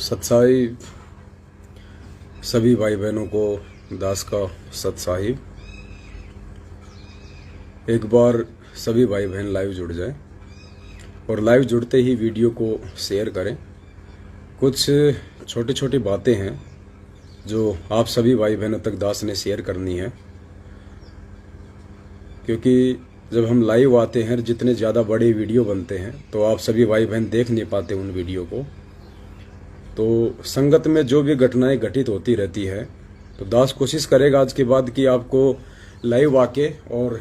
सतसाहिब सभी भाई बहनों को दास का सतसाहिब। एक बार सभी भाई बहन लाइव जुड़ जाएं और लाइव जुड़ते ही वीडियो को शेयर करें। कुछ छोटी छोटी बातें हैं जो आप सभी भाई बहनों तक दास ने शेयर करनी है, क्योंकि जब हम लाइव आते हैं जितने ज़्यादा बड़े वीडियो बनते हैं तो आप सभी भाई बहन देख नहीं पाते उन वीडियो को। तो संगत में जो भी घटनाएं घटित होती रहती है तो दास कोशिश करेगा आज के बाद कि आपको लाइव आके और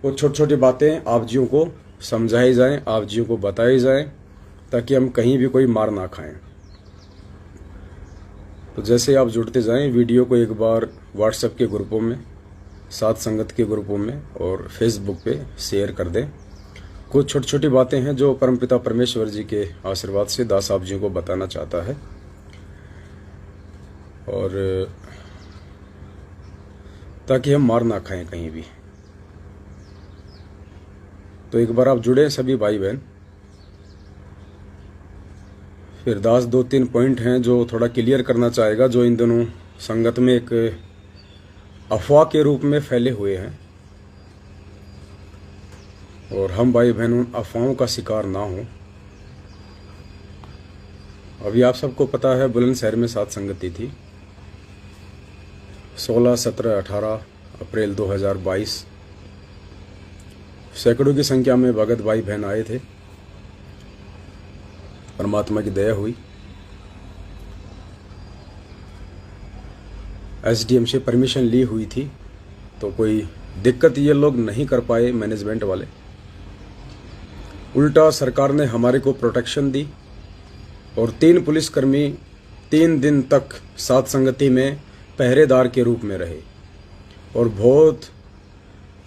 वो छोटी छोटी बातें आप जियों को समझाई जाएं, आप जियों को बताई जाएं, ताकि हम कहीं भी कोई मार ना खाएं। तो जैसे आप जुड़ते जाएं, वीडियो को एक बार व्हाट्सएप के ग्रुपों में, साथ संगत के ग्रुपों में और फेसबुक पे शेयर कर दें। कुछ छोटी छोटी बातें हैं जो परमपिता परमेश्वर जी के आशीर्वाद से दास आप जी को बताना चाहता है, और ताकि हम मार ना खाएं कहीं भी। तो एक बार आप जुड़े सभी भाई बहन। फिर दास 2-3 पॉइंट हैं जो थोड़ा क्लियर करना चाहेगा, जो इन दिनों संगत में एक अफवाह के रूप में फैले हुए हैं, और हम भाई बहन उन अफवाहों का शिकार ना हो। अभी आप सबको पता है बुलंदशहर में सात संगति थी 16, 17, 18 अप्रैल 2022। सैकड़ों की संख्या में भगत भाई बहन आए थे। परमात्मा की दया हुई, एसडीएम से परमिशन ली हुई थी, तो कोई दिक्कत ये लोग नहीं कर पाए मैनेजमेंट वाले। उल्टा सरकार ने हमारे को प्रोटेक्शन दी और 3 पुलिसकर्मी 3 दिन तक सात संगति में पहरेदार के रूप में रहे, और बहुत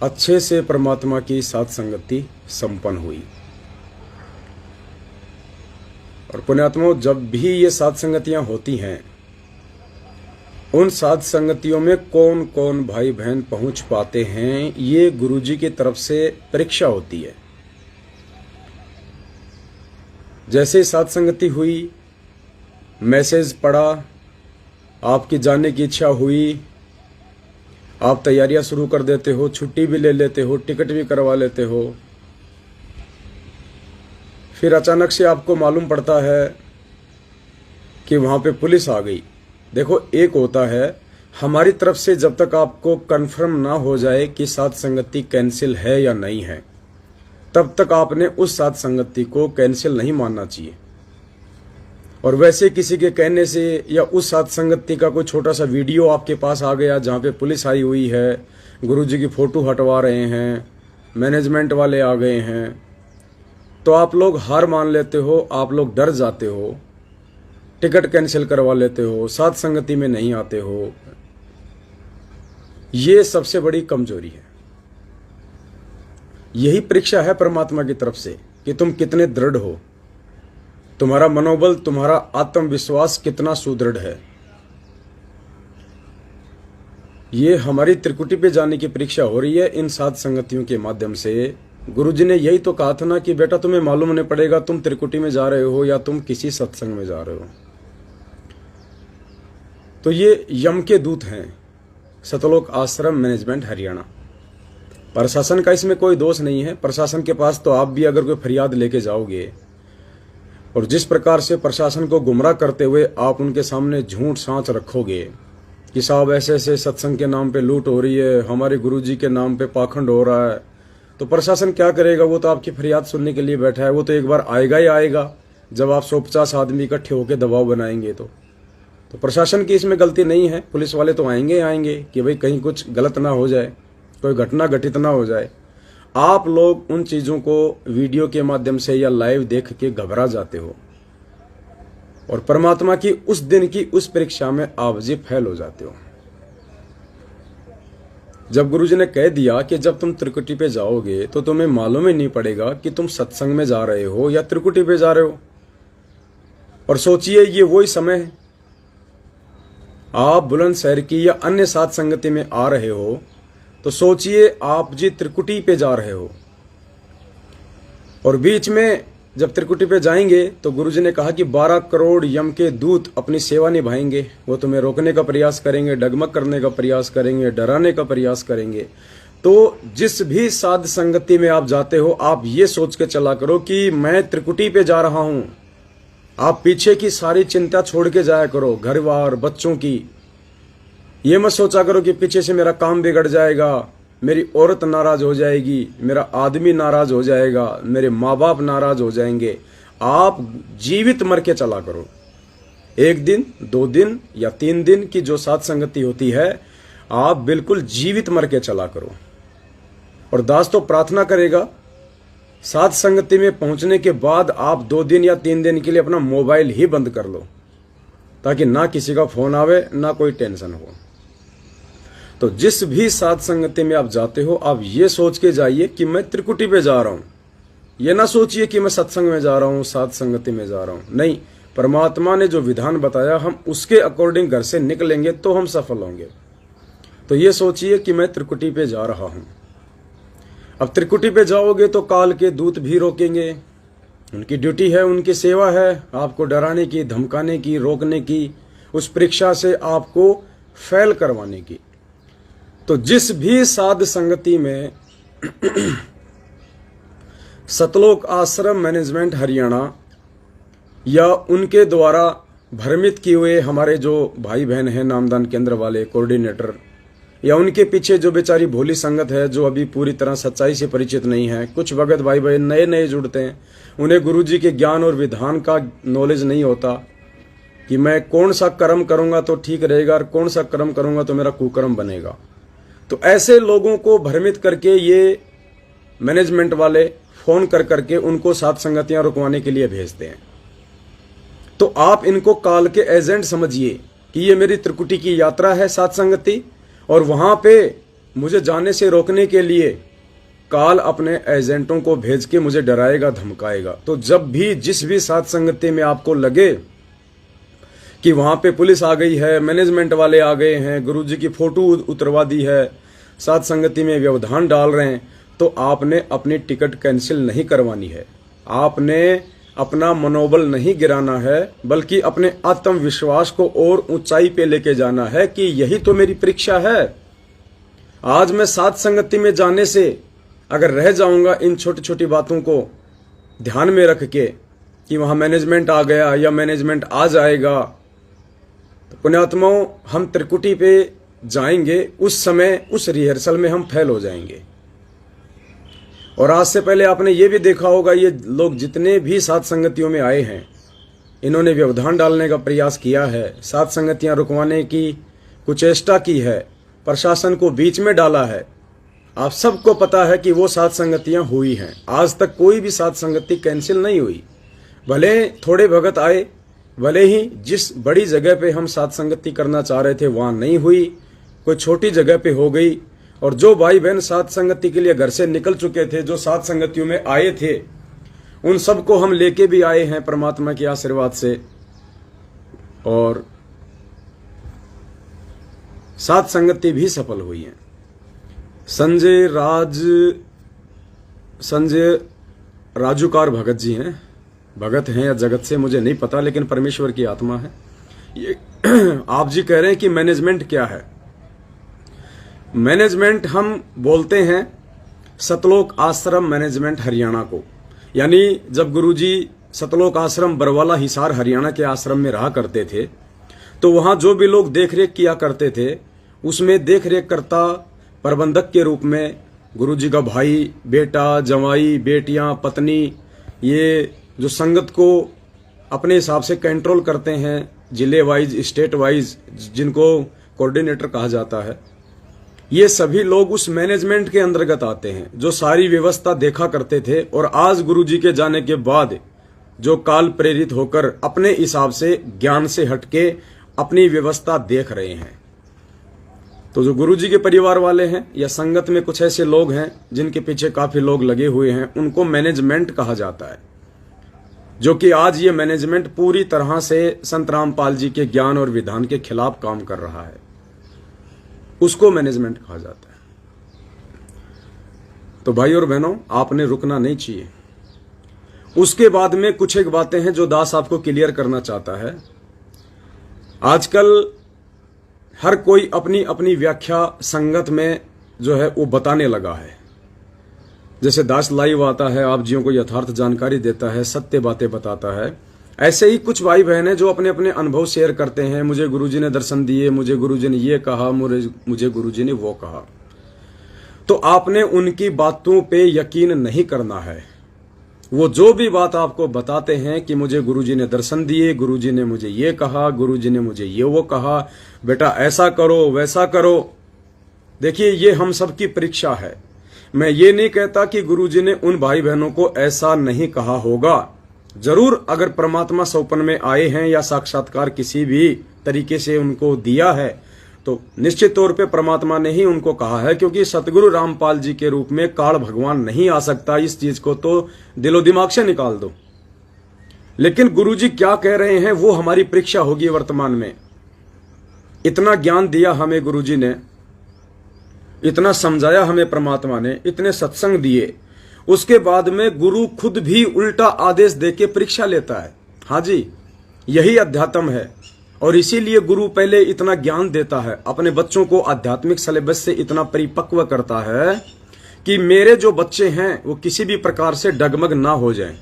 अच्छे से परमात्मा की सात संगति संपन्न हुई। और पुण्यात्माओं, जब भी ये सात संगतियां होती हैं, उन सात संगतियों में कौन कौन भाई बहन पहुंच पाते हैं, ये गुरुजी की तरफ से परीक्षा होती है। जैसे ही सात संगति हुई, मैसेज पड़ा, आपकी जाने की इच्छा हुई, आप तैयारियां शुरू कर देते हो, छुट्टी भी ले लेते हो, टिकट भी करवा लेते हो। फिर अचानक से आपको मालूम पड़ता है कि वहां पे पुलिस आ गई। देखो, एक होता है हमारी तरफ से जब तक आपको कंफर्म ना हो जाए कि सात संगति कैंसिल है या नहीं है, तब तक आपने उस सात संगति को कैंसिल नहीं मानना चाहिए। और वैसे किसी के कहने से या उस सात संगति का कोई छोटा सा वीडियो आपके पास आ गया जहां पे पुलिस आई हुई है, गुरुजी की फोटो हटवा रहे हैं, मैनेजमेंट वाले आ गए हैं, तो आप लोग हार मान लेते हो, आप लोग डर जाते हो, टिकट कैंसिल करवा लेते हो, सात संगति में नहीं आते हो। ये सबसे बड़ी कमजोरी है। यही परीक्षा है परमात्मा की तरफ से कि तुम कितने दृढ़ हो, तुम्हारा मनोबल, तुम्हारा आत्मविश्वास कितना सुदृढ़ है। ये हमारी त्रिकुटी पे जाने की परीक्षा हो रही है इन सात संगतियों के माध्यम से। गुरुजी ने यही तो कहा था ना कि बेटा, तुम्हें मालूम होने पड़ेगा तुम त्रिकुटी में जा रहे हो या तुम किसी सत्संग में जा रहे हो। तो ये यम के दूत हैं, सतलोक आश्रम मैनेजमेंट हरियाणा। प्रशासन का इसमें कोई दोष नहीं है। प्रशासन के पास तो आप भी अगर कोई फरियाद लेके जाओगे, और जिस प्रकार से प्रशासन को गुमराह करते हुए आप उनके सामने झूठ सांच रखोगे कि साहब ऐसे ऐसे सत्संग के नाम पे लूट हो रही है, हमारे गुरुजी के नाम पे पाखंड हो रहा है, तो प्रशासन क्या करेगा? वो तो आपकी फरियाद सुनने के लिए बैठा है। वो तो एक बार आएगा ही आएगा जब आप 150 आदमी इकट्ठे होकर दबाव बनाएंगे। तो प्रशासन की इसमें गलती नहीं है। पुलिस वाले तो आएंगे आएंगे कि भाई कहीं कुछ गलत ना हो जाए, कोई घटना घटित ना हो जाए। आप लोग उन चीजों को वीडियो के माध्यम से या लाइव देख के घबरा जाते हो, और परमात्मा की उस दिन की उस परीक्षा में आप जी फेल हो जाते हो। जब गुरुजी ने कह दिया कि जब तुम त्रिकुटी पे जाओगे तो तुम्हें मालूम ही नहीं पड़ेगा कि तुम सत्संग में जा रहे हो या त्रिकुटी पे जा रहे हो। और सोचिए, ये वही समय है, आप बुलंदशहर की या अन्य सात संगति में आ रहे हो, तो सोचिए आप जी त्रिकुटी पे जा रहे हो, और बीच में जब त्रिकुटी पे जाएंगे तो गुरुजी ने कहा कि 12 करोड़ यम के दूत अपनी सेवा निभाएंगे। वो तुम्हें रोकने का प्रयास करेंगे, डगमग करने का प्रयास करेंगे, डराने का प्रयास करेंगे। तो जिस भी साध संगति में आप जाते हो, आप ये सोच के चला करो कि मैं त्रिकुटी पे जा रहा हूं। आप पीछे की सारी चिंता छोड़ के जाया करो, घर बार बच्चों की। ये मत सोचा करो कि पीछे से मेरा काम बिगड़ जाएगा, मेरी औरत नाराज हो जाएगी, मेरा आदमी नाराज हो जाएगा, मेरे माँ बाप नाराज हो जाएंगे। आप जीवित मर के चला करो। 1 दिन 2 दिन या 3 दिन की जो साथ संगति होती है, आप बिल्कुल जीवित मर के चला करो। और दास तो प्रार्थना करेगा, साथ संगति में पहुंचने के बाद आप 2 दिन या 3 दिन के लिए अपना मोबाइल ही बंद कर लो, ताकि ना किसी का फोन आवे, ना कोई टेंशन हो। तो जिस भी साथ संगति में आप जाते हो, आप ये सोच के जाइए कि मैं त्रिकुटी पे जा रहा हूं। ये ना सोचिए कि मैं सत्संग में जा रहा हूं, साथ संगति में जा रहा हूं। नहीं, परमात्मा ने जो विधान बताया, हम उसके अकॉर्डिंग घर से निकलेंगे तो हम सफल होंगे। तो ये सोचिए कि मैं त्रिकुटी पे जा रहा हूं। अब त्रिकुटी पे जाओगे तो काल के दूत भी रोकेंगे। उनकी ड्यूटी है, उनकी सेवा है आपको डराने की, धमकाने की, रोकने की, उस परीक्षा से आपको फेल करवाने की। तो जिस भी साध संगति में सतलोक आश्रम मैनेजमेंट हरियाणा या उनके द्वारा भ्रमित किए हुए हमारे जो भाई बहन हैं, नामदान केंद्र वाले कोऑर्डिनेटर, या उनके पीछे जो बेचारी भोली संगत है, जो अभी पूरी तरह सच्चाई से परिचित नहीं है। कुछ भगत भाई बहन नए नए जुड़ते हैं, उन्हें गुरुजी के ज्ञान और विधान का नॉलेज नहीं होता कि मैं कौन सा कर्म करूंगा तो ठीक रहेगा और कौन सा कर्म करूंगा तो मेरा कुकर्म बनेगा। तो ऐसे लोगों को भ्रमित करके ये मैनेजमेंट वाले फोन कर करके उनको साथ संगतियां रुकवाने के लिए भेजते हैं। तो आप इनको काल के एजेंट समझिए कि ये मेरी त्रिकुटी की यात्रा है साथ संगति, और वहां पे मुझे जाने से रोकने के लिए काल अपने एजेंटों को भेज के मुझे डराएगा, धमकाएगा। तो जब भी जिस भी साथ संगति में आपको लगे कि वहां पे पुलिस आ गई है, मैनेजमेंट वाले आ गए हैं, गुरुजी की फोटो उतरवा दी है, साथ संगति में व्यवधान डाल रहे हैं, तो आपने अपनी टिकट कैंसिल नहीं करवानी है। आपने अपना मनोबल नहीं गिराना है, बल्कि अपने आत्मविश्वास को और ऊंचाई पे लेके जाना है कि यही तो मेरी परीक्षा है। आज मैं साथ संगति में जाने से अगर रह जाऊंगा इन छोटी छोटी बातों को ध्यान में रख के कि वहां मैनेजमेंट आ गया या मैनेजमेंट आ जाएगा, तो पुण्यात्माओं, हम त्रिकुटी पे जाएंगे, उस समय उस रिहर्सल में हम फेल हो जाएंगे। और आज से पहले आपने ये भी देखा होगा, ये लोग जितने भी साथ संगतियों में आए हैं, इन्होंने व्यवधान डालने का प्रयास किया है, साथ संगतियां रुकवाने की कुचेष्टा की है, प्रशासन को बीच में डाला है। आप सबको पता है कि वो साथ संगतियां हुई हैं। आज तक कोई भी साथ संगति कैंसिल नहीं हुई। भले थोड़े भगत आए, भले ही जिस बड़ी जगह पे हम साथ संगति करना चाह रहे थे वहां नहीं हुई, कोई छोटी जगह पे हो गई। और जो भाई बहन साथ संगति के लिए घर से निकल चुके थे, जो साथ संगतियों में आए थे, उन सबको हम लेके भी आए हैं परमात्मा के आशीर्वाद से। और साथ संगति भी सफल हुई है। संजय राजूकार भगत जी हैं, भगत हैं या जगत से मुझे नहीं पता, लेकिन परमेश्वर की आत्मा है ये। आप जी कह रहे हैं कि मैनेजमेंट क्या है। मैनेजमेंट हम बोलते हैं सतलोक आश्रम मैनेजमेंट हरियाणा को। यानी जब गुरुजी सतलोक आश्रम बरवाला हिसार हरियाणा के आश्रम में रहा करते थे, तो वहां जो भी लोग देखरेख किया करते थे, उसमें देखरेख करता प्रबंधक के रूप में गुरुजी का भाई, बेटा, जवाई, बेटियां, पत्नी, ये जो संगत को अपने हिसाब से कंट्रोल करते हैं, जिले वाइज, स्टेट वाइज, जिनको कोऑर्डिनेटर कहा जाता है, ये सभी लोग उस मैनेजमेंट के अंतर्गत आते हैं, जो सारी व्यवस्था देखा करते थे। और आज गुरुजी के जाने के बाद जो काल प्रेरित होकर अपने हिसाब से, ज्ञान से हटके अपनी व्यवस्था देख रहे हैं। तो जो गुरुजी के परिवार वाले हैं या संगत में कुछ ऐसे लोग हैं जिनके पीछे काफी लोग लगे हुए हैं, उनको मैनेजमेंट कहा जाता है। जो कि आज ये मैनेजमेंट पूरी तरह से संत रामपाल जी के ज्ञान और विधान के खिलाफ काम कर रहा है, उसको मैनेजमेंट कहा जाता है। तो भाई और बहनों, आपने रुकना नहीं चाहिए। उसके बाद में कुछ एक बातें हैं जो दास आपको क्लियर करना चाहता है। आजकल हर कोई अपनी अपनी व्याख्या संगत में जो है वो बताने लगा है। जैसे दास लाइव आता है, आप जियों को यथार्थ जानकारी देता है, सत्य बातें बताता है, ऐसे ही कुछ भाई बहन हैं जो अपने अपने अनुभव शेयर करते हैं। मुझे गुरुजी ने दर्शन दिए, मुझे गुरुजी ने ये कहा, मुझे गुरुजी ने वो कहा। तो आपने उनकी बातों पे यकीन नहीं करना है। वो जो भी बात आपको बताते हैं कि मुझे गुरुजी ने दर्शन दिए, गुरुजी ने मुझे ये कहा, गुरुजी ने मुझे ये वो कहा, बेटा ऐसा करो वैसा करो। देखिए, ये हम सबकी परीक्षा है। मैं ये नहीं कहता कि गुरुजी ने उन भाई बहनों को ऐसा नहीं कहा होगा। जरूर अगर परमात्मा सौपन में आए हैं या साक्षात्कार किसी भी तरीके से उनको दिया है तो निश्चित तौर पे परमात्मा ने ही उनको कहा है, क्योंकि सतगुरु रामपाल जी के रूप में काल भगवान नहीं आ सकता। इस चीज को तो दिलो दिमाग से निकाल दो। लेकिन गुरुजी क्या कह रहे हैं वो हमारी परीक्षा होगी वर्तमान में। इतना ज्ञान दिया हमें गुरुजी ने, इतना समझाया हमें परमात्मा ने, इतने सत्संग दिए, उसके बाद में गुरु खुद भी उल्टा आदेश देके परीक्षा लेता है। हाँ जी, यही अध्यात्म है। और इसीलिए गुरु पहले इतना ज्ञान देता है, अपने बच्चों को आध्यात्मिक सिलेबस से इतना परिपक्व करता है कि मेरे जो बच्चे हैं वो किसी भी प्रकार से डगमग ना हो जाएं।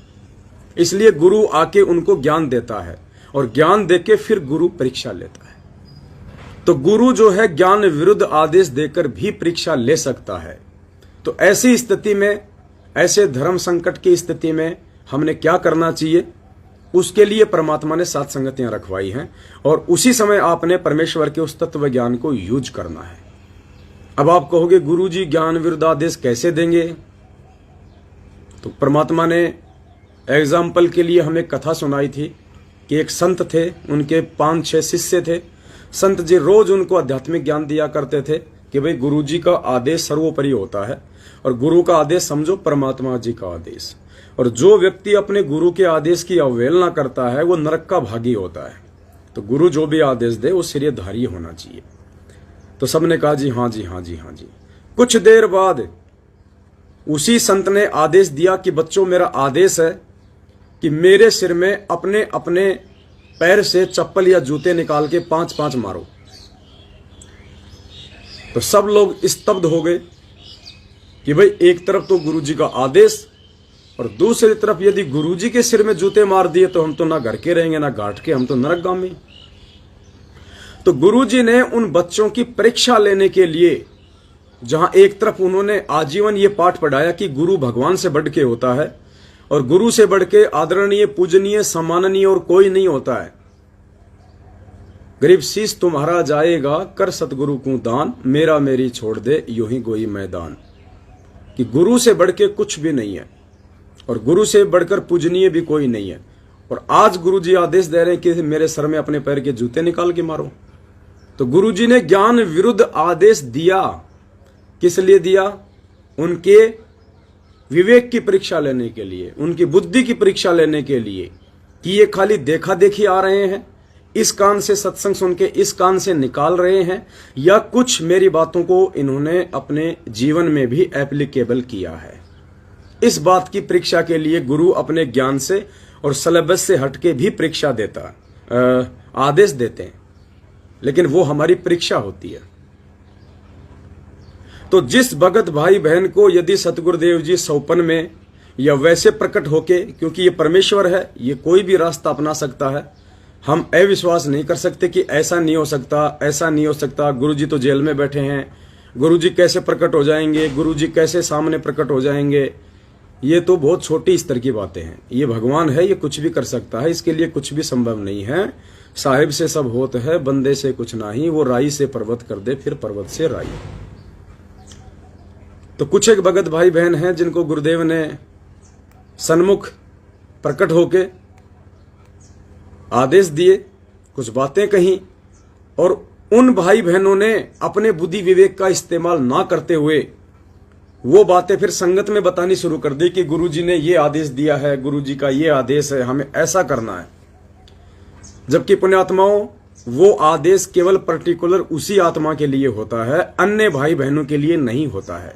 इसलिए गुरु आके उनको ज्ञान देता है और ज्ञान देके फिर गुरु परीक्षा लेता है। तो गुरु जो है ज्ञान विरुद्ध आदेश देकर भी परीक्षा ले सकता है। तो ऐसी स्थिति में, ऐसे धर्म संकट की स्थिति में हमने क्या करना चाहिए, उसके लिए परमात्मा ने 7 संगतियां रखवाई हैं और उसी समय आपने परमेश्वर के उस तत्व ज्ञान को यूज करना है। अब आप कहोगे गुरुजी ज्ञान विरुद्ध आदेश कैसे देंगे? तो परमात्मा ने एग्जाम्पल के लिए हमें कथा सुनाई थी कि एक संत थे, उनके 5-6 शिष्य थे। संत जी रोज उनको आध्यात्मिक ज्ञान दिया करते थे कि भाई गुरुजी का आदेश सर्वोपरि होता है और गुरु का आदेश समझो परमात्मा जी का आदेश। और जो व्यक्ति अपने गुरु के आदेश की अवहेलना करता है वो नरक का भागी होता है। तो गुरु जो भी आदेश दे वो सिरधारी होना चाहिए। तो सबने कहा जी हाँ जी हाँ जी हाँ जी। कुछ देर बाद उसी संत ने आदेश दिया कि बच्चों, मेरा आदेश है कि मेरे सिर में अपने अपने पैर से चप्पल या जूते निकाल के 5-5 मारो। तो सब लोग स्तब्ध हो गए कि भाई एक तरफ तो गुरुजी का आदेश और दूसरी तरफ यदि गुरुजी के सिर में जूते मार दिए तो हम तो ना घर के रहेंगे ना घाट के, हम तो नरकगामी। तो गुरुजी ने उन बच्चों की परीक्षा लेने के लिए, जहां एक तरफ उन्होंने आजीवन ये पाठ पढ़ाया कि गुरु भगवान से बढ़ के होता है और गुरु से बढ़ के आदरणीय, पूजनीय, सम्माननीय और कोई नहीं होता है। गरीब शीश तुम्हारा जाएगा, कर सतगुरु को दान, मेरा मेरी छोड़ दे यूं ही गोई मैदान। कि गुरु से बढ़ के कुछ भी नहीं है और गुरु से बढ़कर पूजनीय भी कोई नहीं है। और आज गुरुजी आदेश दे रहे हैं कि मेरे सर में अपने पैर के जूते निकाल के मारो। तो गुरुजी ने ज्ञान विरुद्ध आदेश दिया। किस लिए दिया? उनके विवेक की परीक्षा लेने के लिए, उनकी बुद्धि की परीक्षा लेने के लिए कि ये खाली देखा देखी आ रहे हैं, इस कान से सत्संग सुन के इस कान से निकाल रहे हैं, या कुछ मेरी बातों को इन्होंने अपने जीवन में भी एप्लीकेबल किया है। इस बात की परीक्षा के लिए गुरु अपने ज्ञान से और सिलेबस से हटके भी परीक्षा देता, आदेश देते हैं, लेकिन वो हमारी परीक्षा होती है। तो जिस भगत भाई बहन को यदि सतगुरुदेव जी सौपन में या वैसे प्रकट होके, क्योंकि ये परमेश्वर है, ये कोई भी रास्ता अपना सकता है, हम अविश्वास नहीं कर सकते कि ऐसा नहीं हो सकता, ऐसा नहीं हो सकता, गुरुजी तो जेल में बैठे हैं, गुरुजी कैसे प्रकट हो जाएंगे, गुरुजी कैसे सामने प्रकट हो जाएंगे। ये तो बहुत छोटी स्तर की बातें हैं। ये भगवान है, ये कुछ भी कर सकता है, इसके लिए कुछ भी संभव नहीं है। साहिब से सब होत है, बंदे से कुछ नहीं, वो राई से पर्वत कर दे, फिर पर्वत से राई। तो कुछ एक भगत भाई बहन हैं जिनको गुरुदेव ने सन्मुख प्रकट होके आदेश दिए, कुछ बातें कही, और उन भाई बहनों ने अपने बुद्धि विवेक का इस्तेमाल ना करते हुए वो बातें फिर संगत में बतानी शुरू कर दी कि गुरुजी ने ये आदेश दिया है, गुरुजी का ये आदेश है, हमें ऐसा करना है। जबकि पुण्यात्माओं, वो आदेश केवल पर्टिकुलर उसी आत्मा के लिए होता है, अन्य भाई बहनों के लिए नहीं होता है।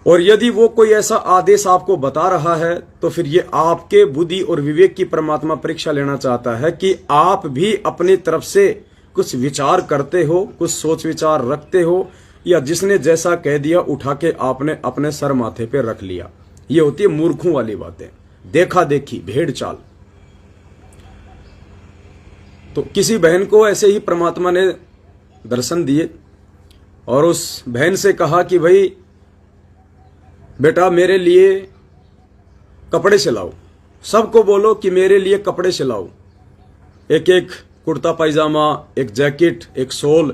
और यदि वो कोई ऐसा आदेश आपको बता रहा है तो फिर ये आपके बुद्धि और विवेक की परमात्मा परीक्षा लेना चाहता है कि आप भी अपनी तरफ से कुछ विचार करते हो, कुछ सोच विचार रखते हो, या जिसने जैसा कह दिया उठा के आपने अपने सर माथे पे रख लिया। ये होती है मूर्खों वाली बातें, देखा देखी, भेड़ चाल। तो किसी बहन को ऐसे ही परमात्मा ने दर्शन दिए और उस बहन से कहा कि भाई बेटा मेरे लिए कपड़े सिलाओ, सबको बोलो कि मेरे लिए कपड़े सिलाओ, एक एक कुर्ता पायजामा, एक जैकेट, एक शॉल,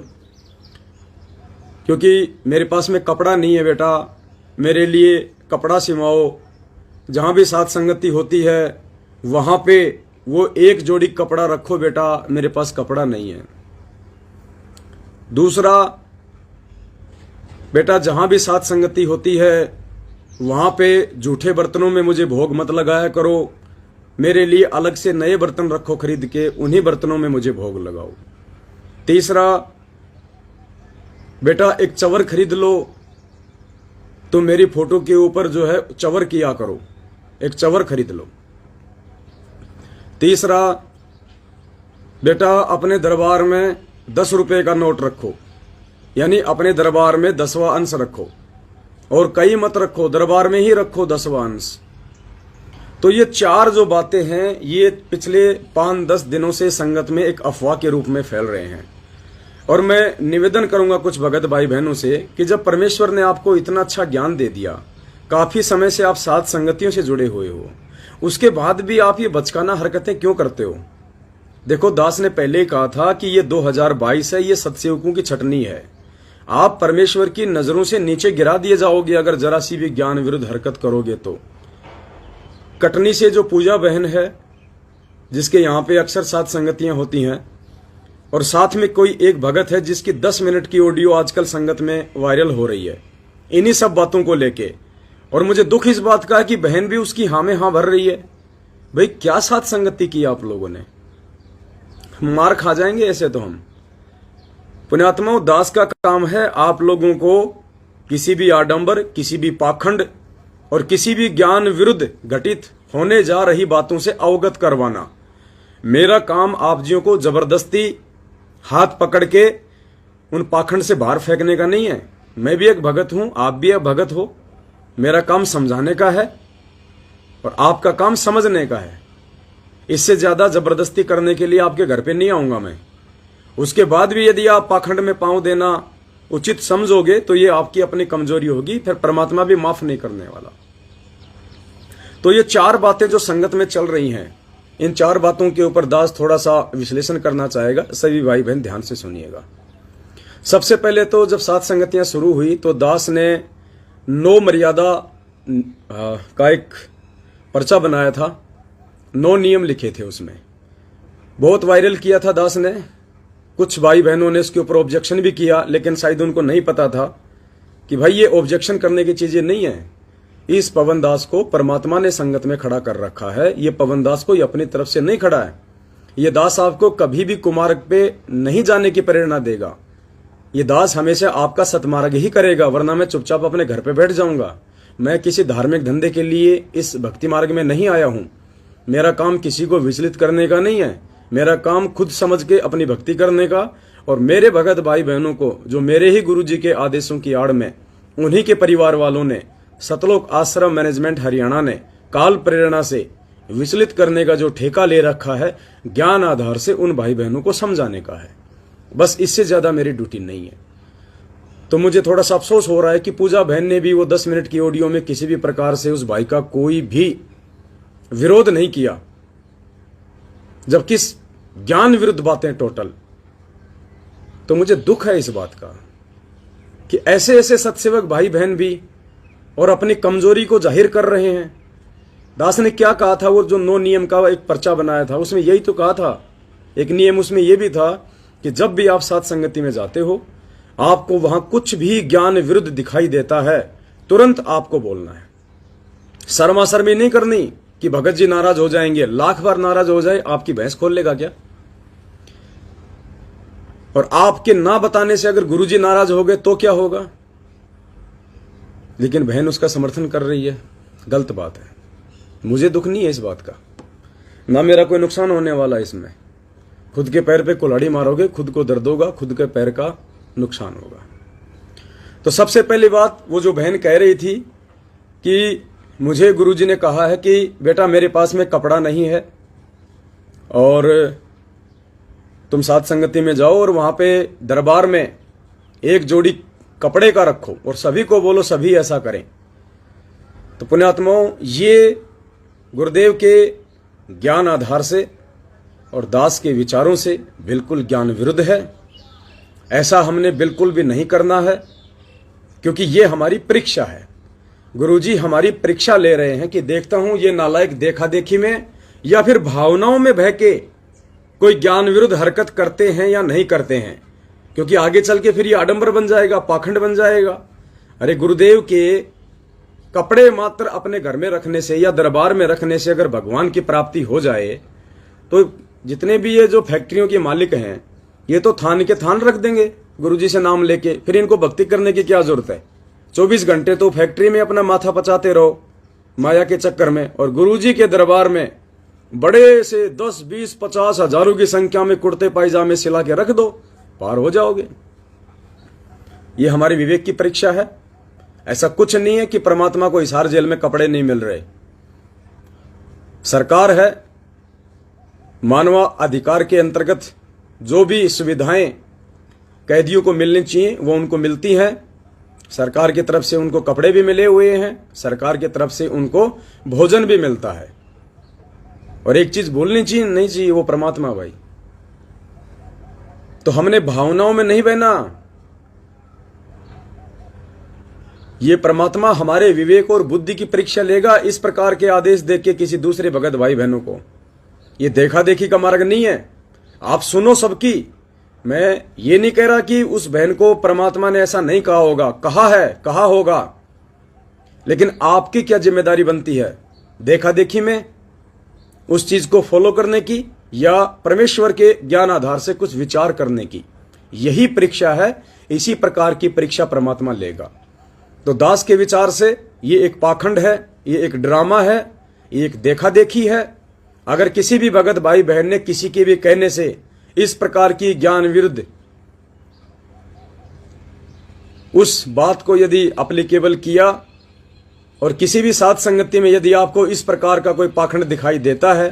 क्योंकि मेरे पास में कपड़ा नहीं है बेटा, मेरे लिए कपड़ा सिलवाओ। जहां भी साथ संगति होती है वहां पे वो एक जोड़ी कपड़ा रखो बेटा, मेरे पास कपड़ा नहीं है। दूसरा, बेटा जहां भी साथ संगति होती है वहां पे जूठे बर्तनों में मुझे भोग मत लगाया करो, मेरे लिए अलग से नए बर्तन रखो खरीद के, उन्हीं बर्तनों में मुझे भोग लगाओ। तीसरा, बेटा एक चवर खरीद लो, तो मेरी फोटो के ऊपर जो है चवर किया करो, एक चवर खरीद लो। तीसरा, बेटा अपने दरबार में 10 रुपए का नोट रखो, यानी अपने दरबार में 10वां अंश रखो, और कहीं मत रखो, दरबार में ही रखो 10वां अंश। तो ये 4 जो बातें हैं ये पिछले 5-10 दिनों से संगत में एक अफवाह के रूप में फैल रहे हैं। और मैं निवेदन करूंगा कुछ भगत भाई बहनों से कि जब परमेश्वर ने आपको इतना अच्छा ज्ञान दे दिया, काफी समय से आप साथ संगतियों से जुड़े हुए हो, उसके बाद भी आप ये बचकाना हरकतें क्यों करते हो? देखो, दास ने पहले ही कहा था कि ये 2022 है, ये सत्सेवकों की छटनी है। आप परमेश्वर की नजरों से नीचे गिरा दिए जाओगे अगर जरा सी भी ज्ञान विरुद्ध हरकत करोगे तो। कटनी से जो पूजा बहन है, जिसके यहाँ पे अक्सर साथ संगतियां होती हैं, और साथ में कोई एक भगत है जिसकी 10 मिनट की ऑडियो आजकल संगत में वायरल हो रही है इन्हीं सब बातों को लेके। और मुझे दुख इस बात का है कि बहन भी उसकी हाँ में हाँ भर रही है। भाई क्या साथ संगति की आप लोगों ने? मार खा जाएंगे ऐसे तो हम। पुण्यात्माओं, दास का काम है आप लोगों को किसी भी आडंबर, किसी भी पाखंड और किसी भी ज्ञान विरुद्ध घटित होने जा रही बातों से अवगत करवाना। मेरा काम आप जियों को जबरदस्ती हाथ पकड़ के उन पाखंड से बाहर फेंकने का नहीं है। मैं भी एक भगत हूं, आप भी एक भगत हो। मेरा काम समझाने का है और आपका काम समझने का है। इससे ज्यादा जबरदस्ती करने के लिए आपके घर पे नहीं आऊंगा मैं। उसके बाद भी यदि आप पाखंड में पांव देना उचित समझोगे तो ये आपकी अपनी कमजोरी होगी, फिर परमात्मा भी माफ नहीं करने वाला। तो ये 4 बातें जो संगत में चल रही हैं, इन 4 बातों के ऊपर दास थोड़ा सा विश्लेषण करना चाहेगा। सभी भाई बहन ध्यान से सुनिएगा। सबसे पहले तो जब सात संगतियां शुरू हुई तो दास ने 9 मर्यादा का एक पर्चा बनाया था, 9 नियम लिखे थे उसमें, बहुत वायरल किया था दास ने। कुछ भाई बहनों ने इसके ऊपर ऑब्जेक्शन भी किया, लेकिन शायद उनको नहीं पता था कि भाई ये ऑब्जेक्शन करने की चीजें नहीं है। इस पवन दास को परमात्मा ने संगत में खड़ा कर रखा है। ये पवन दास को अपनी तरफ से नहीं खड़ा है। ये दास आपको कभी भी कुमार्ग पे नहीं जाने की प्रेरणा देगा। ये दास हमेशा आपका सतमार्ग ही करेगा, वरना मैं चुपचाप अपने घर पे बैठ जाऊंगा। मैं किसी धार्मिक धंधे के लिए इस भक्ति मार्ग में नहीं आया हूं। मेरा काम किसी को विचलित करने का नहीं है। मेरा काम खुद समझ के अपनी भक्ति करने का, और मेरे भगत भाई बहनों को जो मेरे ही गुरु जी के आदेशों की आड़ में, उन्हीं के परिवार वालों ने, सतलोक आश्रम मैनेजमेंट हरियाणा ने काल प्रेरणा से विचलित करने का जो ठेका ले रखा है, ज्ञान आधार से उन भाई बहनों को समझाने का है। बस इससे ज्यादा मेरी ड्यूटी नहीं है। तो मुझे थोड़ा सा अफसोस हो रहा है कि पूजा बहन ने भी वो 10 मिनट की ऑडियो में किसी भी प्रकार से उस भाई का कोई भी विरोध नहीं किया, जबकि ज्ञान विरुद्ध बातें टोटल। तो मुझे दुख है इस बात का कि ऐसे ऐसे सत्सेवक भाई बहन भी और अपनी कमजोरी को जाहिर कर रहे हैं। दास ने क्या कहा था, वो जो 9 नियम का एक पर्चा बनाया था उसमें यही तो कहा था। एक नियम उसमें यह भी था कि जब भी आप साथ संगति में जाते हो, आपको वहां कुछ भी ज्ञान विरुद्ध दिखाई देता है, तुरंत आपको बोलना है। शर्माशर्मी नहीं करनी कि भगत जी नाराज हो जाएंगे। लाख बार नाराज हो जाए, आपकी भैंस खोल लेगा क्या? और आपके ना बताने से अगर गुरुजी नाराज हो गए तो क्या होगा? लेकिन बहन उसका समर्थन कर रही है, गलत बात है। मुझे दुख नहीं है इस बात का, ना मेरा कोई नुकसान होने वाला इसमें। खुद के पैर पे कुल्हाड़ी मारोगे, खुद को दर्द होगा, खुद के पैर का नुकसान होगा। तो सबसे पहली बात वो जो बहन कह रही थी कि मुझे गुरुजी ने कहा है कि बेटा मेरे पास में कपड़ा नहीं है और तुम साथ संगति में जाओ और वहां पे दरबार में एक जोड़ी कपड़े का रखो और सभी को बोलो सभी ऐसा करें। तो पुण्यात्माओं, ये गुरुदेव के ज्ञान आधार से और दास के विचारों से बिल्कुल ज्ञान विरुद्ध है। ऐसा हमने बिल्कुल भी नहीं करना है, क्योंकि ये हमारी परीक्षा है। गुरुजी हमारी परीक्षा ले रहे हैं कि देखता हूं ये नालायक देखा देखी में या फिर भावनाओं में बह के कोई ज्ञान विरुद्ध हरकत करते हैं या नहीं करते हैं, क्योंकि आगे चल के फिर ये आडंबर बन जाएगा, पाखंड बन जाएगा। अरे गुरुदेव के कपड़े मात्र अपने घर में रखने से या दरबार में रखने से अगर भगवान की प्राप्ति हो जाए तो जितने भी ये जो फैक्ट्रियों के मालिक हैं ये तो थान के थान रख देंगे गुरुजी से नाम लेके। फिर इनको भक्ति करने की क्या जरूरत है? 24 घंटे तो फैक्ट्री में अपना माथा पचाते रहो माया के चक्कर में, और गुरुजी के दरबार में बड़े से 10, 20, 50 हजारों की संख्या में कुर्ते पायजामे सिला के रख दो, पार हो जाओगे। ये हमारे विवेक की परीक्षा है। ऐसा कुछ नहीं है कि परमात्मा को हिसार जेल में कपड़े नहीं मिल रहे। सरकार है, मानव अधिकार के अंतर्गत जो भी सुविधाएं कैदियों को मिलनी चाहिए वो उनको मिलती हैं। सरकार की तरफ से उनको कपड़े भी मिले हुए हैं, सरकार की तरफ से उनको भोजन भी मिलता है। और एक चीज भूलनी चाहिए नहीं चाहिए, वो परमात्मा भाई। तो हमने भावनाओं में नहीं बहना। ये परमात्मा हमारे विवेक और बुद्धि की परीक्षा लेगा इस प्रकार के आदेश देख के किसी दूसरे भगत भाई बहनों को। ये देखा देखी का मार्ग नहीं है। आप सुनो सबकी। मैं ये नहीं कह रहा कि उस बहन को परमात्मा ने ऐसा नहीं कहा होगा, कहा है, कहा होगा, लेकिन आपकी क्या जिम्मेदारी बनती है देखा देखी में उस चीज को फॉलो करने की या परमेश्वर के ज्ञान आधार से कुछ विचार करने की। यही परीक्षा है। इसी प्रकार की परीक्षा परमात्मा लेगा। तो दास के विचार से ये एक पाखंड है, ये एक ड्रामा है, ये एक देखा देखी है। अगर किसी भी भगत भाई बहन ने किसी के भी कहने से इस प्रकार की ज्ञान विरुद्ध उस बात को यदि अप्लीकेबल किया और किसी भी साथ संगति में यदि आपको इस प्रकार का कोई पाखंड दिखाई देता है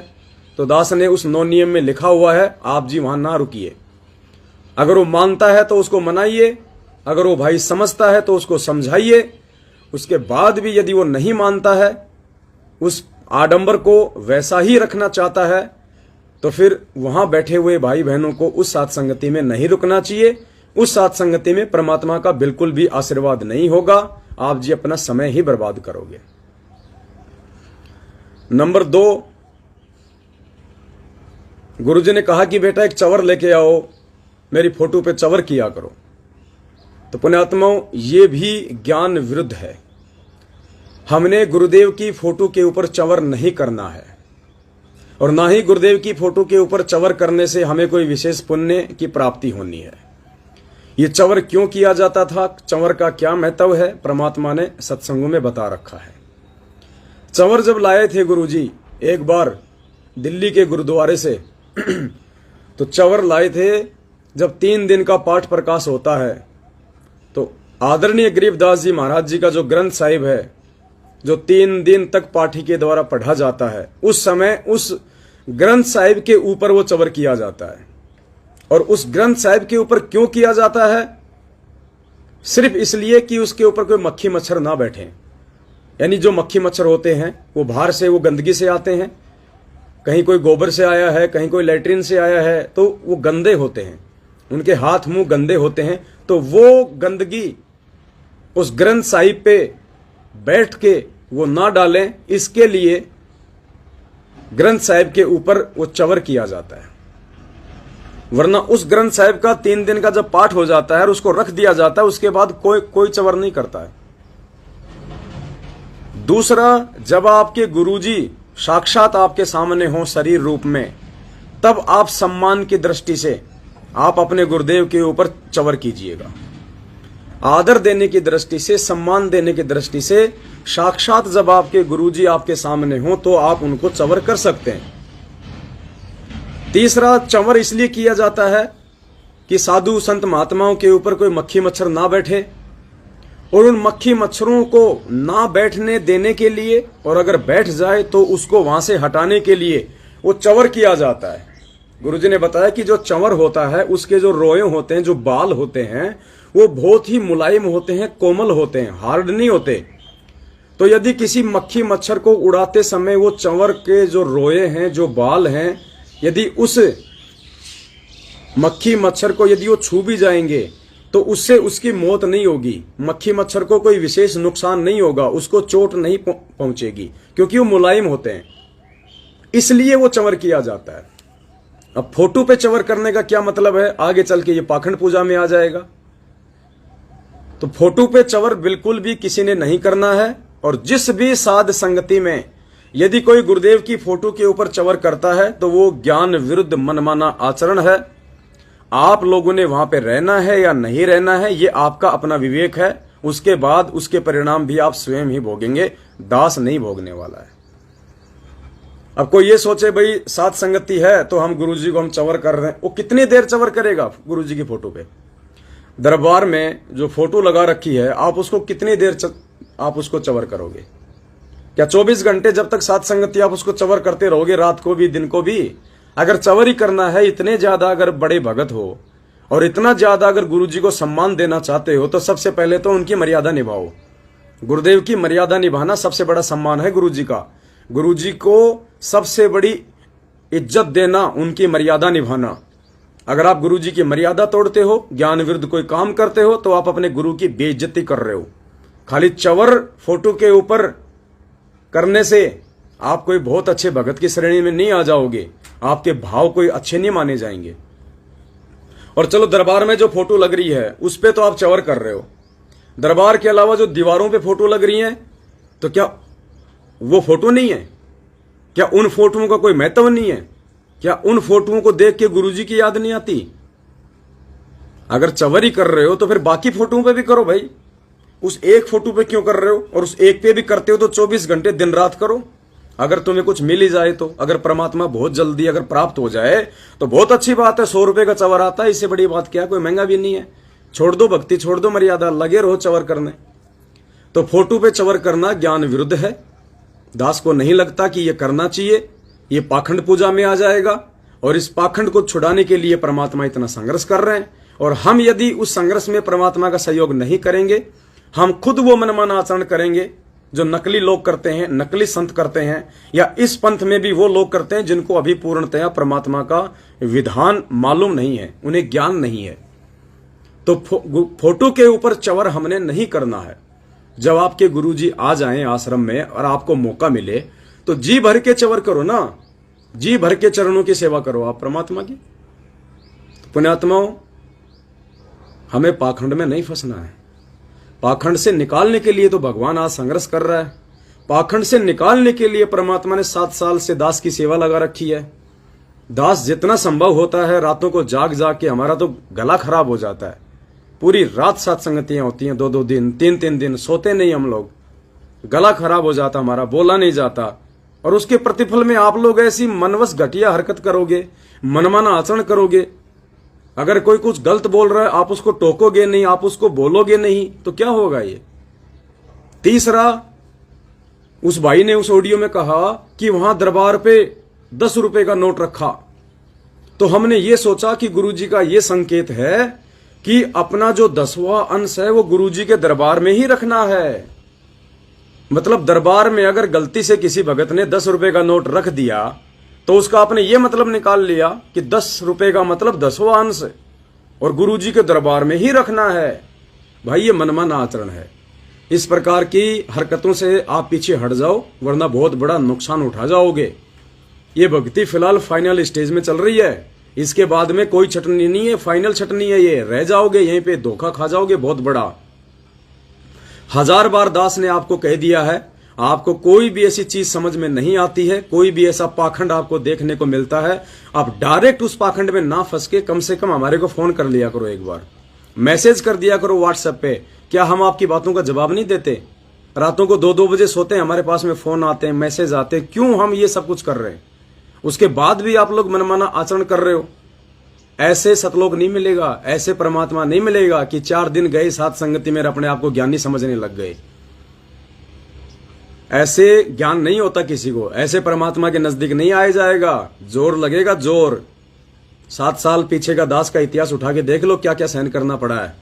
तो दास ने उस नौ नियम में लिखा हुआ है, आप जी वहां ना रुकिए। अगर वो मानता है तो उसको मनाइए, अगर वो भाई समझता है तो उसको समझाइए। उसके बाद भी यदि वो नहीं मानता है, उस आडंबर को वैसा ही रखना चाहता है, तो फिर वहां बैठे हुए भाई बहनों को उस साथ संगति में नहीं रुकना चाहिए। उस साथ संगति में परमात्मा का बिल्कुल भी आशीर्वाद नहीं होगा। आप जी अपना समय ही बर्बाद करोगे। नंबर 2, गुरुजी ने कहा कि बेटा एक चवर लेके आओ, मेरी फोटो पे चवर किया करो। तो पुण्यात्माओं, ये भी ज्ञान विरुद्ध है। हमने गुरुदेव की फोटो के ऊपर चवर नहीं करना है, और ना ही गुरुदेव की फोटो के ऊपर चवर करने से हमें कोई विशेष पुण्य की प्राप्ति होनी है। ये चवर क्यों किया जाता था, चवर का क्या महत्व है, परमात्मा ने सत्संगों में बता रखा है। चवर जब लाए थे गुरुजी एक बार दिल्ली के गुरुद्वारे से तो चवर लाए थे। जब 3 दिन का पाठ प्रकाश होता है तो आदरणीय गरीबदास जी महाराज जी का जो ग्रंथ साहिब है, जो 3 दिन तक पाठी के द्वारा पढ़ा जाता है, उस समय उस ग्रंथ साहिब के ऊपर वो चवर किया जाता है। और उस ग्रंथ साहिब के ऊपर क्यों किया जाता है? सिर्फ इसलिए कि उसके ऊपर कोई मक्खी मच्छर ना बैठे। यानी जो मक्खी मच्छर होते हैं वो बाहर से, वो गंदगी से आते हैं, कहीं कोई गोबर से आया है, कहीं कोई लैट्रिन से आया है, तो वो गंदे होते हैं, उनके हाथ मुंह गंदे होते हैं। तो वो गंदगी उस ग्रंथ साहिब पे बैठ के वो ना डालें, इसके लिए ग्रंथ साहिब के ऊपर वो चवर किया जाता है। वरना उस ग्रंथ साहिब का 3 दिन का जब पाठ हो जाता है और उसको रख दिया जाता है, उसके बाद कोई चवर नहीं करता है। दूसरा, जब आपके गुरुजी साक्षात आपके सामने हो शरीर रूप में, तब आप सम्मान की दृष्टि से आप अपने गुरुदेव के ऊपर चवर कीजिएगा। आदर देने की दृष्टि से, सम्मान देने की दृष्टि से, साक्षात जब आपके गुरुजी आपके सामने हो तो आप उनको चंवर कर सकते हैं। तीसरा, चंवर इसलिए किया जाता है कि साधु संत महात्माओं के ऊपर कोई मक्खी मच्छर ना बैठे, और उन मक्खी मच्छरों को ना बैठने देने के लिए, और अगर बैठ जाए तो उसको वहां से हटाने के लिए वो चंवर किया जाता है। गुरुजी ने बताया कि जो चंवर होता है उसके जो रोए होते हैं, जो बाल होते हैं, वो बहुत ही मुलायम होते हैं, कोमल होते हैं, हार्ड नहीं होते। तो यदि किसी मक्खी मच्छर को उड़ाते समय वो चंवर के जो रोए हैं, जो बाल हैं, यदि उस मक्खी मच्छर को यदि वो छू भी जाएंगे तो उससे उसकी मौत नहीं होगी, मक्खी मच्छर को कोई विशेष नुकसान नहीं होगा, उसको चोट नहीं पहुंचेगी, क्योंकि वो मुलायम होते हैं, इसलिए वो चंवर किया जाता है। अब फोटो पे चंवर करने का क्या मतलब है, आगे चल के ये पाखंड पूजा में आ जाएगा। तो फोटो पे चंवर बिल्कुल भी किसी ने नहीं करना है। और जिस भी साध संगति में यदि कोई गुरुदेव की फोटो के ऊपर चंवर करता है तो वो ज्ञान विरुद्ध मनमाना आचरण है। आप लोगों ने वहां पे रहना है या नहीं रहना है, ये आपका अपना विवेक है। उसके बाद उसके परिणाम भी आप स्वयं ही भोगेंगे, दास नहीं भोगने वाला है। अब कोई ये सोचे भाई साध संगति है तो हम गुरुजी को हम चंवर कर रहे हैं, वो कितनी देर चंवर करेगा गुरुजी की फोटो पे? दरबार में जो फोटो लगा रखी है, आप उसको कितनी देर आप उसको चंवर करोगे? क्या 24 घंटे जब तक साध संगति आप उसको चंवर करते रहोगे, रात को भी दिन को भी? अगर चंवर ही करना है, इतने ज्यादा अगर बड़े भगत हो और इतना ज्यादा अगर गुरुजी को सम्मान देना चाहते हो तो सबसे पहले तो उनकी मर्यादा निभाओ। गुरुदेव की मर्यादा निभाना सबसे बड़ा सम्मान है गुरुजी का। गुरुजी को सबसे बड़ी इज्जत देना, उनकी मर्यादा निभाना। अगर आप गुरुजी की मर्यादा तोड़ते हो, ज्ञान विरुद्ध कोई काम करते हो, तो आप अपने गुरु की बेइज्जती कर रहे हो। खाली चंवर फोटो के ऊपर करने से आप कोई बहुत अच्छे भगत की श्रेणी में नहीं आ जाओगे, आपके भाव कोई अच्छे नहीं माने जाएंगे। और चलो दरबार में जो फोटो लग रही है उस पे तो आप चंवर कर रहे हो, दरबार के अलावा जो दीवारों पे फोटो लग रही है तो क्या वो फोटो नहीं है? क्या उन फोटोओं का कोई महत्व नहीं है? क्या उन फोटोओं को देख के गुरुजी की याद नहीं आती? अगर चंवर ही कर रहे हो तो फिर बाकी फोटोओं पे भी करो भाई। उस एक फोटो पे क्यों कर रहे हो? और उस एक पे भी करते हो तो 24 घंटे दिन रात करो। अगर तुम्हें कुछ मिल ही जाए तो, अगर परमात्मा बहुत जल्दी अगर प्राप्त हो जाए तो बहुत अच्छी बात है। 100 रुपए का चंवर आता है, इससे बड़ी बात क्या? कोई महंगा भी नहीं है। छोड़ दो भक्ति, छोड़ दो मर्यादा, लगे रहो चंवर करने। तो फोटो पे चंवर करना ज्ञान विरुद्ध है। दास को नहीं लगता कि यह करना चाहिए, ये पाखंड पूजा में आ जाएगा। और इस पाखंड को छुड़ाने के लिए परमात्मा इतना संघर्ष कर रहे हैं, और हम यदि उस संघर्ष में परमात्मा का सहयोग नहीं करेंगे, हम खुद वो मनमाना आचरण करेंगे जो नकली लोग करते हैं, नकली संत करते हैं, या इस पंथ में भी वो लोग करते हैं जिनको अभी पूर्णतया परमात्मा का विधान मालूम नहीं है, उन्हें ज्ञान नहीं है। तो फोटो के ऊपर चंवर हमने नहीं करना है। जब आपके गुरुजी आ जाएं आश्रम में और आपको मौका मिले तो जी भर के चंवर करो ना, जी भर के चरणों की सेवा करो आप परमात्मा की। पुण्यात्माओं, हमें पाखंड में नहीं फंसना है। पाखंड से निकालने के लिए तो भगवान आज संघर्ष कर रहा है। पाखंड से निकालने के लिए परमात्मा ने 7 साल से दास की सेवा लगा रखी है। दास जितना संभव होता है रातों को जाग जाग के, हमारा तो गला खराब हो जाता है। पूरी रात साथ संगतियां होती हैं, 2-2 दिन 3-3 दिन सोते नहीं हम लोग, गला खराब हो जाता हमारा, बोला नहीं जाता। और उसके प्रतिफल में आप लोग ऐसी मनवश घटिया हरकत करोगे, मनमाना आचरण करोगे। अगर कोई कुछ गलत बोल रहा है आप उसको टोकोगे नहीं, आप उसको बोलोगे नहीं, तो क्या होगा ये? तीसरा, उस भाई ने उस ऑडियो में कहा कि वहां दरबार पे 10 रुपए का नोट रखा। तो हमने ये सोचा कि गुरुजी का ये संकेत है कि अपना जो 10वां अंश है वो गुरुजी के दरबार में ही रखना है। मतलब दरबार में अगर गलती से किसी भगत ने 10 रुपए का नोट रख दिया तो उसका आपने ये मतलब निकाल लिया कि 10 रुपए का मतलब 10वां अंश और गुरुजी के दरबार में ही रखना है। भाई ये मनमाना आचरण है। इस प्रकार की हरकतों से आप पीछे हट जाओ, वरना बहुत बड़ा नुकसान उठा जाओगे। ये भक्ति फिलहाल फाइनल स्टेज में चल रही है, इसके बाद में कोई छटनी नहीं है, फाइनल छटनी है। ये रह जाओगे यहीं पे, धोखा खा जाओगे बहुत बड़ा। 1000 बार दास ने आपको कह दिया है, आपको कोई भी ऐसी चीज समझ में नहीं आती है, कोई भी ऐसा पाखंड आपको देखने को मिलता है, आप डायरेक्ट उस पाखंड में ना फंस के कम से कम हमारे को फोन कर लिया करो एक बार। मैसेज कर दिया करो व्हाट्सएप पे। क्या हम आपकी बातों का जवाब नहीं देते? रातों को 2-2 बजे सोते हैं, हमारे पास में फोन आते हैं, मैसेज आते हैं, क्यों हम ये सब कुछ कर रहे हैं? उसके बाद भी आप लोग मनमाना आचरण कर रहे हो। ऐसे सतलोक नहीं मिलेगा, ऐसे परमात्मा नहीं मिलेगा कि 4 दिन गए साथ संगति में अपने आप को ज्ञानी समझने लग गए। ऐसे ज्ञान नहीं होता किसी को, ऐसे परमात्मा के नजदीक नहीं आया जाएगा। जोर लगेगा, जोर। 7 साल पीछे का दास का इतिहास उठा के देख लो, क्या क्या सहन करना पड़ा है,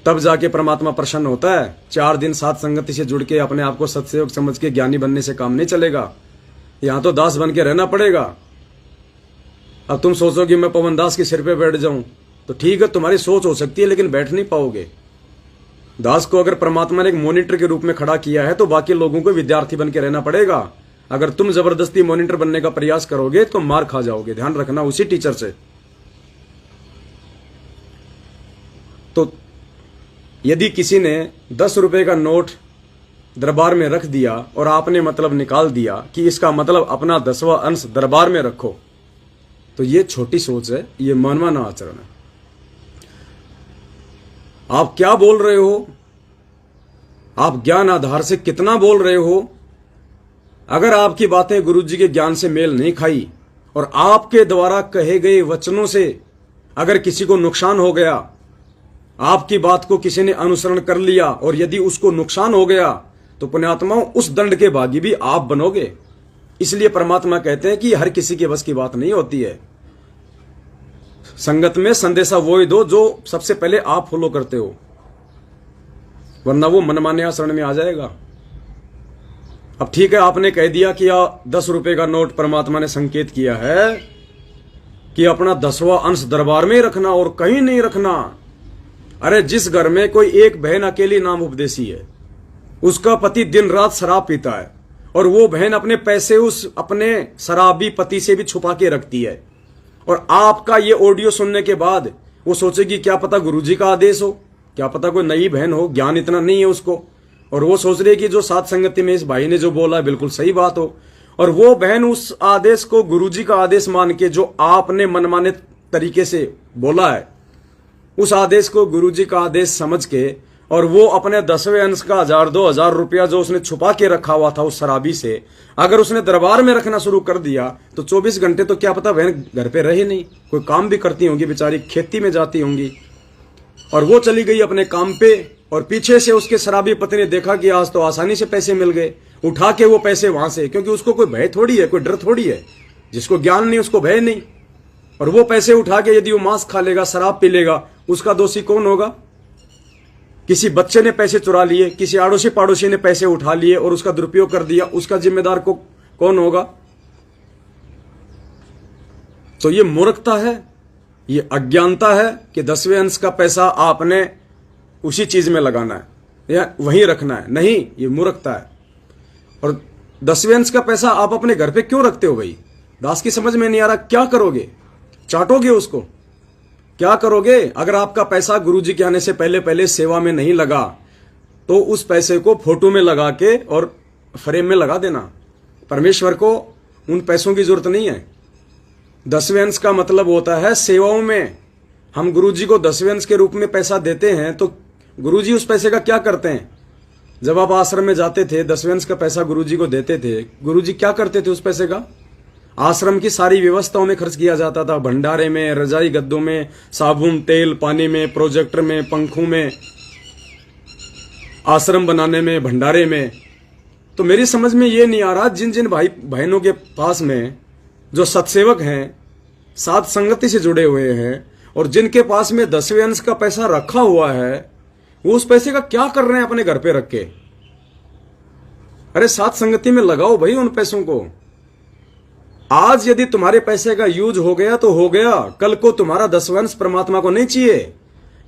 तब जाके परमात्मा प्रसन्न होता है। 4 दिन साथ संगति से जुड़ के अपने आप को सत्सेवक समझ के ज्ञानी बनने से काम नहीं चलेगा। यहां तो दास बन के रहना पड़ेगा। अब तुम सोचोगे मैं पवन दास के सिर पे बैठ जाऊं, तो ठीक है, तुम्हारी सोच हो सकती है, लेकिन बैठ नहीं पाओगे। दास को अगर परमात्मा ने एक मॉनिटर के रूप में खड़ा किया है, तो बाकी लोगों को विद्यार्थी बन के रहना पड़ेगा। अगर तुम जबरदस्ती मॉनिटर बनने का प्रयास करोगे तो मार खा जाओगे, ध्यान रखना उसी टीचर से। तो यदि किसी ने 10 रुपए का नोट दरबार में रख दिया और आपने मतलब निकाल दिया कि इसका मतलब अपना 10वां अंश दरबार में रखो, तो ये छोटी सोच है, ये मनमाना आचरण है। आप क्या बोल रहे हो? आप ज्ञान आधार से कितना बोल रहे हो? अगर आपकी बातें गुरुजी के ज्ञान से मेल नहीं खाई और आपके द्वारा कहे गए वचनों से अगर किसी को नुकसान हो गया, आपकी बात को किसी ने अनुसरण कर लिया और यदि उसको नुकसान हो गया, तो पुण्यात्माओं उस दंड के भागी भी आप बनोगे। इसलिए परमात्मा कहते हैं कि हर किसी के बस की बात नहीं होती है। संगत में संदेशा वो ही दो जो सबसे पहले आप फॉलो करते हो, वरना वो मनमाने आचरण में आ जाएगा। अब ठीक है, आपने कह दिया कि 10 रुपए का नोट परमात्मा ने संकेत किया है कि अपना 10वां अंश दरबार में ही रखना और कहीं नहीं रखना। अरे जिस घर में कोई एक बहन अकेली नाम उपदेशी है, उसका पति दिन रात शराब पीता है और वो बहन अपने पैसे उस अपने शराबी पति से भी छुपा के रखती है, और आपका ये ऑडियो सुनने के बाद वो सोचेगी क्या पता गुरुजी का आदेश हो, क्या पता कोई नई बहन हो, ज्ञान इतना नहीं है उसको, और वो सोच रही है कि जो साथ संगति में इस भाई ने जो बोला है बिल्कुल सही बात हो, और वो बहन उस आदेश को गुरुजी का आदेश मान के जो आपने मनमाने तरीके से बोला है, उस आदेश को गुरुजी का आदेश समझ के, और वो अपने 10वें अंश का 1000-2000 रुपया जो उसने छुपा के रखा हुआ था उस शराबी से, अगर उसने दरबार में रखना शुरू कर दिया तो 24 घंटे तो क्या पता बहन घर पे रहे नहीं, कोई काम भी करती होंगी बेचारी, खेती में जाती होंगी, और वो चली गई अपने काम पे, और पीछे से उसके शराबी पति ने देखा कि आज तो आसानी से पैसे मिल गए, उठा के वो पैसे वहां से, क्योंकि उसको कोई भय थोड़ी है, कोई डर थोड़ी है, जिसको ज्ञान नहीं उसको भय नहीं, और वो पैसे उठा के यदि वो मांस खा लेगा, शराब पी लेगा, उसका दोषी कौन होगा? किसी बच्चे ने पैसे चुरा लिए, किसी आड़ोसी पाड़ोसी ने पैसे उठा लिए और उसका दुरुपयोग कर दिया, उसका जिम्मेदार को कौन होगा? तो ये मूर्खता है, ये अज्ञानता है कि 10वें अंश का पैसा आपने उसी चीज में लगाना है या वहीं रखना है। नहीं, ये मूर्खता है। और 10वें अंश का पैसा आप अपने घर पे क्यों रखते हो भाई? दास की समझ में नहीं आ रहा, क्या करोगे? चाटोगे उसको? क्या करोगे? अगर आपका पैसा गुरुजी के आने से पहले पहले सेवा में नहीं लगा, तो उस पैसे को फोटो में लगा के और फ्रेम में लगा देना। परमेश्वर को उन पैसों की जरूरत नहीं है। 10वें अंश का मतलब होता है सेवाओं में। हम गुरुजी को 10वें अंश के रूप में पैसा देते हैं, तो गुरुजी उस पैसे का क्या करते हैं? जब आप आश्रम में जाते थे, 10वें अंश का पैसा गुरुजी को देते थे, गुरुजी क्या करते थे उस पैसे का? आश्रम की सारी व्यवस्थाओं में खर्च किया जाता था, भंडारे में, रजाई गद्दों में, साबुन तेल पानी में, प्रोजेक्टर में, पंखों में, आश्रम बनाने में, भंडारे में। तो मेरी समझ में ये नहीं आ रहा, जिन जिन भाई बहनों के पास में जो सत्सेवक हैं, साथ संगति से जुड़े हुए हैं, और जिनके पास में 10वें अंश का पैसा रखा हुआ है, वो उस पैसे का क्या कर रहे हैं अपने घर पे रख के? अरे साथ संगति में लगाओ भाई उन पैसों को। आज यदि तुम्हारे पैसे का यूज हो गया तो हो गया, कल को तुम्हारा 10वां अंश परमात्मा को नहीं चाहिए,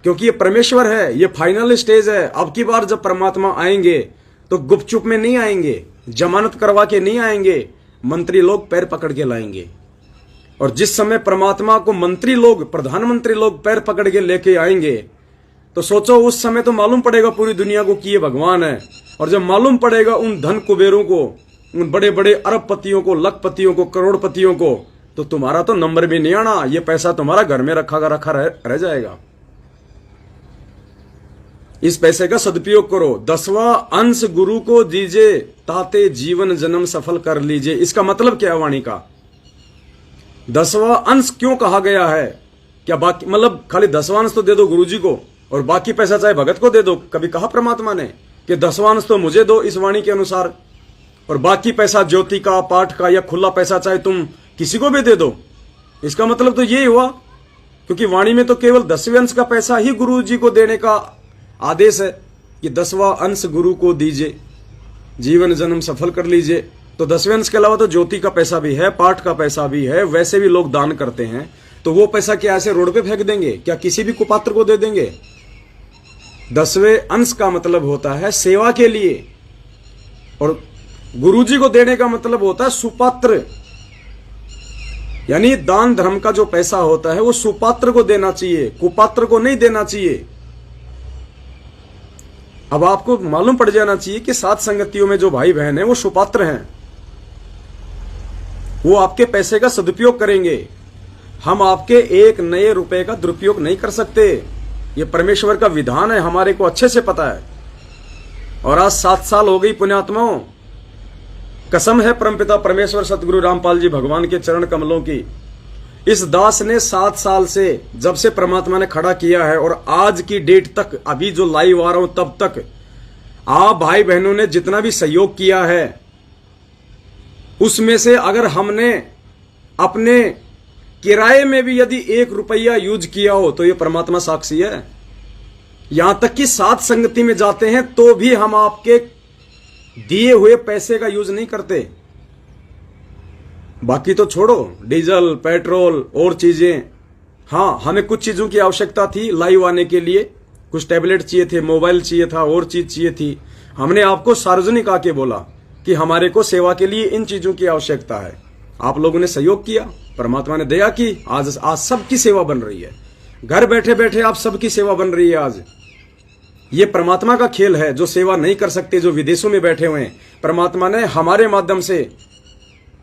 क्योंकि ये परमेश्वर है, ये फाइनल स्टेज है। अब की बार जब परमात्मा आएंगे तो गुपचुप में नहीं आएंगे, जमानत करवा के नहीं आएंगे, मंत्री लोग पैर पकड़ के लाएंगे। और जिस समय परमात्मा को मंत्री लोग, प्रधानमंत्री लोग पैर पकड़ के लेके आएंगे, तो सोचो उस समय तो मालूम पड़ेगा पूरी दुनिया को कि ये भगवान है। और जब मालूम पड़ेगा उन धन कुबेरों को, उन बड़े बड़े अरबपतियों को, लखपतियों को, करोड़पतियों को, तो तुम्हारा तो नंबर भी नहीं आना, ये पैसा तुम्हारा घर में रखा रह जाएगा। इस पैसे का सदुपयोग करो। 10वां अंश गुरु को दीजिए ताते जीवन जन्म सफल कर लीजिए। इसका मतलब क्या है वाणी का? 10वां अंश क्यों कहा गया है? क्या बाकी मतलब खाली 10वां अंश तो दे दो गुरुजी को और बाकी पैसा चाहे भगत को दे दो? कभी कहा परमात्मा ने कि 10वां अंश तो मुझे दो इस वाणी के अनुसार और बाकी पैसा ज्योति का, पाठ का या खुला पैसा चाहे तुम किसी को भी दे दो? इसका मतलब तो यही हुआ, क्योंकि वाणी में तो केवल 10वें अंश का पैसा ही गुरु जी को देने का आदेश है कि 10वां अंश गुरु को दीजिए, जीवन जन्म सफल कर लीजिए। तो 10वें अंश के अलावा तो ज्योति का पैसा भी है, पाठ का पैसा भी है, वैसे भी लोग दान करते हैं। तो वो पैसा क्या ऐसे रोड पे फेंक देंगे? क्या किसी भी कुपात्र को दे देंगे? 10वें अंश का मतलब होता है सेवा के लिए, और गुरुजी को देने का मतलब होता है सुपात्र। यानी दान धर्म का जो पैसा होता है वो सुपात्र को देना चाहिए, कुपात्र को नहीं देना चाहिए। अब आपको मालूम पड़ जाना चाहिए कि सात संगतियों में जो भाई बहन है वो सुपात्र हैं, वो आपके पैसे का सदुपयोग करेंगे। हम आपके एक नए रुपए का दुरुपयोग नहीं कर सकते, ये परमेश्वर का विधान है, हमारे को अच्छे से पता है। और आज 7 साल हो गई पुण्यात्माओं, कसम है परमपिता परमेश्वर सतगुरु रामपाल जी भगवान के चरण कमलों की, इस दास ने 7 साल से जब से परमात्मा ने खड़ा किया है और आज की डेट तक, अभी जो लाइव आ रहा हूं तब तक, आप भाई बहनों ने जितना भी सहयोग किया है उसमें से अगर हमने अपने किराए में भी यदि 1 रुपया यूज किया हो तो ये परमात्मा साक्षी है। यहां तक कि सात संगति में जाते हैं तो भी हम आपके दिए हुए पैसे का यूज नहीं करते। बाकी तो छोड़ो, डीजल, पेट्रोल और चीजें, हाँ हमें कुछ चीजों की आवश्यकता थी लाइव आने के लिए, कुछ टैबलेट चाहिए थे, मोबाइल चाहिए था, और चीज चाहिए थी। हमने आपको सार्वजनिक आके बोला कि हमारे को सेवा के लिए इन चीजों की आवश्यकता है। आप लोगों ने सहयोग किया, परमात्मा ने दया की, आज सबकी सेवा बन रही है। घर बैठे बैठे आप सबकी सेवा बन रही है। आज ये परमात्मा का खेल है। जो सेवा नहीं कर सकते, जो विदेशों में बैठे हुए हैं, परमात्मा ने हमारे माध्यम से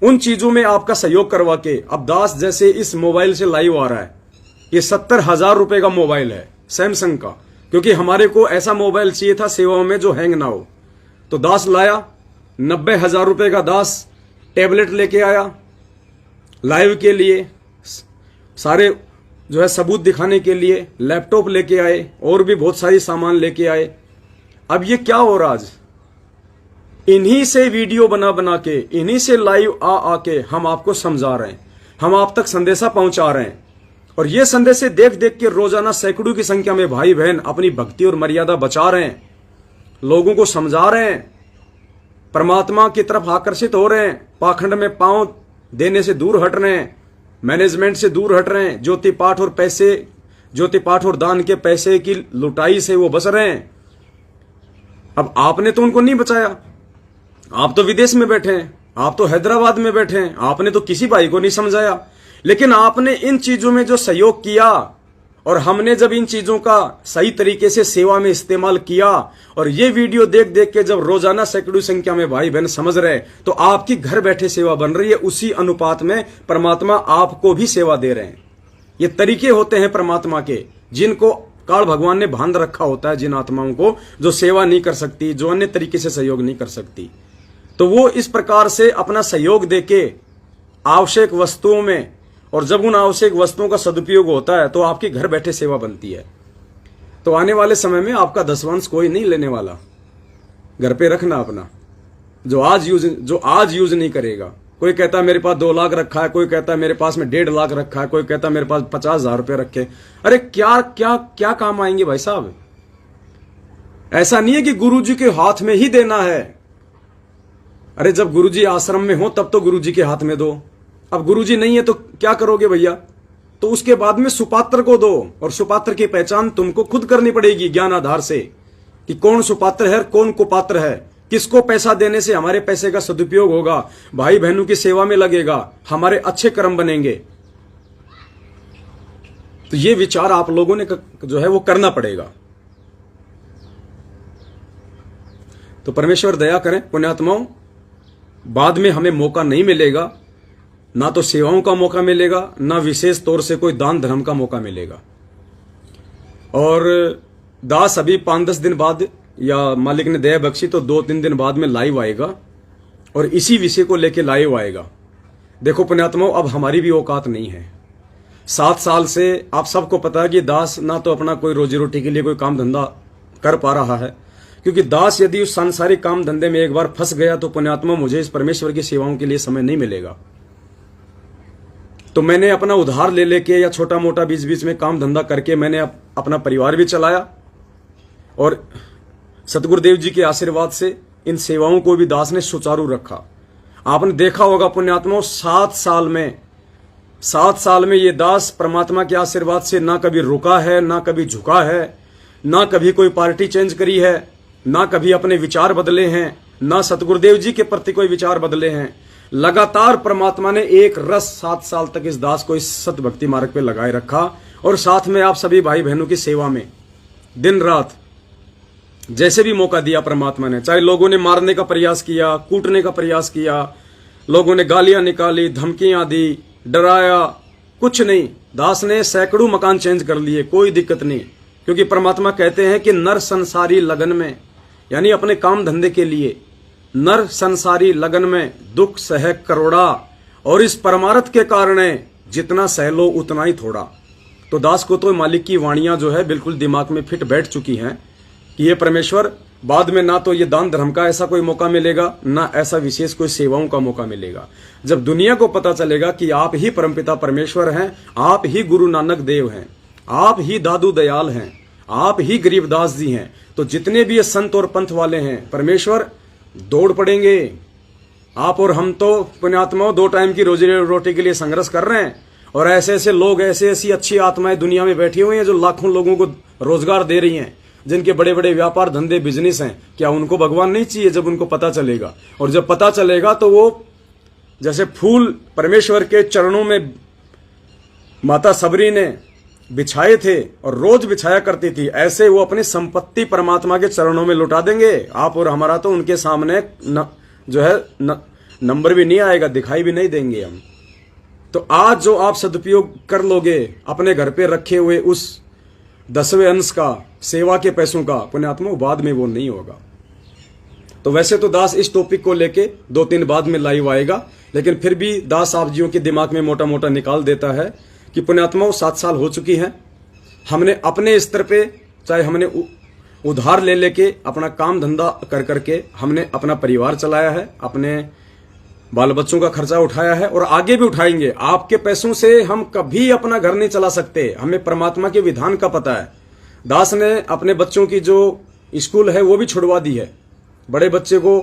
उन चीजों में आपका सहयोग करवा के, अब दास जैसे इस मोबाइल से लाइव आ रहा है, ये 70,000 रुपए का मोबाइल है सैमसंग का, क्योंकि हमारे को ऐसा मोबाइल चाहिए था सेवाओं में जो हैंग ना हो। तो दास लाया, 90,000 रुपए का दास टैबलेट लेके आया लाइव के लिए, सारे जो है सबूत दिखाने के लिए लैपटॉप लेके आए, और भी बहुत सारी सामान लेके आए। अब ये क्या हो रहा, आज इन्हीं से वीडियो बना बना के, इन्हीं से लाइव आके हम आपको समझा रहे हैं, हम आप तक संदेशा पहुंचा रहे हैं। और ये संदेशे देख देख के रोजाना सैकड़ों की संख्या में भाई बहन अपनी भक्ति और मर्यादा बचा रहे हैं, लोगों को समझा रहे हैं, परमात्मा की तरफ आकर्षित हो रहे हैं, पाखंड में पांव देने से दूर हट रहे हैं, मैनेजमेंट से दूर हट रहे हैं, ज्योति पाठ और पैसे, ज्योति पाठ और दान के पैसे की लुटाई से वो बच रहे हैं। अब आपने तो उनको नहीं बचाया, आप तो विदेश में बैठे हैं, आप तो हैदराबाद में बैठे हैं, आपने तो किसी भाई को नहीं समझाया। लेकिन आपने इन चीजों में जो सहयोग किया, और हमने जब इन चीजों का सही तरीके से सेवा में इस्तेमाल किया, और ये वीडियो देख देख के जब रोजाना सैकड़ों संख्या में भाई बहन समझ रहे, तो आपकी घर बैठे सेवा बन रही है। उसी अनुपात में परमात्मा आपको भी सेवा दे रहे हैं। ये तरीके होते हैं परमात्मा के, जिनको काल भगवान ने बांध रखा होता है, जिन आत्माओं को जो सेवा नहीं कर सकती, जो अन्य तरीके से सहयोग नहीं कर सकती, तो वो इस प्रकार से अपना सहयोग देके आवश्यक वस्तुओं में, और जब उन आवश्यक वस्तुओं का सदुपयोग होता है तो आपकी घर बैठे सेवा बनती है। तो आने वाले समय में आपका 10वां कोई नहीं लेने वाला, घर पे रखना अपना, जो आज यूज नहीं करेगा। कोई कहता है मेरे पास 2 लाख रखा है, कोई कहता है मेरे पास में 1.5 लाख रखा है, कोई कहता है मेरे पास 50,000 रुपए रखे। अरे क्या क्या क्या काम आएंगे भाई साहब? ऐसा नहीं है कि गुरुजी के हाथ में ही देना है। अरे जब गुरुजी आश्रम में हो तब तो गुरुजी के हाथ में दो। अब गुरुजी नहीं है तो क्या करोगे भैया? तो उसके बाद में सुपात्र को दो, और सुपात्र की पहचान तुमको खुद करनी पड़ेगी ज्ञान आधार से, कि कौन सुपात्र है, कौन कुपात्र है, किसको पैसा देने से हमारे पैसे का सदुपयोग होगा, भाई बहनों की सेवा में लगेगा, हमारे अच्छे कर्म बनेंगे। तो ये विचार आप लोगों ने जो है वो करना पड़ेगा। तो परमेश्वर दया करें पुण्यात्माओं, बाद में हमें मौका नहीं मिलेगा, ना तो सेवाओं का मौका मिलेगा, ना विशेष तौर से कोई दान धर्म का मौका मिलेगा। और दास अभी 5-10 दिन बाद, या मालिक ने दया बख्शी तो 2-3 दिन बाद में लाइव आएगा और इसी विषय को लेके लाइव आएगा। देखो पुण्यात्माओं, अब हमारी भी औकात नहीं है। 7 साल से आप सबको पता है कि दास ना तो अपना कोई रोजी रोटी के लिए कोई काम धंधा कर पा रहा है, क्योंकि दास यदि उस सांसारिक काम धंधे में एक बार फंस गया तो पुण्यात्मा मुझे इस परमेश्वर की सेवाओं के लिए समय नहीं मिलेगा। तो मैंने अपना उधार ले लेके या छोटा मोटा बीच बीच में काम धंधा करके मैंने अपना परिवार भी चलाया, और सतगुरुदेव जी के आशीर्वाद से इन सेवाओं को भी दास ने सुचारू रखा। आपने देखा होगा पुण्यात्माओं, 7 साल में ये दास परमात्मा के आशीर्वाद से ना कभी रुका है, ना कभी झुका है, ना कभी कोई पार्टी चेंज करी है, ना कभी अपने विचार बदले हैं, ना सतगुरुदेव जी के प्रति कोई विचार बदले हैं। लगातार परमात्मा ने एक रस 7 साल तक इस दास को इस सत भक्ति मार्ग पे लगाए रखा, और साथ में आप सभी भाई बहनों की सेवा में दिन रात जैसे भी मौका दिया परमात्मा ने, चाहे लोगों ने मारने का प्रयास किया, कूटने का प्रयास किया, लोगों ने गालियां निकाली, धमकियां दी, डराया, कुछ नहीं, दास ने सैकड़ों मकान चेंज कर लिए, कोई दिक्कत नहीं। क्योंकि परमात्मा कहते हैं कि नर संसारी लगन में, यानी अपने काम धंधे के लिए नर संसारी लगन में दुख सह करोड़ा, और इस परमार्थ के कारण जितना सह लो उतना ही थोड़ा। तो दास को तो मालिक की वाणियां जो है बिल्कुल दिमाग में फिट बैठ चुकी हैं कि ये परमेश्वर बाद में ना तो ये दान धर्म का ऐसा कोई मौका मिलेगा, ना ऐसा विशेष कोई सेवाओं का मौका मिलेगा। जब दुनिया को पता चलेगा कि आप ही परमपिता परमेश्वर हैं, आप ही गुरु नानक देव हैं, आप ही दादू दयाल हैं, आप ही गरीबदास जी हैं, तो जितने भी ये संत और पंथ वाले हैं परमेश्वर दौड़ पड़ेंगे। आप और हम तो पुण्यात्माओं 2 टाइम की रोजी रोटी के लिए संघर्ष कर रहे हैं, और ऐसे ऐसे लोग, ऐसे ऐसी अच्छी आत्माएं दुनिया में बैठी हुई हैं जो लाखों लोगों को रोजगार दे रही हैं, जिनके बड़े बड़े व्यापार धंधे बिजनेस हैं। क्या उनको भगवान नहीं चाहिए? जब उनको पता चलेगा, और जब पता चलेगा तो वो जैसे फूल परमेश्वर के चरणों में माता सबरी ने बिछाए थे और रोज बिछाया करती थी, ऐसे वो अपनी संपत्ति परमात्मा के चरणों में लुटा देंगे। आप और हमारा तो उनके सामने जो है नंबर भी नहीं आएगा, दिखाई भी नहीं देंगे हम। तो आज जो आप सदुपयोग कर लोगे अपने घर पे रखे हुए उस 10वें अंश का, सेवा के पैसों का, पुण्यात्मा बाद में वो नहीं होगा। तो वैसे तो दास इस टॉपिक को लेके 2-3 बाद में लाइव आएगा, लेकिन फिर भी दास आप जियों के दिमाग में मोटा मोटा निकाल देता है कि पुण्यात्माओं 7 साल हो चुकी हैं। हमने अपने स्तर पे, चाहे हमने उधार ले लेके अपना काम धंधा कर करके हमने अपना परिवार चलाया है, अपने बाल बच्चों का खर्चा उठाया है, और आगे भी उठाएंगे। आपके पैसों से हम कभी अपना घर नहीं चला सकते, हमें परमात्मा के विधान का पता है। दास ने अपने बच्चों की जो स्कूल है वो भी छुड़वा दी है। बड़े बच्चे को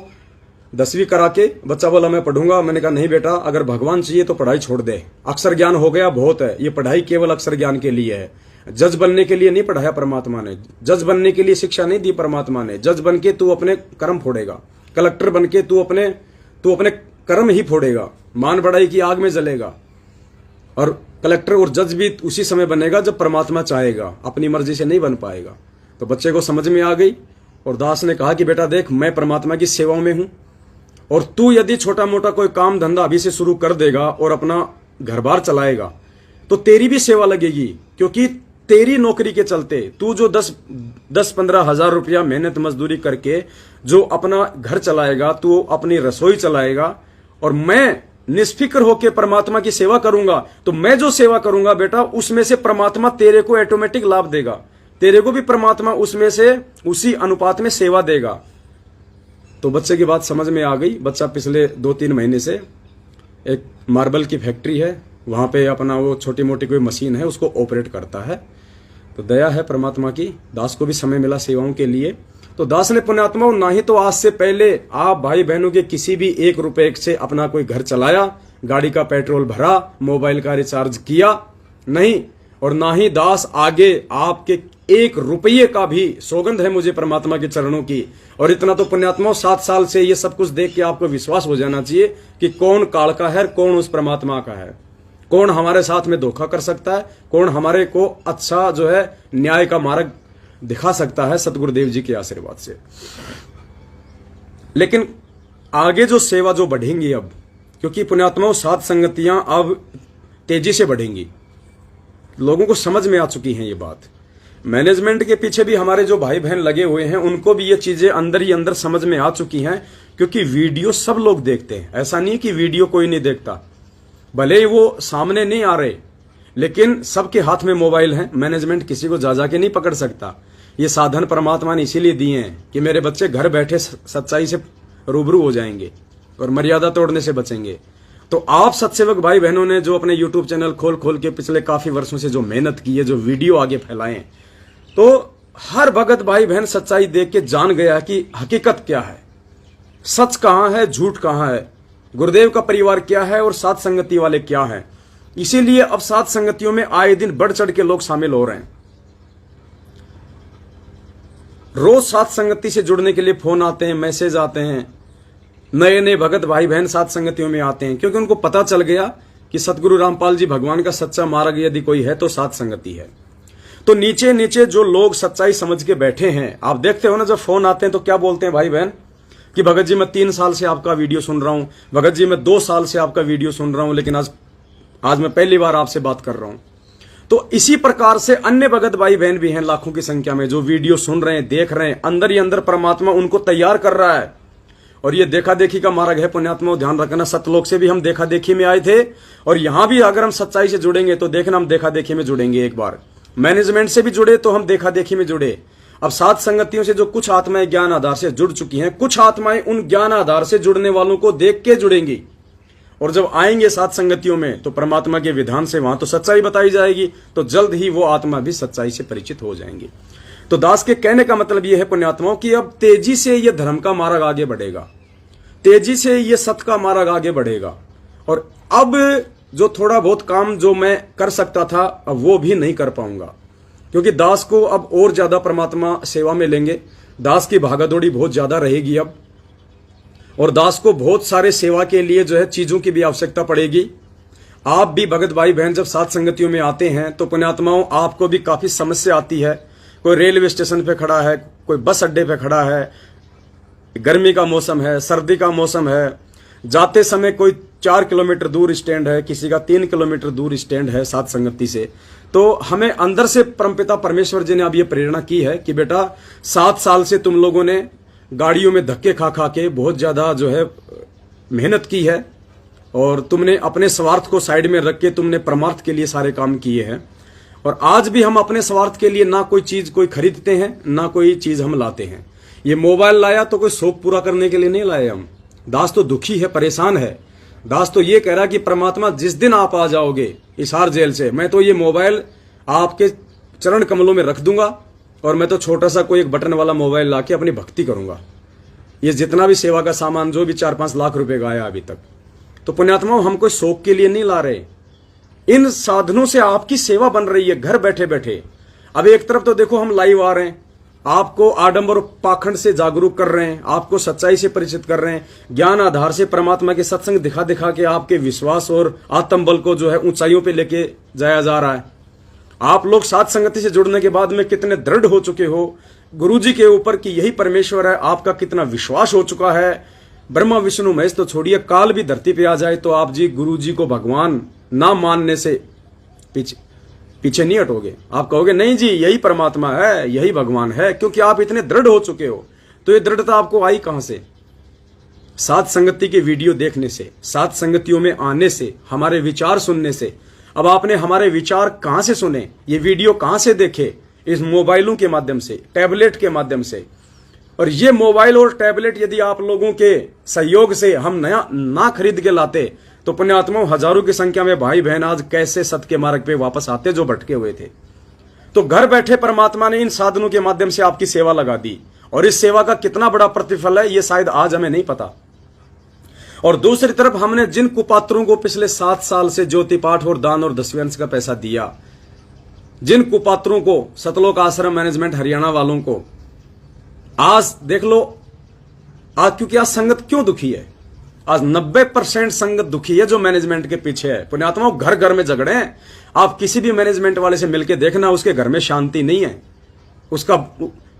10वीं करा के बच्चा बोला मैं पढ़ूंगा, मैंने कहा नहीं बेटा, अगर भगवान चाहिए तो पढ़ाई छोड़ दे, अक्षर ज्ञान हो गया बहुत है, ये पढ़ाई केवल अक्षर ज्ञान के लिए है। जज बनने के लिए नहीं पढ़ाया परमात्मा ने, जज बनने के लिए शिक्षा नहीं दी परमात्मा ने। जज बन के तू अपने कर्म फोड़ेगा, कलेक्टर बन के तू अपने कर्म ही फोड़ेगा, मान बढ़ाई की आग में जलेगा। और कलेक्टर और जज भी उसी समय बनेगा जब परमात्मा चाहेगा, अपनी मर्जी से नहीं बन पाएगा। तो बच्चे को समझ में आ गई, और दास ने कहा कि बेटा देख, मैं परमात्मा की सेवाओं में हूं, और तू यदि छोटा मोटा कोई काम धंधा अभी से शुरू कर देगा और अपना घर बार चलाएगा तो तेरी भी सेवा लगेगी। क्योंकि तेरी नौकरी के चलते तू जो 10-15 हजार रुपया मेहनत मजदूरी करके जो अपना घर चलाएगा, तू अपनी रसोई चलाएगा, और मैं निष्फिक्र होकर परमात्मा की सेवा करूंगा, तो मैं जो सेवा करूंगा बेटा उसमें से परमात्मा तेरे को ऑटोमेटिक लाभ देगा, तेरे को भी परमात्मा उसमें से उसी अनुपात में सेवा देगा। तो बच्चे की बात समझ में आ गई। बच्चा पिछले 2-3 महीने से एक मार्बल की फैक्ट्री है, वहां पे अपना वो छोटी मोटी कोई मशीन है उसको ऑपरेट करता है। तो दया है परमात्मा की, दास को भी समय मिला सेवाओं के लिए। तो दास ने पुण्यात्माओं ना ही तो आज से पहले आप भाई बहनों के किसी भी 1 रुपए से अपना कोई घर चलाया, गाड़ी का पेट्रोल भरा, मोबाइल का रिचार्ज किया, नहीं, और ना ही दास आगे आपके 1 रुपये का भी, सौगंध है मुझे परमात्मा के चरणों की। और इतना तो पुण्यात्माओं 7 साल से ये सब कुछ देख के आपको विश्वास हो जाना चाहिए कि कौन काल का है, कौन उस परमात्मा का है, कौन हमारे साथ में धोखा कर सकता है, कौन हमारे को अच्छा जो है न्याय का मार्ग दिखा सकता है सतगुरुदेव जी के आशीर्वाद से। लेकिन आगे जो सेवा जो बढ़ेंगी अब, क्योंकि पुण्यात्माओं 7 संगतियां अब तेजी से बढ़ेंगी, लोगों को समझ में आ चुकी हैं ये बात मैनेजमेंट के पीछे भी हमारे जो भाई बहन लगे हुए हैं उनको भी ये चीजें अंदर ही अंदर समझ में आ चुकी हैं, क्योंकि वीडियो सब लोग देखते हैं। ऐसा नहीं कि वीडियो कोई नहीं देखता, भले ही वो सामने नहीं आ रहे, लेकिन सबके हाथ में मोबाइल है। मैनेजमेंट किसी को जा के नहीं पकड़ सकता। ये साधन परमात्मा ने इसीलिए दिए हैं कि मेरे बच्चे घर बैठे सच्चाई से रूबरू हो जाएंगे और मर्यादा तोड़ने से बचेंगे। तो आप सत्सेवक भाई बहनों ने जो अपने YouTube चैनल खोल खोल के पिछले काफी वर्षों से जो मेहनत की है, जो वीडियो आगे फैलाए, तो हर भगत भाई बहन सच्चाई देख के जान गया कि हकीकत क्या है, सच कहां है, झूठ कहां है, गुरुदेव का परिवार क्या है और साथ संगति वाले क्या है। इसीलिए अब साथ संगतियों में आए दिन बढ़ चढ़ के लोग शामिल हो रहे हैं। रोज साथ संगति से जुड़ने के लिए फोन आते हैं, मैसेज आते हैं, नए नए भगत भाई बहन साथ संगतियों में आते हैं, क्योंकि उनको पता चल गया कि सतगुरु रामपाल जी भगवान का सच्चा मार्ग यदि कोई है तो साथ संगति है। तो नीचे नीचे जो लोग सच्चाई समझ के बैठे हैं, आप देखते हो ना, जब फोन आते हैं तो क्या बोलते हैं भाई बहन कि भगत जी मैं 3 साल से आपका वीडियो सुन रहा हूं, भगत जी मैं 2 साल से आपका वीडियो सुन रहा हूं, लेकिन आज मैं पहली बार आपसे बात कर रहा हूं। तो इसी प्रकार से अन्य भगत भाई बहन भी हैं लाखों की संख्या में, जो वीडियो सुन रहे हैं, देख रहे हैं, अंदर ही अंदर परमात्मा उनको तैयार कर रहा है। और ये देखा देखी का मार्ग है पुण्यात्मा, ध्यान रखना। सतलोक से भी हम देखा देखी में आए थे, और यहां भी अगर हम सच्चाई से जुड़ेंगे तो देखना हम देखा देखी में जुड़ेंगे। एक बार मैनेजमेंट से भी जुड़े तो हम देखा देखी में जुड़े। अब सात संगतियों से जो कुछ आत्माएं ज्ञान आधार से जुड़ चुकी हैं, कुछ आत्माएं उन ज्ञान आधार से जुड़ने वालों को देख के जुड़ेंगी, और जब आएंगे सात संगतियों में तो परमात्मा के विधान से वहां तो सच्चाई बताई जाएगी, तो जल्द ही वो आत्मा भी सच्चाई से परिचित हो जाएंगी। तो दास के कहने का मतलब यह है पुण्यात्माओं कि अब तेजी से यह धर्म का मार्ग आगे बढ़ेगा, तेजी से यह सत्य का मार्ग आगे बढ़ेगा। और अब जो थोड़ा बहुत काम जो मैं कर सकता था अब वो भी नहीं कर पाऊंगा, क्योंकि दास को अब और ज्यादा परमात्मा सेवा में लेंगे। दास की भागादौड़ी बहुत ज्यादा रहेगी अब, और दास को बहुत सारे सेवा के लिए जो है चीजों की भी आवश्यकता पड़ेगी। आप भी भगत भाई बहन जब सात संगतियों में आते हैं तो पुण्यात्माओं आपको भी काफी समस्या आती है। कोई रेलवे स्टेशन पे खड़ा है, कोई बस अड्डे पे खड़ा है, गर्मी का मौसम है, सर्दी का मौसम है, जाते समय कोई 4 किलोमीटर दूर स्टैंड है, किसी का 3 किलोमीटर दूर स्टैंड है सात संगति से। तो हमें अंदर से परमपिता परमेश्वर जी ने अब ये प्रेरणा की है कि बेटा 7 साल से तुम लोगों ने गाड़ियों में धक्के खा खा के बहुत ज्यादा जो है मेहनत की है, और तुमने अपने स्वार्थ को साइड में रख के तुमने परमार्थ के लिए सारे काम किए हैं। और आज भी हम अपने स्वार्थ के लिए ना कोई चीज कोई खरीदते हैं, ना कोई चीज हम लाते हैं। ये मोबाइल लाया तो कोई शौक पूरा करने के लिए नहीं लाए हम। दास तो दुखी है, परेशान है। दास तो ये कह रहा कि परमात्मा जिस दिन आप आ जाओगे इसार जेल से, मैं तो ये मोबाइल आपके चरण कमलों में रख दूंगा, और मैं तो छोटा सा कोई एक बटन वाला मोबाइल लाके अपनी भक्ति करूंगा। ये जितना भी सेवा का सामान जो भी 4-5 लाख रुपए का आया अभी तक, तो पुण्यात्मा हम कोई शौक के लिए नहीं ला रहे। इन साधनों से आपकी सेवा बन रही है घर बैठे बैठे। अब एक तरफ तो देखो हम लाइव आ रहे हैं, आपको आडंबर पाखंड से जागरूक कर रहे हैं, आपको सच्चाई से परिचित कर रहे हैं, ज्ञान आधार से परमात्मा के सत्संग दिखा दिखा के आपके विश्वास और आत्मबल को जो है ऊंचाइयों पे लेके जाया जा रहा है। आप लोग सात संगति से जुड़ने के बाद में कितने दृढ़ हो चुके हो गुरु जी के ऊपर कि यही परमेश्वर है, आपका कितना विश्वास हो चुका है। ब्रह्मा विष्णु महेश तो छोड़िए, काल भी धरती पे आ जाए तो आप जी गुरु जी को भगवान ना मानने से पीछे नहीं हटोगे। आप कहोगे नहीं जी यही परमात्मा है, यही भगवान है, क्योंकि आप इतने दृढ़ हो चुके हो। तो ये दृढ़ता आपको आई कहां से? सात संगति के वीडियो देखने से, सात संगतियों में आने से, हमारे विचार सुनने से। अब आपने हमारे विचार कहां से सुने, ये वीडियो कहां से देखे? इस मोबाइलों के माध्यम से, टैबलेट के माध्यम से। और ये मोबाइल और टैबलेट यदि आप लोगों के सहयोग से हम नया ना खरीद के लाते तो पुण्यात्माओं हजारों की संख्या में भाई बहन आज कैसे सत्य के मार्ग पे वापस आते जो भटके हुए थे। तो घर बैठे परमात्मा ने इन साधनों के माध्यम से आपकी सेवा लगा दी, और इस सेवा का कितना बड़ा प्रतिफल है ये शायद आज हमें नहीं पता। और दूसरी तरफ हमने जिन कुपात्रों को पिछले 7 साल से ज्योति पाठ और दान और 10वें अंश का पैसा दिया, जिन कुपात्रों को, सतलोक आश्रम मैनेजमेंट हरियाणा वालों को, आज देख लो आज, क्योंकि आज संगत क्यों दुखी है? आज 90% संगत दुखी है जो मैनेजमेंट के पीछे है। पुण्यात्माओं घर घर में झगड़े हैं। आप किसी भी मैनेजमेंट वाले से मिलकर देखना, उसके घर में शांति नहीं है। उसका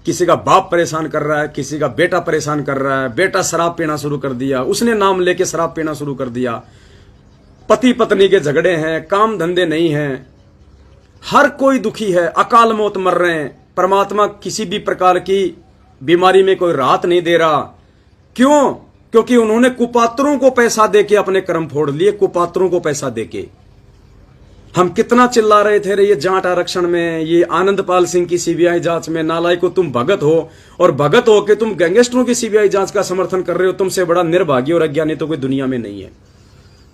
किसी का बाप परेशान कर रहा है, किसी का बेटा परेशान कर रहा है, बेटा शराब पीना शुरू कर दिया, उसने नाम लेके शराब पीना शुरू कर दिया, पति पत्नी के झगड़े हैं, काम धंधे नहीं हैं, हर कोई दुखी है, अकाल मौत मर रहे हैं। परमात्मा किसी भी प्रकार की बीमारी में कोई राहत नहीं दे रहा। क्यों? क्योंकि उन्होंने कुपात्रों को पैसा देके अपने कर्म फोड़ लिए, कुपात्रों को पैसा देके। हम कितना चिल्ला रहे थे रे ये जाट आरक्षण में, ये आनंदपाल सिंह की सीबीआई जांच में। नालायक को तुम भगत हो, और भगत हो के तुम गैंगस्टरों की सीबीआई जांच का समर्थन कर रहे हो। तुमसे बड़ा निर्भाग्य और अज्ञानी तो कोई दुनिया में नहीं है।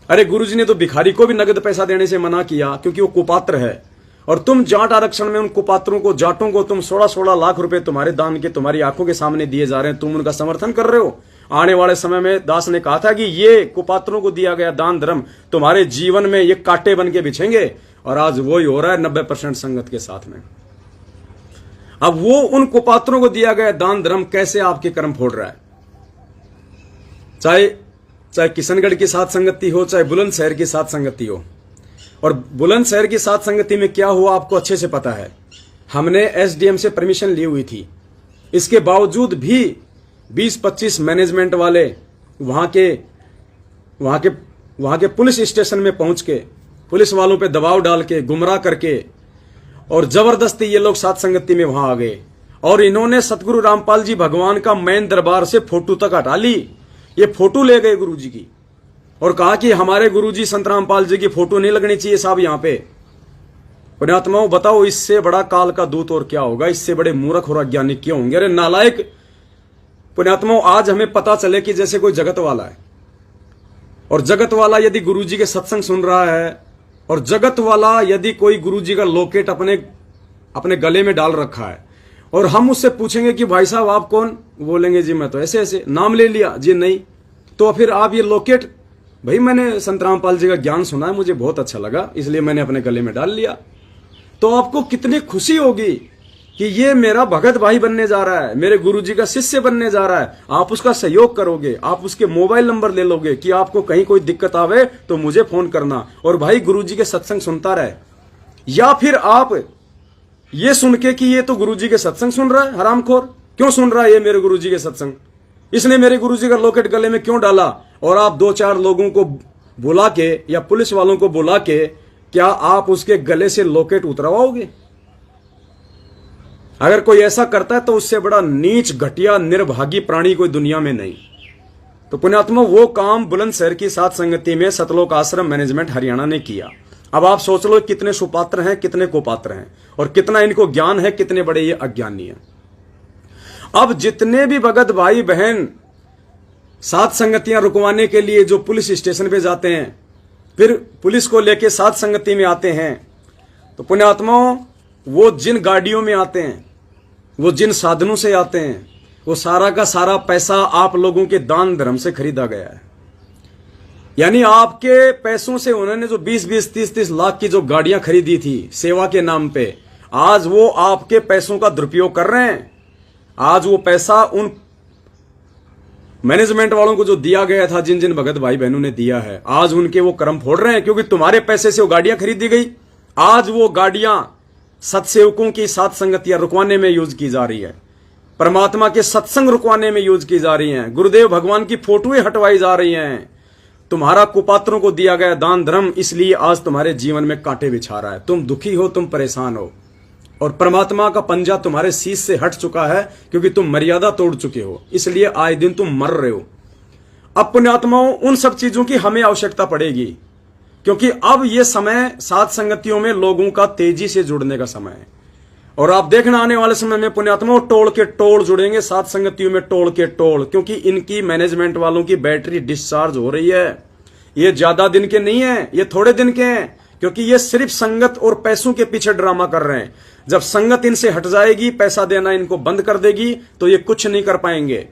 अरे गुरुजी ने तो भिखारी को भी नगद पैसा देने से मना किया, क्योंकि वो कुपात्र है। और तुम जाट आरक्षण में उन कुपात्रों को, जाटों को तुम 16-16 लाख रुपए तुम्हारे दान के तुम्हारी आंखों के सामने दिए जा रहे हैं, तुम उनका समर्थन कर रहे हो। आने वाले समय में दास ने कहा था कि ये कुपात्रों को दिया गया दान धर्म तुम्हारे जीवन में ये कांटे बन के बिछेंगे, और आज वही हो रहा है 90% संगत के साथ में। अब वो उन कुपात्रों को दिया गया दान धर्म कैसे आपके कर्म फोड़ रहा है। चाहे किशनगढ़ की साथ संगति हो, चाहे बुलंदशहर की साथ संगति हो। और बुलंदशहर की साथ संगति में क्या हुआ आपको अच्छे से पता है। हमने एसडीएम से परमिशन ली हुई थी, इसके बावजूद भी 20-25 मैनेजमेंट वाले वहां के पुलिस स्टेशन में पहुंच के पुलिस वालों पे दबाव डाल के, गुमराह करके, और जबरदस्ती ये लोग साथ संगति में वहां आ गए। और इन्होंने सतगुरु रामपाल जी भगवान का मैन दरबार से फोटो तक हटा ली। ये फोटो ले गए गुरुजी की, और कहा कि हमारे गुरुजी संत रामपाल जी की फोटो नहीं लगनी चाहिए साहब यहां पे। पुण्यात्माओं बताओ, इससे बड़ा काल का दूत और क्या होगा, इससे बड़े मूर्ख और अज्ञानी क्यों होंगे। अरे नालायक पुण्यात्माओं, आज हमें पता चले कि जैसे कोई जगत वाला है, और जगत वाला यदि गुरुजी के सत्संग सुन रहा है, और जगत वाला यदि कोई गुरुजी का लॉकेट अपने गले में डाल रखा है, और हम उससे पूछेंगे कि भाई साहब आप कौन, बोलेंगे जी मैं तो ऐसे ऐसे, नाम ले लिया जी, नहीं तो फिर आप ये लॉकेट, भाई मैंने संत रामपाल जी का ज्ञान सुना है, मुझे बहुत अच्छा लगा, इसलिए मैंने अपने गले में डाल लिया। तो आपको कितनी खुशी होगी कि ये मेरा भगत भाई बनने जा रहा है, मेरे गुरुजी का शिष्य बनने जा रहा है। आप उसका सहयोग करोगे, आप उसके मोबाइल नंबर ले लोगे कि आपको कहीं कोई दिक्कत आवे तो मुझे फोन करना, और भाई गुरुजी के सत्संग सुनता रहे। या फिर आप ये सुन के कि ये तो गुरुजी के सत्संग सुन रहा है, हरामखोर, क्यों सुन रहा है ये मेरे गुरुजी के सत्संग, इसने मेरे गुरुजी का लॉकेट गले में क्यों डाला, और आप 2-4 लोगों को बुला के या पुलिस वालों को बुला के क्या आप उसके गले से लॉकेट उतरवाओगे? अगर कोई ऐसा करता है तो उससे बड़ा नीच, घटिया, निर्भागी प्राणी कोई दुनिया में नहीं। तो पुण्यात्मा, वो काम बुलंदशहर की साथ संगति में सतलोक आश्रम मैनेजमेंट हरियाणा ने किया। अब आप सोच लो कितने सुपात्र हैं, कितने कुपात्र हैं, और कितना इनको ज्ञान है, कितने बड़े ये अज्ञानी हैं। अब जितने भी भगत भाई बहन साथ संगतियां रुकवाने के लिए जो पुलिस स्टेशन पे जाते हैं, फिर पुलिस को लेके साथ संगति में आते हैं, तो पुण्यात्माओं, वो जिन गाड़ियों में आते हैं, वो जिन साधनों से आते हैं, वो सारा का सारा पैसा आप लोगों के दान धर्म से खरीदा गया है। यानी आपके पैसों से उन्होंने जो 20-20, 30-30 लाख की जो गाड़ियां खरीदी थी सेवा के नाम पे, आज वो आपके पैसों का दुरुपयोग कर रहे हैं। आज वो पैसा उन मैनेजमेंट वालों को जो दिया गया था, जिन जिन भगत भाई बहनों ने दिया है, आज उनके वो कर्म फोड़ रहे हैं, क्योंकि तुम्हारे पैसे से वो गाड़ियां खरीदी गई। आज वो गाड़ियां सत्सेवकों की साथ संगतियां रुकवाने में यूज की जा रही है, परमात्मा के सत्संग रुकवाने में यूज की जा रही हैं, गुरुदेव भगवान की फोटोएं हटवाई जा रही हैं। तुम्हारा कुपात्रों को दिया गया दान धर्म इसलिए आज तुम्हारे जीवन में कांटे बिछा रहा है। तुम दुखी हो, तुम परेशान हो, और परमात्मा का पंजा तुम्हारे शीश से हट चुका है, क्योंकि तुम मर्यादा तोड़ चुके हो, इसलिए आए दिन तुम मर रहे हो। अब पुण्यात्माओं, उन सब चीजों की हमें आवश्यकता पड़ेगी, क्योंकि अब यह समय साथ संगतियों में लोगों का तेजी से जुड़ने का समय है। और आप देखना आने वाले समय में पुण्यात्माओं, टोल के टोल जुड़ेंगे साथ संगतियों में, टोल के टोल, क्योंकि इनकी मैनेजमेंट वालों की बैटरी डिस्चार्ज हो रही है। ये ज्यादा दिन के नहीं है, ये थोड़े दिन के हैं, क्योंकि ये सिर्फ संगत और पैसों के पीछे ड्रामा कर रहे हैं। जब संगत इनसे हट जाएगी, पैसा देना इनको बंद कर देगी, तो ये कुछ नहीं कर पाएंगे।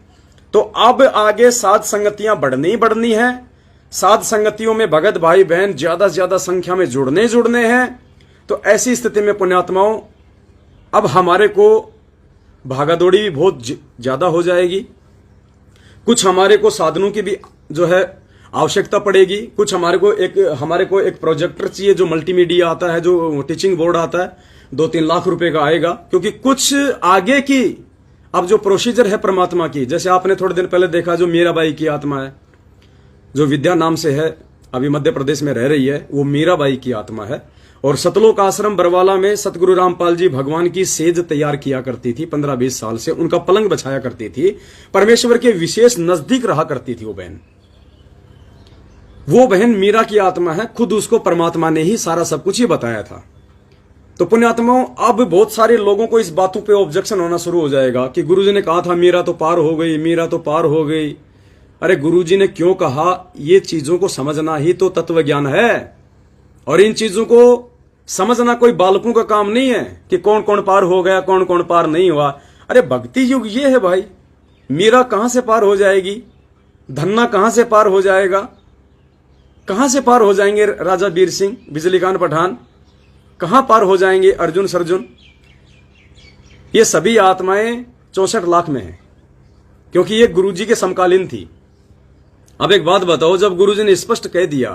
तो अब आगे साथ संगतियां बढ़नी ही बढ़नी है। साथ संगतियों में भगत भाई बहन ज्यादा से ज्यादा संख्या में जुड़ने हैं। तो ऐसी स्थिति में पुण्यात्माओं, अब हमारे को भागादौड़ी भी बहुत ज्यादा हो जाएगी। कुछ हमारे को साधनों की भी जो है आवश्यकता पड़ेगी। कुछ हमारे को एक प्रोजेक्टर चाहिए, जो मल्टीमीडिया आता है, जो टीचिंग बोर्ड आता है, 2-3 लाख रुपए का आएगा। क्योंकि कुछ आगे की अब जो प्रोसीजर है परमात्मा की, जैसे आपने थोड़े दिन पहले देखा, जो मीराबाई की आत्मा है, जो विद्या नाम से है, अभी मध्य प्रदेश में रह रही है, वो मीराबाई की आत्मा है। और सतलोक आश्रम बरवाला में सतगुरु रामपाल जी भगवान की सेज तैयार किया करती थी। 15-20 साल से उनका पलंग बछाया करती थी। परमेश्वर के विशेष नजदीक रहा करती थी वो बहन। वो बहन मीरा की आत्मा है, खुद उसको परमात्मा ने ही सारा सब कुछ ही बताया था। तो पुण्यात्माओं, अब बहुत सारे लोगों को इस बातों पे ऑब्जेक्शन होना शुरू हो जाएगा कि गुरुजी ने कहा था मीरा तो पार हो गई, मीरा तो पार हो गई। अरे गुरुजी ने क्यों कहा? ये चीजों को समझना ही तो तत्व ज्ञान है। और इन चीजों को समझना कोई बालकों का काम नहीं है कि कौन कौन पार हो गया, कौन कौन पार नहीं हुआ। अरे भक्ति युग ये है भाई। मीरा कहां से पार हो जाएगी? धन्ना कहां से पार हो जाएगा? कहां से पार हो जाएंगे राजा वीर सिंह, बिजली खान पठान? कहां पार हो जाएंगे अर्जुन सर्जुन? ये सभी आत्माएं 64 लाख में हैं, क्योंकि ये गुरुजी के समकालीन थी। अब एक बात बताओ, जब गुरुजी ने स्पष्ट कह दिया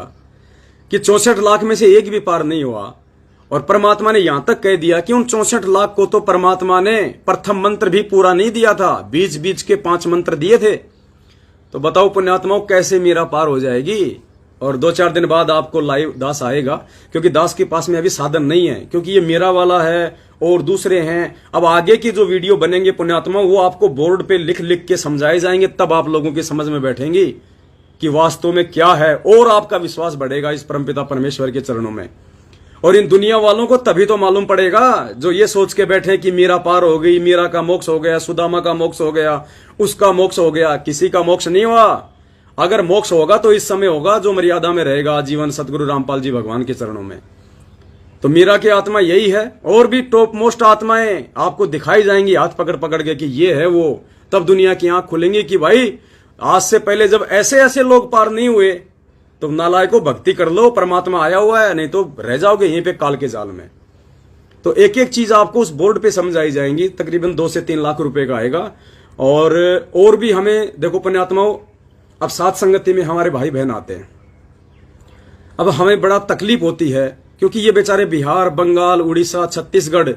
कि 64 लाख में से एक भी पार नहीं हुआ, और परमात्मा ने यहां तक कह दिया कि उन 64 लाख को तो परमात्मा ने प्रथम मंत्र भी पूरा नहीं दिया था, बीच बीच के 5 मंत्र दिए थे। तो बताओ पुण्यात्माओं, कैसे मीरा पार हो जाएगी? और 2-4 दिन बाद आपको लाइव दास आएगा, क्योंकि दास के पास में अभी साधन नहीं है, क्योंकि ये मेरा वाला है और दूसरे हैं। अब आगे की जो वीडियो बनेंगे पुण्यात्माओं, वो आपको बोर्ड पे लिख लिख के समझाए जाएंगे, तब आप लोगों की समझ में बैठेंगी कि वास्तव में क्या है, और आपका विश्वास बढ़ेगा इस परमपिता परमेश्वर के चरणों में। और इन दुनिया वालों को तभी तो मालूम पड़ेगा जो ये सोच के बैठे कि मीरा पार हो गई, मीरा का मोक्ष हो गया, सुदामा का मोक्ष हो गया, उसका मोक्ष हो गया। किसी का मोक्ष नहीं हुआ। अगर मोक्ष होगा तो इस समय होगा जो मर्यादा में रहेगा आजीवन सतगुरु रामपाल जी भगवान के चरणों में। तो मीरा की आत्मा यही है। और भी टॉप मोस्ट आत्माएं आपको दिखाई जाएंगी हाथ पकड़ पकड़ के कि ये है वो। तब दुनिया की आंख खुलेंगी कि भाई आज से पहले जब ऐसे ऐसे लोग पार नहीं हुए तो नालायकों भक्ति कर लो, परमात्मा आया हुआ है, नहीं तो रह जाओगे यहीं पे काल के जाल में। तो एक एक चीज आपको उस बोर्ड पे समझाई जाएंगी। तकरीबन 2 से 3 लाख रुपए का आएगा। और भी हमें देखो पुण्यात्माओं, अब साथ संगति में हमारे भाई बहन आते हैं। अब हमें बड़ा तकलीफ होती है, क्योंकि ये बेचारे बिहार, बंगाल, उड़ीसा, छत्तीसगढ़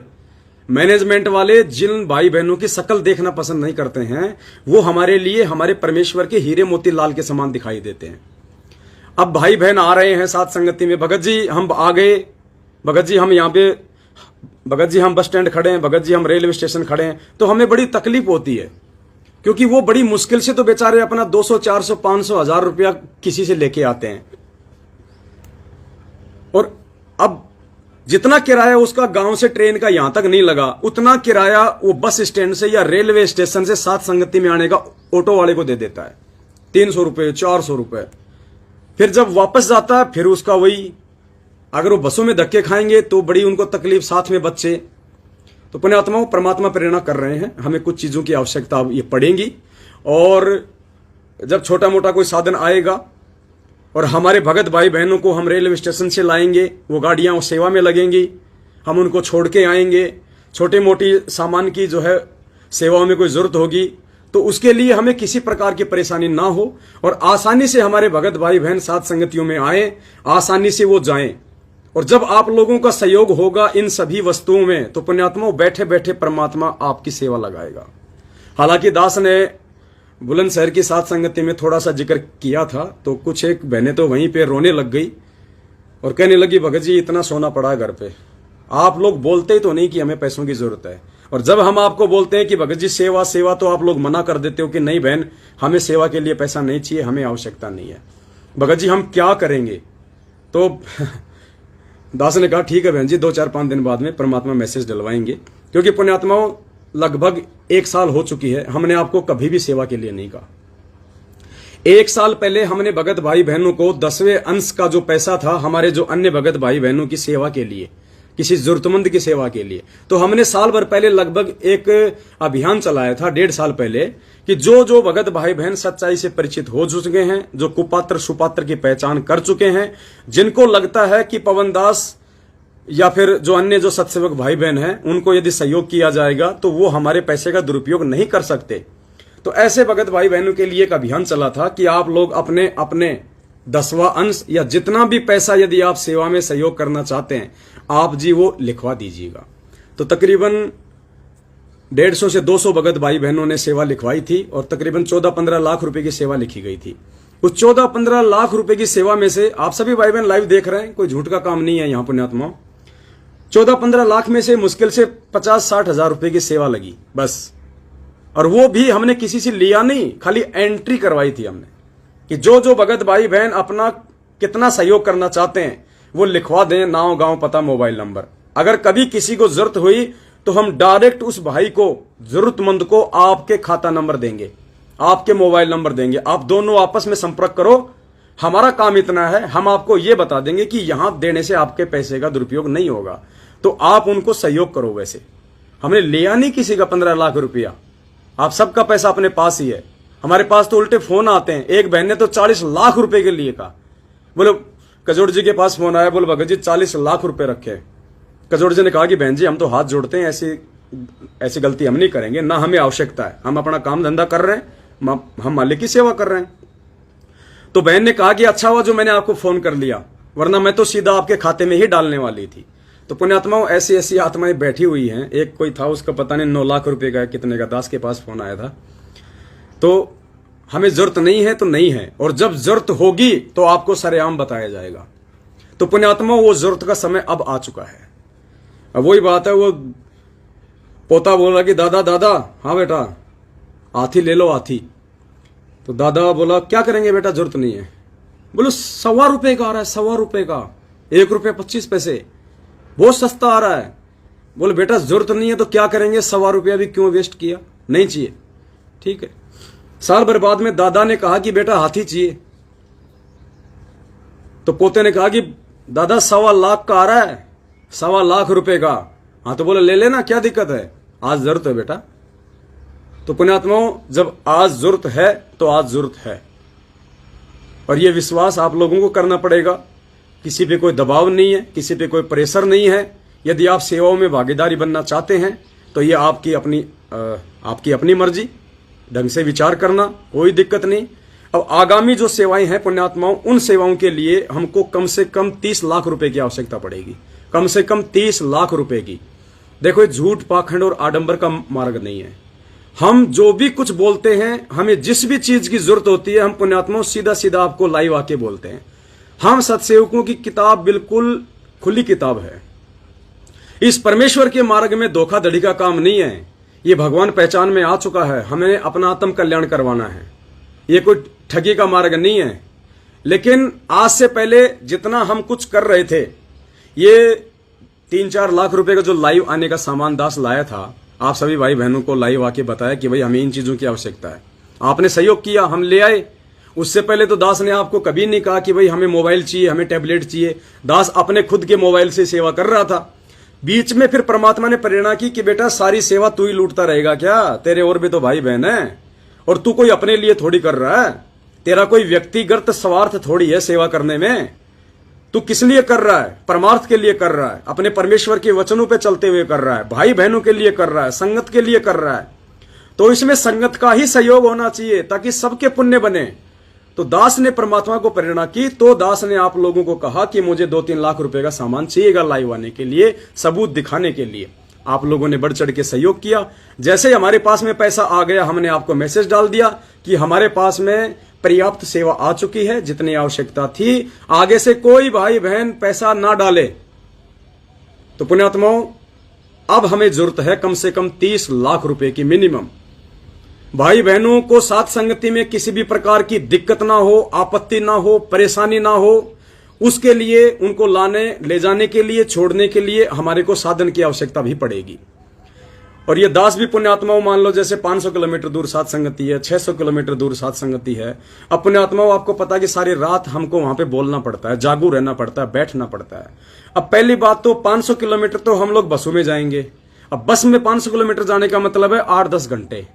मैनेजमेंट वाले जिन भाई बहनों की शक्ल देखना पसंद नहीं करते हैं, वो हमारे लिए हमारे परमेश्वर के हीरे मोती लाल के समान दिखाई देते हैं। अब भाई बहन आ रहे हैं साथ संगति में, भगत जी हम आ गए, भगत जी हम यहाँ पे, भगत जी हम बस स्टैंड खड़े हैं, भगत जी हम रेलवे स्टेशन खड़े हैं। तो हमें बड़ी तकलीफ होती है, क्योंकि वो बड़ी मुश्किल से तो बेचारे अपना 200, 400, 500, 1000 रुपया किसी से लेके आते हैं। और अब जितना किराया उसका गांव से ट्रेन का यहां तक नहीं लगा, उतना किराया वो बस स्टैंड से या रेलवे स्टेशन से साथ संगति में आने का ऑटो वाले को दे देता है। 300 रुपए, 400 रुपए। फिर जब वापस जाता है फिर उसका वही। अगर वो बसों में धक्के खाएंगे तो बड़ी उनको तकलीफ, साथ में बच्चे। तो पुण्यात्माओं, परमात्मा प्रेरणा कर रहे हैं, हमें कुछ चीजों की आवश्यकता ये पड़ेगी। और जब छोटा मोटा कोई साधन आएगा और हमारे भगत भाई बहनों को हम रेलवे स्टेशन से लाएंगे, वो गाड़ियां सेवा में लगेंगी, हम उनको छोड़ के आएंगे। छोटे मोटी सामान की जो है सेवाओं में कोई जरूरत होगी तो उसके लिए हमें किसी प्रकार की परेशानी ना हो, और आसानी से हमारे भगत भाई बहन साथ संगतियों में आए, आसानी से वो जाएं। और जब आप लोगों का सहयोग होगा इन सभी वस्तुओं में, तो पुण्यात्माओं बैठे बैठे परमात्मा आपकी सेवा लगाएगा। हालांकि दास ने बुलंदशहर की साथ संगति में थोड़ा सा जिक्र किया था, तो कुछ एक बहनें तो वहीं पे रोने लग गई और कहने लगी, भगत जी इतना सोना पड़ा है घर पे, आप लोग बोलते ही तो नहीं कि हमें पैसों की जरूरत है। और जब हम आपको बोलते हैं कि भगत जी सेवा सेवा, तो आप लोग मना कर देते हो कि नहीं बहन, हमें सेवा के लिए पैसा नहीं चाहिए, हमें आवश्यकता नहीं है। भगत जी हम क्या करेंगे? तो दास ने कहा ठीक है बहन जी, 2-4-5 दिन बाद में परमात्मा मैसेज डलवाएंगे। क्योंकि पुण्यात्माओं लगभग 1 साल हो चुकी है, हमने आपको कभी भी सेवा के लिए नहीं कहा। 1 साल पहले हमने भगत भाई बहनों को 10वें अंश का जो पैसा था हमारे जो अन्य भगत भाई बहनों की सेवा के लिए, किसी जरूरतमंद की सेवा के लिए, तो हमने साल भर पहले लगभग एक अभियान चलाया था, 1.5 साल पहले, कि जो जो भगत भाई बहन सच्चाई से परिचित हो चुके हैं, जो कुपात्र सुपात्र की पहचान कर चुके हैं, जिनको लगता है कि पवन दास या फिर जो अन्य जो सत्सेवक भाई बहन हैं उनको यदि सहयोग किया जाएगा तो वो हमारे पैसे का दुरुपयोग नहीं कर सकते, तो ऐसे भगत भाई बहनों के लिए एक अभियान चला था कि आप लोग अपने अपने 10वां अंश या जितना भी पैसा यदि आप सेवा में सहयोग करना चाहते हैं, आप जी वो लिखवा दीजिएगा। तो तकरीबन 150 से 200 भगत भाई बहनों ने सेवा लिखवाई थी और तकरीबन 14-15 लाख रुपए की सेवा लिखी गई थी। उस 14-15 लाख रुपए की सेवा में से आप सभी भाई बहन लाइव देख रहे हैं, कोई झूठ का काम नहीं है यहाँ पुण्यात्मा, 14-15 लाख में से मुश्किल से 50-60 हजार रुपए की सेवा लगी बस। और वो भी हमने किसी से लिया नहीं, खाली एंट्री करवाई थी हमने कि जो जो भगत भाई बहन अपना कितना सहयोग करना चाहते हैं वो लिखवा दें, नाम, गांव, पता, मोबाइल नंबर। अगर कभी किसी को जरूरत हुई तो हम डायरेक्ट उस भाई को, जरूरतमंद को आपके खाता नंबर देंगे, आपके मोबाइल नंबर देंगे। आप दोनों आपस में संपर्क करो। हमारा काम इतना है, हम आपको यह बता देंगे कि यहां देने से आपके पैसे का दुरुपयोग नहीं होगा, तो आप उनको सहयोग करो। वैसे हमने लिया नहीं किसी का 15 लाख रुपया, आप सबका पैसा अपने पास ही है। हमारे पास तो उल्टे फोन आते हैं। एक बहन ने तो 40 लाख रुपए के लिए कहा। बोलो कजोड़ जी के पास फोन आया, बोलो भगत जी 40 लाख रुपए रखे। कजोड़ जी ने कहा कि बहन जी हम तो हाथ जोड़ते हैं, ऐसी गलती हम नहीं करेंगे, ना हमें आवश्यकता है, हम अपना काम धंधा कर रहे हैं, हम मालिक की सेवा कर रहे हैं। तो बहन ने कहा कि अच्छा हुआ जो मैंने आपको फोन कर लिया, वरना मैं तो सीधा आपके खाते में ही डालने वाली थी। तो पुण्यात्माओं, ऐसी ऐसी आत्माएं बैठी हुई हैं। एक कोई था, उसका पता नहीं 9 लाख रुपए का कितने का, दास के पास फोन आया था। तो हमें जरूरत नहीं है तो नहीं है, और जब जरूरत होगी तो आपको सरेआम बताया जाएगा। तो पुण्यात्माओं, वो जरूरत का समय अब आ चुका है। अब वही बात है, वो पोता बोला कि दादा दादा, हाँ बेटा हाथी ले लो हाथी। तो दादा बोला क्या करेंगे बेटा, जरूरत नहीं है। बोलो 1.25 रुपए का आ रहा है, 1.25 रुपए का, 1 रुपया 25 पैसे, बहुत सस्ता आ रहा है। बोले बेटा जरूरत नहीं है तो क्या करेंगे, 1.25 रुपया भी क्यों वेस्ट किया, नहीं चाहिए। ठीक है, साल भर बाद में दादा ने कहा कि बेटा हाथी चाहिए। तो पोते ने कहा कि दादा 1.25 लाख का आ रहा है, 1.25 लाख रुपए का। हाँ तो बोले ले लेना, क्या दिक्कत है, आज जरूरत है बेटा। तो पुण्यात्माओं, जब आज जरूरत है तो आज जरूरत है, और यह विश्वास आप लोगों को करना पड़ेगा। किसी पे कोई दबाव नहीं है, किसी पे कोई प्रेशर नहीं है। यदि आप सेवाओं में भागीदारी बनना चाहते हैं तो ये आपकी अपनी मर्जी, ढंग से विचार करना, कोई दिक्कत नहीं। अब आगामी जो सेवाएं हैं पुण्यात्माओं, उन सेवाओं के लिए हमको कम से कम 30 लाख रुपए की आवश्यकता पड़ेगी, कम से कम 30 लाख रुपए की। देखो ये झूठ, पाखंड और आडंबर का मार्ग नहीं है। हम जो भी कुछ बोलते हैं, हमें जिस भी चीज की जरूरत होती है, हम पुण्यात्माओं सीधा सीधा आपको लाइव आके बोलते हैं। हम सत्सेवकों की किताब बिल्कुल खुली किताब है। इस परमेश्वर के मार्ग में धोखाधड़ी का काम नहीं है। ये भगवान पहचान में आ चुका है, हमें अपना आत्म कल्याण करवाना है। ये कोई ठगी का मार्ग नहीं है। लेकिन आज से पहले जितना हम कुछ कर रहे थे, ये 3-4 लाख रुपए का जो लाइव आने का सामान दास लाया था, आप सभी भाई बहनों को लाइव आके बताया कि भाई हमें इन चीजों की आवश्यकता है। आपने सहयोग किया, हम ले आए। उससे पहले तो दास ने आपको कभी नहीं कहा कि भाई हमें मोबाइल चाहिए, हमें टैबलेट चाहिए। दास अपने खुद के मोबाइल से सेवा कर रहा था। बीच में फिर परमात्मा ने प्रेरणा की कि बेटा सारी सेवा तू ही लूटता रहेगा क्या, तेरे और भी तो भाई बहन है, और तू कोई अपने लिए थोड़ी कर रहा है, तेरा कोई व्यक्तिगत स्वार्थ थोड़ी है सेवा करने में। तू किस लिए कर रहा है, परमार्थ के लिए कर रहा है, अपने परमेश्वर के वचनों पे चलते हुए कर रहा है, भाई बहनों के लिए कर रहा है, संगत के लिए कर रहा है। तो इसमें संगत का ही सहयोग होना चाहिए ताकि सबके पुण्य बने। तो दास ने परमात्मा को प्रेरणा की, तो दास ने आप लोगों को कहा कि मुझे 2-3 लाख रुपए का सामान चाहिएगा लाइव आने के लिए, सबूत दिखाने के लिए। आप लोगों ने बढ़ चढ़ के सहयोग किया। जैसे ही हमारे पास में पैसा आ गया, हमने आपको मैसेज डाल दिया कि हमारे पास में पर्याप्त सेवा आ चुकी है, जितनी आवश्यकता थी। आगे से कोई भाई बहन पैसा ना डाले। तो पुण्यात्माओं, अब हमें जरूरत है कम से कम 30 लाख रुपए की मिनिमम। भाई बहनों को साथ संगति में किसी भी प्रकार की दिक्कत ना हो, आपत्ति ना हो, परेशानी ना हो, उसके लिए उनको ले जाने के लिए, छोड़ने के लिए हमारे को साधन की आवश्यकता भी पड़ेगी। और ये दास भी पुण्यात्माओं, मान लो जैसे 500 किलोमीटर दूर साथ संगति है, 600 किलोमीटर दूर साथ संगति है। अब पुण्यात्माओं, आपको पता है कि सारी रात हमको वहां पे बोलना पड़ता है, जागू रहना पड़ता है, बैठना पड़ता है। अब पहली बात तो 500 किलोमीटर तो हम लोग बसों में जाएंगे। अब बस में 500 किलोमीटर जाने का मतलब है 8-10 घंटे।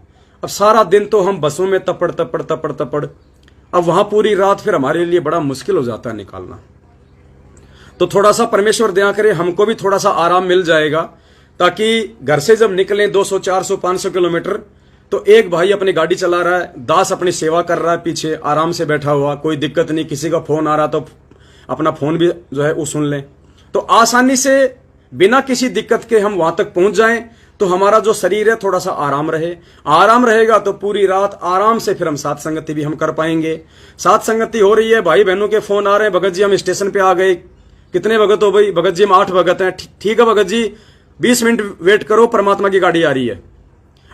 अब सारा दिन तो हम बसों में तपड़। अब वहां पूरी रात फिर हमारे लिए बड़ा मुश्किल हो जाता है निकालना। तो थोड़ा सा परमेश्वर दया करे, हमको भी थोड़ा सा आराम मिल जाएगा, ताकि घर से जब निकलें 200, 400, 500 किलोमीटर, तो एक भाई अपनी गाड़ी चला रहा है, दास अपनी सेवा कर रहा है पीछे आराम से बैठा हुआ, कोई दिक्कत नहीं। किसी का फोन आ रहा तो अपना फोन भी जो है वो सुन लें, तो आसानी से बिना किसी दिक्कत के हम वहां तक पहुंच जाएं। तो हमारा जो शरीर है थोड़ा सा आराम रहे, आराम रहेगा तो पूरी रात आराम से फिर हम साथ संगति भी हम कर पाएंगे। साथ संगति हो रही है, भाई बहनों के फोन आ रहे हैं, भगत जी हम स्टेशन पे आ गए, कितने भगत हो भाई? भगत जी हम 8 भगत हैं। ठीक है भगत जी, 20 मिनट वेट करो, परमात्मा की गाड़ी आ रही है।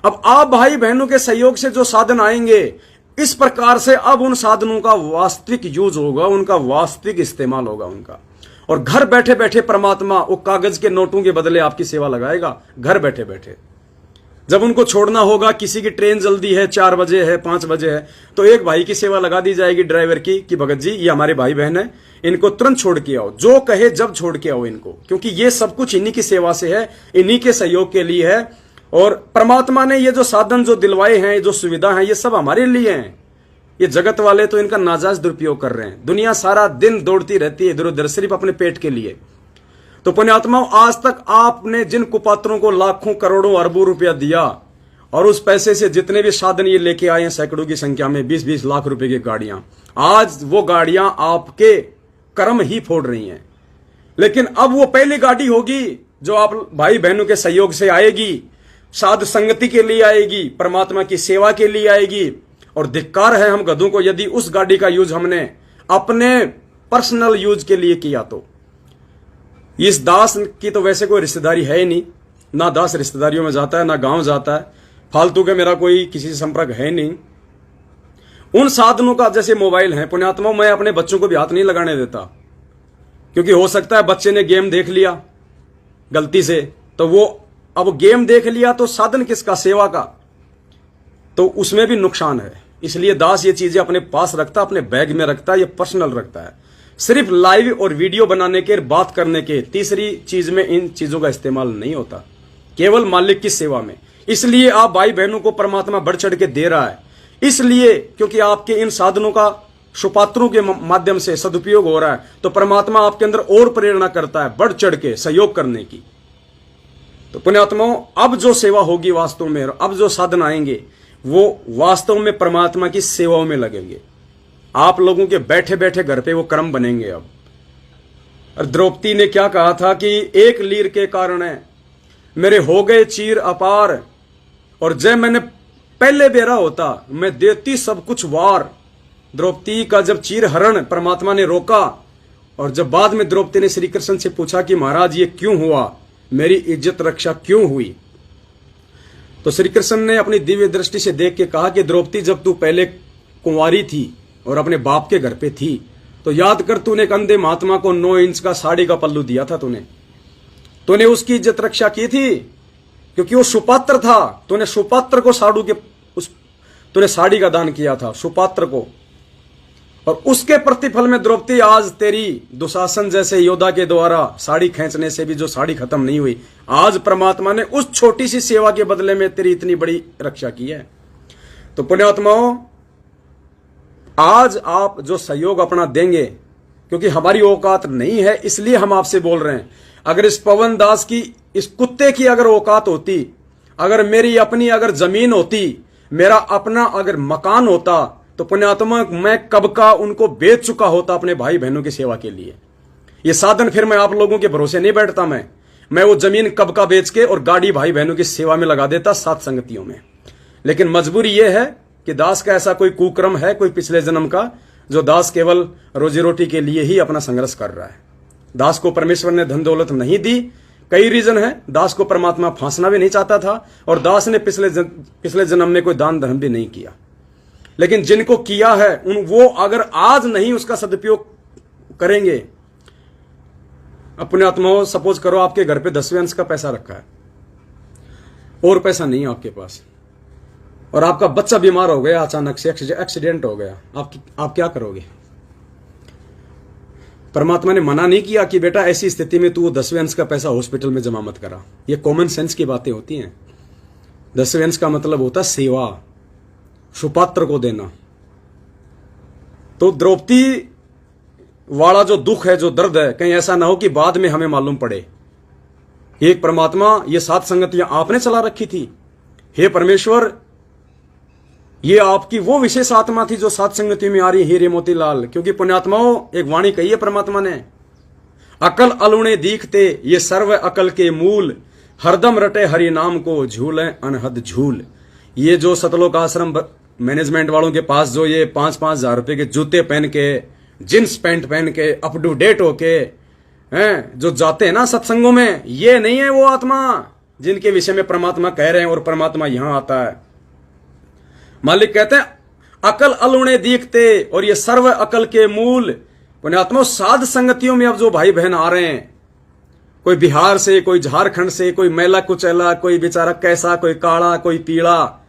अब आप भाई बहनों के सहयोग से जो साधन आएंगे, इस प्रकार से अब उन साधनों का वास्तविक यूज होगा, उनका वास्तविक इस्तेमाल होगा उनका। और घर बैठे बैठे परमात्मा वो कागज के नोटों के बदले आपकी सेवा लगाएगा, घर बैठे बैठे। जब उनको छोड़ना होगा, किसी की ट्रेन जल्दी है, 4 बजे है, 5 बजे है, तो एक भाई की सेवा लगा दी जाएगी ड्राइवर की कि भगत जी ये हमारे भाई बहन है, इनको तुरंत छोड़ के आओ, जो कहे जब छोड़ के आओ इनको, क्योंकि ये सब कुछ इन्हीं की सेवा से है, इन्हीं के सहयोग के लिए है। और परमात्मा ने ये जो साधन जो दिलवाए हैं, जो सुविधा है, ये सब हमारे लिए हैं। ये जगत वाले तो इनका नाजायज दुरुपयोग कर रहे हैं। दुनिया सारा दिन दौड़ती रहती है इधर उधर सिर्फ अपने पेट के लिए। तो पुण्यात्माओं, आज तक आपने जिन कुपात्रों को लाखों करोड़ों अरबों रुपया दिया और उस पैसे से जितने भी साधन ये लेके आए हैं सैकड़ों की संख्या में, 20-20 लाख रुपए की गाड़ियां, आज वो गाड़ियां आपके कर्म ही फोड़ रही हैं। लेकिन अब वो पहली गाड़ी होगी जो आप भाई बहनों के सहयोग से आएगी, साध संगति के लिए आएगी, परमात्मा की सेवा के लिए आएगी। और धिक्कार है हम गधों को यदि उस गाड़ी का यूज हमने अपने पर्सनल यूज के लिए किया तो। इस दास की तो वैसे कोई रिश्तेदारी है ही नहीं, ना दास रिश्तेदारियों में जाता है, ना गांव जाता है, फालतू के मेरा कोई किसी से संपर्क है नहीं। उन साधनों का जैसे मोबाइल है, पुण्यात्मा, मैं अपने बच्चों को भी हाथ नहीं लगाने देता, क्योंकि हो सकता है बच्चे ने गेम देख लिया गलती से, तो वो अब गेम देख लिया तो साधन किसका? सेवा का, तो उसमें भी नुकसान है। इसलिए दास ये चीजें अपने पास रखता, अपने बैग में रखता है, ये पर्सनल रखता है, सिर्फ लाइव और वीडियो बनाने के, बात करने के, तीसरी चीज में इन चीजों का इस्तेमाल नहीं होता, केवल मालिक की सेवा में। इसलिए आप भाई बहनों को परमात्मा बढ़ चढ़ के दे रहा है, इसलिए क्योंकि आपके इन साधनों का सुपात्रों के माध्यम से सदुपयोग हो रहा है, तो परमात्मा आपके अंदर और प्रेरणा करता है बढ़ चढ़ के सहयोग करने की। तो पुण्यात्माओं, अब जो सेवा होगी वास्तव में, अब जो साधन आएंगे वो वास्तव में परमात्मा की सेवाओं में लगेंगे। आप लोगों के बैठे बैठे घर पे वो कर्म बनेंगे। अब और द्रौपदी ने क्या कहा था कि एक लीर के कारण मेरे हो गए चीर अपार, और जब मैंने पहले बेरा होता मैं देती सब कुछ वार। द्रौपदी का जब चीर हरण परमात्मा ने रोका, और जब बाद में द्रौपदी ने श्री कृष्ण से पूछा कि महाराज ये क्यों हुआ, मेरी इज्जत रक्षा क्यों हुई, तो श्री कृष्ण ने अपनी दिव्य दृष्टि से देख के कहा कि द्रौपदी, जब तू पहले कुंवारी थी और अपने बाप के घर पे थी, तो याद कर, तूने एक अंधे महात्मा को 9 इंच का साड़ी का पल्लू दिया था, तूने उसकी इज्जत रक्षा की थी, क्योंकि वो सुपात्र था। तूने सुपात्र को तूने साड़ी का दान किया था सुपात्र को, और उसके प्रतिफल में द्रौपदी आज तेरी दुशासन जैसे योद्धा के द्वारा साड़ी खींचने से भी जो साड़ी खत्म नहीं हुई, आज परमात्मा ने उस छोटी सी सेवा के बदले में तेरी इतनी बड़ी रक्षा की है। तो पुण्यात्माओं, आज आप जो सहयोग अपना देंगे, क्योंकि हमारी औकात नहीं है इसलिए हम आपसे बोल रहे हैं। अगर इस पवन दास की, इस कुत्ते की अगर औकात होती, अगर मेरी अपनी अगर जमीन होती, मेरा अपना अगर मकान होता, तो पुण्यात्मा मैं कब का उनको बेच चुका होता अपने भाई बहनों की सेवा के लिए। ये साधन फिर मैं आप लोगों के भरोसे नहीं बैठता, मैं वो जमीन कब का बेच के और गाड़ी भाई बहनों की सेवा में लगा देता सात संगतियों में। लेकिन मजबूरी ये है कि दास का ऐसा कोई कुक्रम है, कोई पिछले जन्म का, जो दास केवल रोजी रोटी के लिए ही अपना संघर्ष कर रहा है। दास को परमेश्वर ने धन दौलत नहीं दी, कई रीजन है। दास को परमात्मा फांसना भी नहीं चाहता था, और दास ने पिछले जन्म में कोई दान धर्म भी नहीं किया। लेकिन जिनको किया है वो अगर आज नहीं उसका सदुपयोग करेंगे, अपने आत्माओं, सपोज करो आपके घर पे 10वें अंश का पैसा रखा है और पैसा नहीं है आपके पास, और आपका बच्चा बीमार हो गया, अचानक से एक्सीडेंट हो गया, आप क्या करोगे? परमात्मा ने मना नहीं किया कि बेटा ऐसी स्थिति में तू 10वें अंश का पैसा हॉस्पिटल में जमा मत करा। ये कॉमन सेंस की बातें होती हैं। 10वें अंश का मतलब होता सेवा, सुपात्र को देना। तो द्रौपदी वाला जो दुख है, जो दर्द है, कहीं ऐसा ना हो कि बाद में हमें मालूम पड़े। एक परमात्मा, ये सात संगतियां आपने चला रखी थी। हे परमेश्वर, ये आपकी वो विशेष आत्मा थी जो सात संगति में आ रही, हीरे मोतीलाल। क्योंकि पुण्यात्माओं, एक वाणी कही है परमात्मा ने, अकल अलुणे दीखते ये सर्व अकल के मूल, हरदम रटे हरि नाम को झूले अनहद झूल। ये जो सतलोक आश्रम मैनेजमेंट वालों के पास जो ये 5-5 हजार रुपए के जूते पहन के, जींस पैंट पहन के, अप टू डेट होके हैं जो जाते हैं ना सत्संगों में, ये नहीं है वो आत्मा जिनके विषय में परमात्मा कह रहे हैं और परमात्मा यहां आता है। मालिक कहते हैं अकल अलुणे दीखते, और ये सर्व अकल के मूल पुण्यात्मा साध संगतियों में अब जो भाई बहन आ रहे हैं, कोई बिहार से, कोई झारखंड से, कोई मैला कुचैला, कोई बेचारा कैसा, कोई काला, कोई पीला,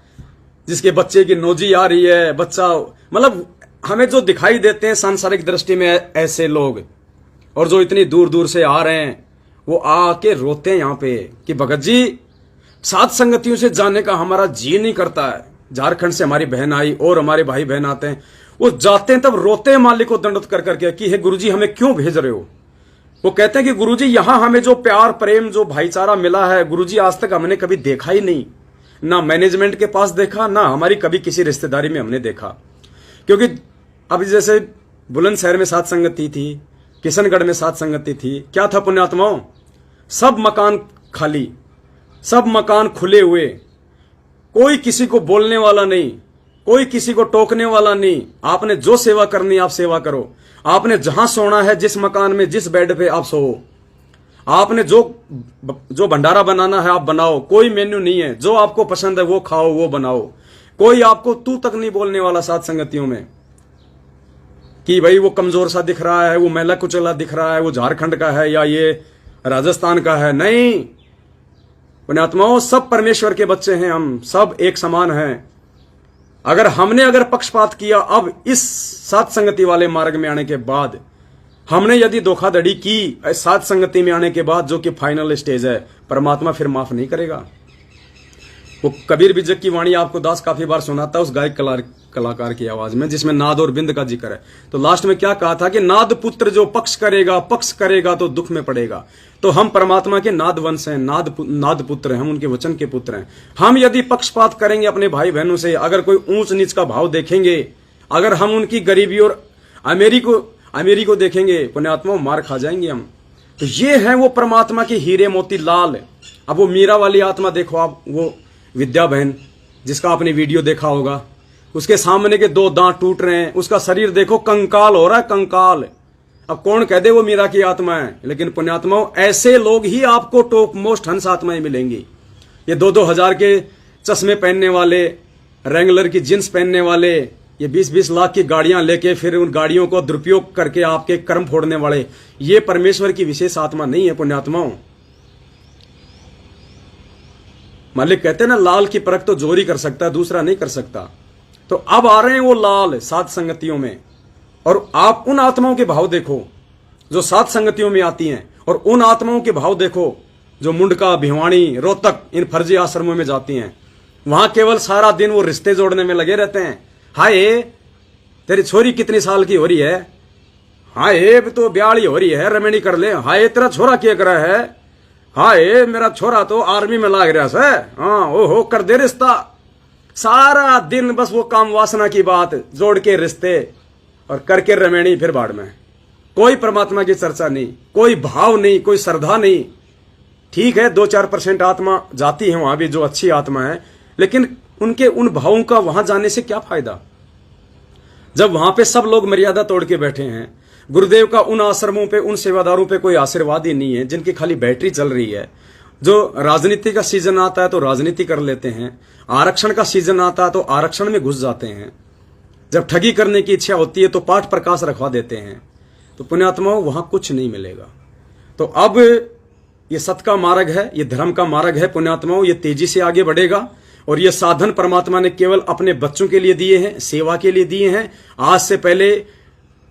जिसके बच्चे की नोजी आ रही है, बच्चा मतलब हमें जो दिखाई देते हैं सांसारिक दृष्टि में ऐसे लोग, और जो इतनी दूर दूर से आ रहे हैं, वो आके रोते हैं यहां पे कि भगत जी साध संगतियों से जाने का हमारा जी नहीं करता है। झारखंड से हमारी बहन आई और हमारे भाई बहन आते हैं, वो जाते हैं तब रोते हैं मालिक को दंडवत कर करके कि हे गुरुजी हमें क्यों भेज रहे हो। वो कहते हैं कि गुरुजी यहां हमें जो प्यार प्रेम जो भाईचारा मिला है गुरुजी आज तक हमने कभी देखा ही नहीं, ना मैनेजमेंट के पास देखा, ना हमारी कभी किसी रिश्तेदारी में हमने देखा। क्योंकि अभी जैसे बुलंदशहर में साध संगति थी, किशनगढ़ में साध संगति थी, क्या था पुण्यात्माओं, सब मकान खाली, सब मकान खुले हुए, कोई किसी को बोलने वाला नहीं, कोई किसी को टोकने वाला नहीं। आपने जो सेवा करनी आप सेवा करो, आपने जहां सोना है जिस मकान में जिस बेड पे आप सो, आपने जो भंडारा बनाना है आप बनाओ, कोई मेन्यू नहीं है, जो आपको पसंद है वो खाओ वो बनाओ। कोई आपको तू तक नहीं बोलने वाला साध संगतियों में कि भाई वो कमजोर सा दिख रहा है, वो मैला कुचला दिख रहा है, वो झारखंड का है या ये राजस्थान का है। नहीं पुण्यात्माओं, सब परमेश्वर के बच्चे हैं, हम सब एक समान हैं। अगर पक्षपात किया अब इस साध संगति वाले मार्ग में आने के बाद, हमने यदि धोखाधड़ी की साध संगति में आने के बाद, जो कि फाइनल स्टेज है, परमात्मा फिर माफ नहीं करेगा। वो कबीर बिजक की वाणी आपको दास काफी बार सुनाता है उस गायक कलाकार की आवाज में, जिसमें नाद और बिंद का जिक्र है। तो लास्ट में क्या कहा था कि नाद पुत्र जो पक्ष करेगा तो दुख में पड़ेगा। तो हम परमात्मा के नाद वंश हैं, नाद पुत्र हैं, हम उनके वचन के पुत्र हैं। हम यदि पक्षपात करेंगे अपने भाई बहनों से, अगर कोई ऊंच नीच का भाव देखेंगे, अगर हम उनकी गरीबी और अमीरी को देखेंगे, पुण्यात्मा मार खा जाएंगे हम। तो ये है वो परमात्मा के हीरे मोती लाल। अब वो मीरा वाली आत्मा देखो आप, वो विद्या बहन जिसका आपने वीडियो देखा होगा, उसके सामने के 2 दांत टूट रहे हैं, उसका शरीर देखो कंकाल हो रहा है, कंकाल। अब कौन कह दे वो मीरा की आत्मा है, लेकिन पुण्यात्माओं ऐसे लोग ही आपको टॉप मोस्ट हंस आत्माएं मिलेंगी। ये 2-2 हजार के चश्मे पहनने वाले, रेंगुलर की जींस पहनने वाले, ये 20-20 लाख की गाड़ियां लेके फिर उन गाड़ियों को दुरुपयोग करके आपके कर्म फोड़ने वाले, ये परमेश्वर की विशेष आत्मा नहीं है पुण्यात्माओं। मालिक कहते हैं ना, लाल की परख तो जोरी कर सकता है, दूसरा नहीं कर सकता। तो अब आ रहे हैं वो लाल साध संगतियों में, और आप उन आत्माओं के भाव देखो जो साध संगतियों में आती हैं, और उन आत्माओं के भाव देखो जो मुंडका, भिवानी, रोहतक इन फर्जी आश्रमों में जाती हैं। वहां केवल सारा दिन वो रिश्ते जोड़ने में लगे रहते हैं। हाय तेरी छोरी कितनी साल की हो रही है, हाय तो ब्याली हो रही है, रमणी कर ले, हाय तेरा छोरा क्या कर रहा है, हाय मेरा छोरा तो आर्मी में लाग रहा है, हाँ ओहो कर दे रिश्ता। सारा दिन बस वो काम वासना की बात जोड़ के रिश्ते और करके रमणी फिर बाढ़ में। कोई परमात्मा की चर्चा नहीं, कोई भाव नहीं, कोई श्रद्धा नहीं। ठीक है 2-4% आत्मा जाती है वहां भी जो अच्छी आत्मा है, लेकिन उनके उन भावों का वहां जाने से क्या फायदा, जब वहां पे सब लोग मर्यादा तोड़ के बैठे हैं। गुरुदेव का उन आश्रमों पे, उन सेवादारों पे कोई आशीर्वाद ही नहीं है, जिनकी खाली बैटरी चल रही है। जो राजनीति का सीजन आता है तो राजनीति कर लेते हैं, आरक्षण का सीजन आता है तो आरक्षण में घुस जाते हैं, जब ठगी करने की इच्छा होती है तो पाठ प्रकाश रखवा देते हैं। तो पुण्यात्माओं वहां कुछ नहीं मिलेगा। तो अब ये सत का मार्ग है, ये धर्म का मार्ग है पुण्यात्माओं, ये तेजी से आगे बढ़ेगा। और ये साधन परमात्मा ने केवल अपने बच्चों के लिए दिए हैं, सेवा के लिए दिए हैं। आज से पहले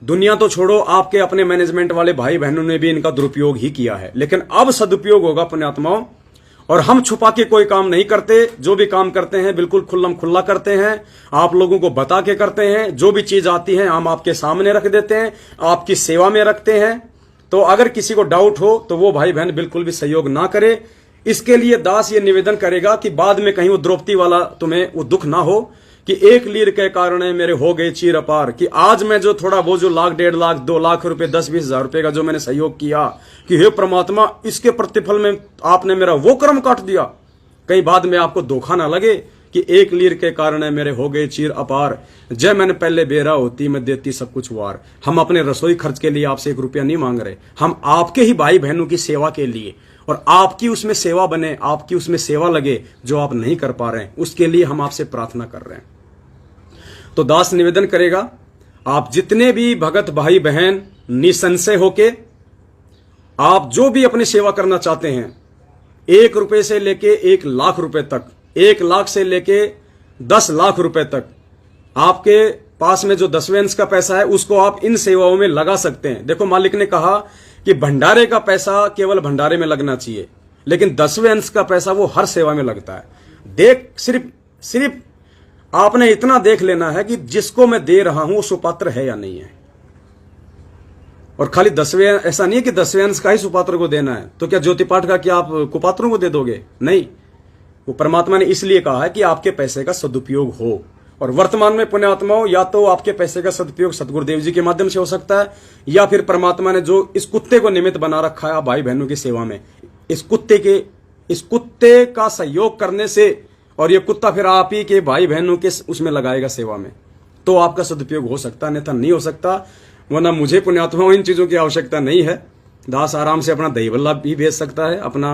दुनिया तो छोड़ो, आपके अपने मैनेजमेंट वाले भाई बहनों ने भी इनका दुरुपयोग ही किया है, लेकिन अब सदुपयोग होगा पुण्यात्माओं। और हम छुपा के कोई काम नहीं करते, जो भी काम करते हैं बिल्कुल खुल्लम खुल्ला करते हैं, आप लोगों को बता के करते हैं। जो भी चीज आती है हम आपके सामने रख देते हैं, आपकी सेवा में रखते हैं। तो अगर किसी को डाउट हो तो वो भाई बहन बिल्कुल भी सहयोग ना करे। इसके लिए दास ये निवेदन करेगा कि बाद में कहीं वो द्रौपदी वाला तुम्हें वो दुख ना हो कि 1 लीर के कारण मेरे हो गए चीर अपार, कि आज मैं जो थोड़ा वो जो 1 लाख 1.5 लाख 2 लाख रुपए 10-20 हजार रुपए का जो मैंने सहयोग किया, कि हे परमात्मा इसके प्रतिफल में आपने मेरा वो कर्म काट दिया। कहीं बाद में आपको धोखा ना लगे कि एक लीर के कारण मेरे हो गए चीर अपार, जय मैंने पहले बेरा होती मैं देती सब कुछ वार। हम अपने रसोई खर्च के लिए आपसे 1 रुपया नहीं मांग रहे, हम आपके ही भाई बहनों की सेवा के लिए, और आपकी उसमें सेवा बने, आपकी उसमें सेवा लगे जो आप नहीं कर पा रहे हैं, उसके लिए हम आपसे प्रार्थना कर रहे हैं। तो दास निवेदन करेगा, आप जितने भी भगत भाई बहन निसंशय होके आप जो भी अपनी सेवा करना चाहते हैं, 1 रुपए से लेके 1 लाख रुपए तक, 1 लाख से लेके 10 लाख रुपए तक, आपके पास में जो 10वें अंश का पैसा है उसको आप इन सेवाओं में लगा सकते हैं। देखो, मालिक ने कहा कि भंडारे का पैसा केवल भंडारे में लगना चाहिए, लेकिन 10वें अंश का पैसा वो हर सेवा में लगता है। सिर्फ आपने इतना देख लेना है कि जिसको मैं दे रहा हूं वो सुपात्र है या नहीं है। और खाली 10वें, ऐसा नहीं है कि 10वें अंश का ही सुपात्र को देना है, तो क्या ज्योति पाठ का क्या आप कुपात्रों को दे दोगे? नहीं, वो परमात्मा ने इसलिए कहा है कि आपके पैसे का सदुपयोग हो। और वर्तमान में पुण्यात्माओं, या तो आपके पैसे का सदुपयोग सतगुरुदेव जी के माध्यम से हो सकता है, या फिर परमात्मा ने जो इस कुत्ते को निमित्त बना रखा है भाई बहनों की सेवा में, इस कुत्ते का सहयोग करने से, और ये कुत्ता फिर आप ही के भाई बहनों के उसमें लगाएगा सेवा में, तो आपका सदुपयोग हो सकता है, अन्यथा नहीं हो सकता। वरना मुझे पुण्यात्माओं इन चीजों की आवश्यकता नहीं है। दास आराम से अपना दही बल्ला भी भेज सकता है, अपना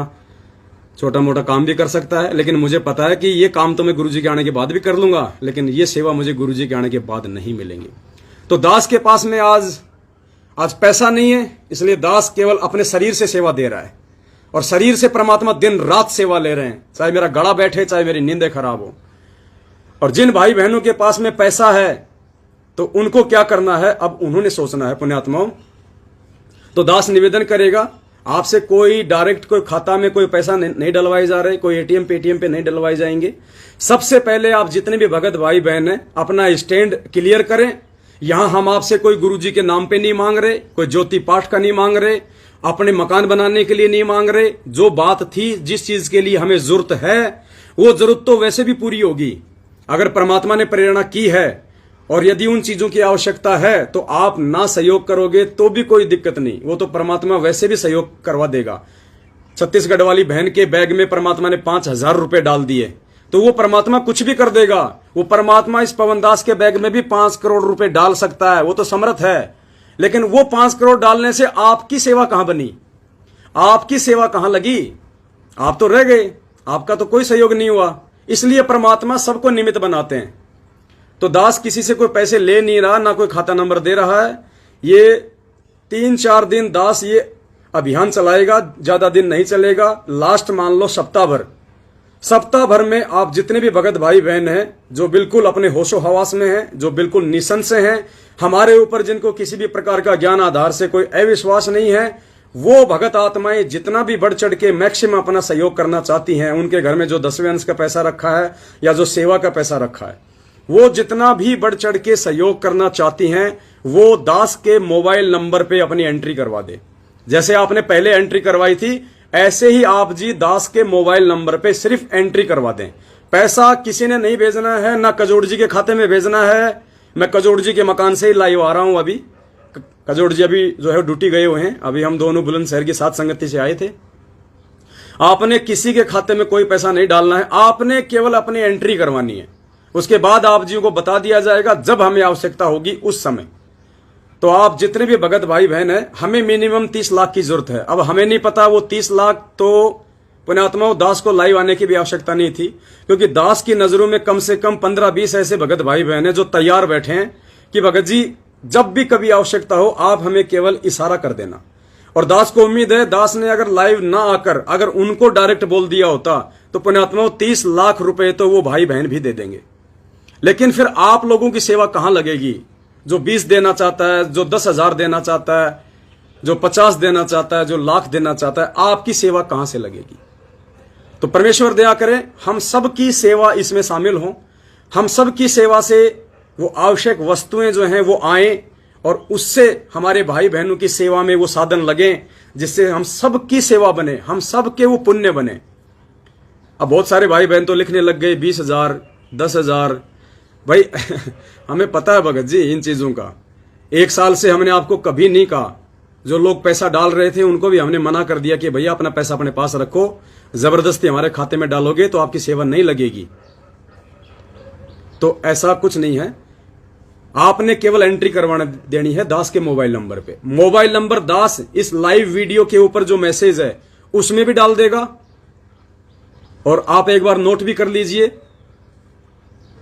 छोटा मोटा काम भी कर सकता है, लेकिन मुझे पता है कि ये काम तो मैं गुरुजी के आने के बाद भी कर लूंगा, लेकिन ये सेवा मुझे गुरुजी के आने के बाद नहीं मिलेंगी। तो दास के पास में आज पैसा नहीं है, इसलिए दास केवल अपने शरीर से सेवा दे रहा है, और शरीर से परमात्मा दिन रात सेवा ले रहे हैं, चाहे मेरा गला बैठे, चाहे मेरी नींदें खराब हो। और जिन भाई बहनों के पास में पैसा है तो उनको क्या करना है, अब उन्होंने सोचना है पुण्यात्माओं। तो दास निवेदन करेगा, आपसे कोई डायरेक्ट कोई खाता में कोई पैसा नहीं डलवाए जा रहे, कोई एटीएम पेटीएम पे नहीं डलवाए जाएंगे। सबसे पहले आप जितने भी भगत भाई बहन हैं अपना स्टैंड क्लियर करें। यहां हम आपसे कोई गुरुजी के नाम पे नहीं मांग रहे, कोई ज्योति पाठ का नहीं मांग रहे, अपने मकान बनाने के लिए नहीं मांग रहे। जो बात थी, जिस चीज के लिए हमें जरूरत है, वो जरूरत तो वैसे भी पूरी होगी अगर परमात्मा ने प्रेरणा की है। और यदि उन चीजों की आवश्यकता है तो आप ना सहयोग करोगे तो भी कोई दिक्कत नहीं, वो तो परमात्मा वैसे भी सहयोग करवा देगा। छत्तीसगढ़ वाली बहन के बैग में परमात्मा ने 5,000 रुपए डाल दिए, तो वो परमात्मा कुछ भी कर देगा। वो परमात्मा इस पवनदास के बैग में भी 5 करोड़ रुपए डाल सकता है, वो तो समर्थ है। लेकिन वो 5 करोड़ डालने से आपकी सेवा कहां बनी, आपकी सेवा कहां लगी? आप तो रह गए, आपका तो कोई सहयोग नहीं हुआ। इसलिए परमात्मा सबको निमित्त बनाते हैं। तो दास किसी से कोई पैसे ले नहीं रहा, ना कोई खाता नंबर दे रहा है। ये 3-4 दिन दास ये अभियान चलाएगा, ज्यादा दिन नहीं चलेगा। लास्ट मान लो सप्ताह भर में आप जितने भी भगत भाई बहन हैं जो बिल्कुल अपने होशो हवास में हैं, जो बिल्कुल निसंशय हैं, हमारे ऊपर जिनको किसी भी प्रकार का ज्ञान आधार से कोई अविश्वास नहीं है, वो भगत आत्माएं जितना भी बढ़ चढ़ के मैक्सिमम अपना सहयोग करना चाहती हैं, उनके घर में जो 10वें अंश का पैसा रखा है या जो सेवा का पैसा रखा है, वो जितना भी बढ़ चढ़ के सहयोग करना चाहती हैं, वो दास के मोबाइल नंबर पे अपनी एंट्री करवा दे। जैसे आपने पहले एंट्री करवाई थी, ऐसे ही आप जी दास के मोबाइल नंबर पे सिर्फ एंट्री करवा दें। पैसा किसी ने नहीं भेजना है, ना कजोड़ जी के खाते में भेजना है। मैं कजोड़ जी के मकान से ही लाइव आ रहा हूं। अभी कजोड़ जी अभी जो है ड्यूटी गए हुए हैं। अभी हम दोनों बुलंदशहर की साथ संगति से आए थे। आपने किसी के खाते में कोई पैसा नहीं डालना है, आपने केवल अपनी एंट्री करवानी है। उसके बाद आप जी को बता दिया जाएगा जब हमें आवश्यकता होगी उस समय। तो आप जितने भी भगत भाई बहन है, हमें मिनिमम 30 लाख की जरूरत है। अब हमें नहीं पता वो 30 लाख तो पुण्यात्माओं दास को लाइव आने की भी आवश्यकता नहीं थी, क्योंकि दास की नजरों में कम से कम 15-20 ऐसे भगत भाई बहन है जो तैयार बैठे हैं कि भगत जी जब भी कभी आवश्यकता हो आप हमें केवल इशारा कर देना। और दास को उम्मीद है, दास ने अगर लाइव ना आकर अगर उनको डायरेक्ट बोल दिया होता तो पुण्यात्माओं 30 लाख रुपए तो वो भाई बहन भी दे देंगे। लेकिन फिर आप लोगों की सेवा कहां लगेगी? जो 20 देना चाहता है, जो 10,000 देना चाहता है, जो 50 देना चाहता है, जो लाख देना चाहता है, आपकी सेवा कहां से लगेगी? तो परमेश्वर दया करें, हम सबकी सेवा इसमें शामिल हों, हम सबकी सेवा से वो आवश्यक वस्तुएं जो हैं वो आए और उससे हमारे भाई बहनों की सेवा में वो साधन लगे, जिससे हम सबकी सेवा बने, हम सबके वो पुण्य बने। अब बहुत सारे भाई बहन तो लिखने लग गए 20,000, 10,000। भाई हमें पता है भगत जी इन चीजों का। 1 साल से हमने आपको कभी नहीं कहा। जो लोग पैसा डाल रहे थे उनको भी हमने मना कर दिया कि भैया अपना पैसा अपने पास रखो, जबरदस्ती हमारे खाते में डालोगे तो आपकी सेवा नहीं लगेगी। तो ऐसा कुछ नहीं है, आपने केवल एंट्री करवाने देनी है दास के मोबाइल नंबर पे। मोबाइल नंबर दास इस लाइव वीडियो के ऊपर जो मैसेज है उसमें भी डाल देगा। और आप एक बार नोट भी कर लीजिए,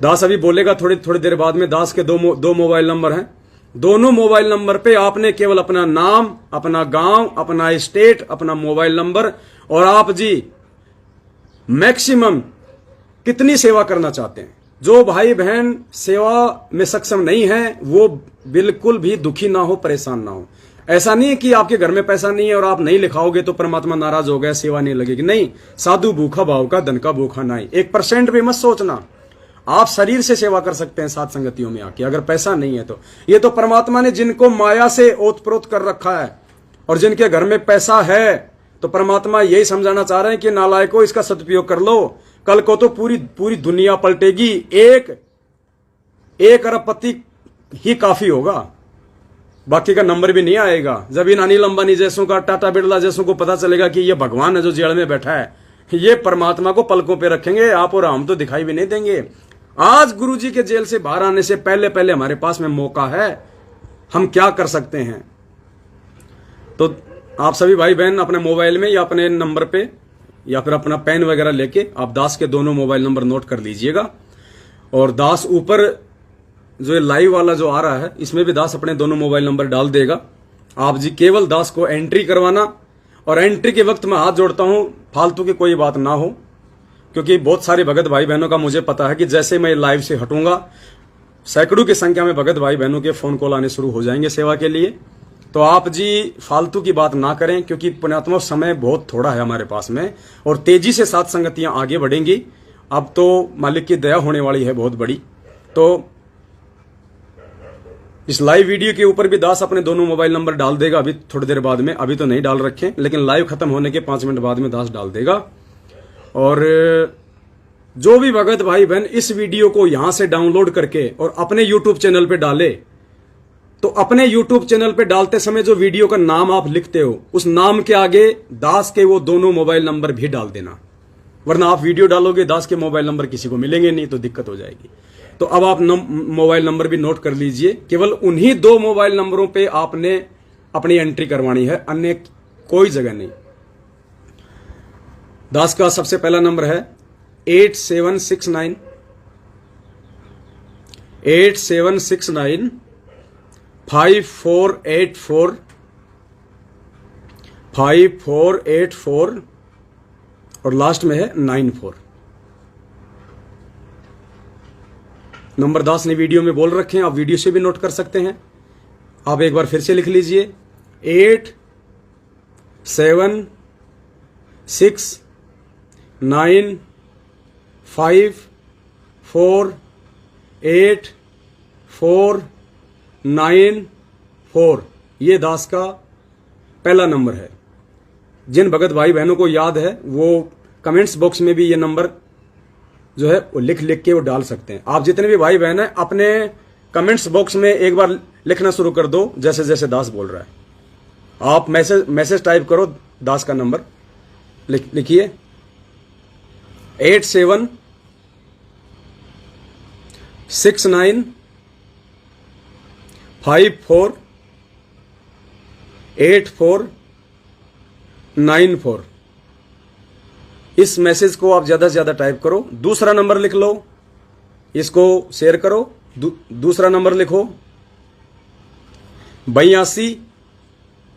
दास अभी बोलेगा थोड़ी देर बाद में, दास के दो मोबाइल नंबर हैं। दोनों मोबाइल नंबर पे आपने केवल अपना नाम, अपना गांव, अपना स्टेट, अपना मोबाइल नंबर और आप जी मैक्सिमम कितनी सेवा करना चाहते हैं। जो भाई बहन सेवा में सक्षम नहीं है वो बिल्कुल भी दुखी ना हो, परेशान ना हो। ऐसा नहीं है कि आपके घर में पैसा नहीं है और आप नहीं लिखाओगे तो परमात्मा नाराज हो गया, सेवा नहीं लगेगी। नहीं, साधु भूखा भाव का, धन का भूखा नहीं। 1% भी मत सोचना, आप शरीर से सेवा कर सकते हैं साथ संगतियों में आके, अगर पैसा नहीं है तो। ये तो परमात्मा ने जिनको माया से ओतप्रोत कर रखा है और जिनके घर में पैसा है, तो परमात्मा यही समझाना चाह रहे हैं कि नालायकों इसका सदुपयोग कर लो, कल को तो पूरी दुनिया पलटेगी। एक अरबपति ही काफी होगा, बाकी का नंबर भी नहीं आएगा। जब इन अनिल अंबानी जैसों का, टाटा बिरला जैसों को पता चलेगा कि ये भगवान है जो जेल में बैठा है, ये परमात्मा को पलकों पे रखेंगे, आप और हम तो दिखाई भी नहीं देंगे। आज गुरुजी के जेल से बाहर आने से पहले हमारे पास में मौका है, हम क्या कर सकते हैं। तो आप सभी भाई बहन अपने मोबाइल में या अपने नंबर पे या फिर अपना पेन वगैरह लेके आप दास के दोनों मोबाइल नंबर नोट कर लीजिएगा। और दास ऊपर जो ये लाइव वाला जो आ रहा है इसमें भी दास अपने दोनों मोबाइल नंबर डाल देगा। आप जी केवल दास को एंट्री करवाना, और एंट्री के वक्त मैं हाथ जोड़ता हूं फालतू की कोई बात ना हो, क्योंकि बहुत सारे भगत भाई बहनों का मुझे पता है कि जैसे मैं लाइव से हटूंगा सैकड़ों की संख्या में भगत भाई बहनों के फोन कॉल आने शुरू हो जाएंगे सेवा के लिए। तो आप जी फालतू की बात ना करें, क्योंकि पुण्यात्मा समय बहुत थोड़ा है हमारे पास में और तेजी से साथ संगतियां आगे बढ़ेंगी। अब तो मालिक की दया होने वाली है बहुत बड़ी। तो इस लाइव वीडियो के ऊपर भी दास अपने दोनों मोबाइल नंबर डाल देगा अभी थोड़ी देर बाद में, अभी तो नहीं डाल रखे, लेकिन लाइव खत्म होने के 5 मिनट बाद में दास डाल देगा। और जो भी भगत भाई बहन इस वीडियो को यहां से डाउनलोड करके और अपने यूट्यूब चैनल पे डाले, तो अपने यूट्यूब चैनल पे डालते समय जो वीडियो का नाम आप लिखते हो उस नाम के आगे दास के वो दोनों मोबाइल नंबर भी डाल देना, वरना आप वीडियो डालोगे दास के मोबाइल नंबर किसी को मिलेंगे नहीं तो दिक्कत हो जाएगी। तो अब आप मोबाइल नंबर भी नोट कर लीजिए, केवल उन्हीं 2 मोबाइल नंबरों पे आपने अपनी एंट्री करवानी है, अन्य कोई जगह नहीं। दास का सबसे पहला नंबर है 8769 5484 5484 और लास्ट में है 94। नंबर दास ने वीडियो में बोल रखे हैं, आप वीडियो से भी नोट कर सकते हैं। आप एक बार फिर से लिख लीजिए 8769548494। ये दास का पहला नंबर है। जिन भगत भाई बहनों को याद है वो कमेंट्स बॉक्स में भी ये नंबर जो है वो लिख के वो डाल सकते हैं। आप जितने भी भाई बहन हैं अपने कमेंट्स बॉक्स में एक बार लिखना शुरू कर दो, जैसे जैसे दास बोल रहा है। आप मैसेज टाइप करो, दास का नंबर लिखिए 8769548494। इस मैसेज को आप ज्यादा से ज्यादा टाइप करो। दूसरा नंबर लिख लो, इसको शेयर करो। दूसरा नंबर लिखो 82,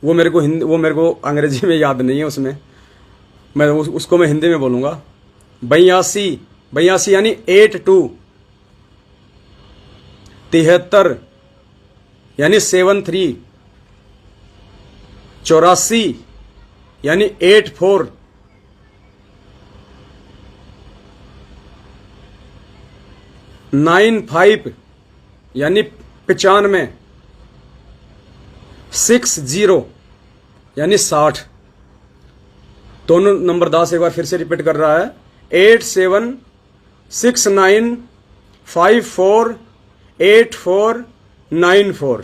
वो मेरे को अंग्रेजी में याद नहीं है, उसमें उसको मैं हिंदी में बोलूंगा। 82 यानी 82 73 यानी 73 84 यानी 84 95 यानी 95 60 यानी 60। दोनों नंबर दास एक बार फिर से रिपीट कर रहा है 8769548494।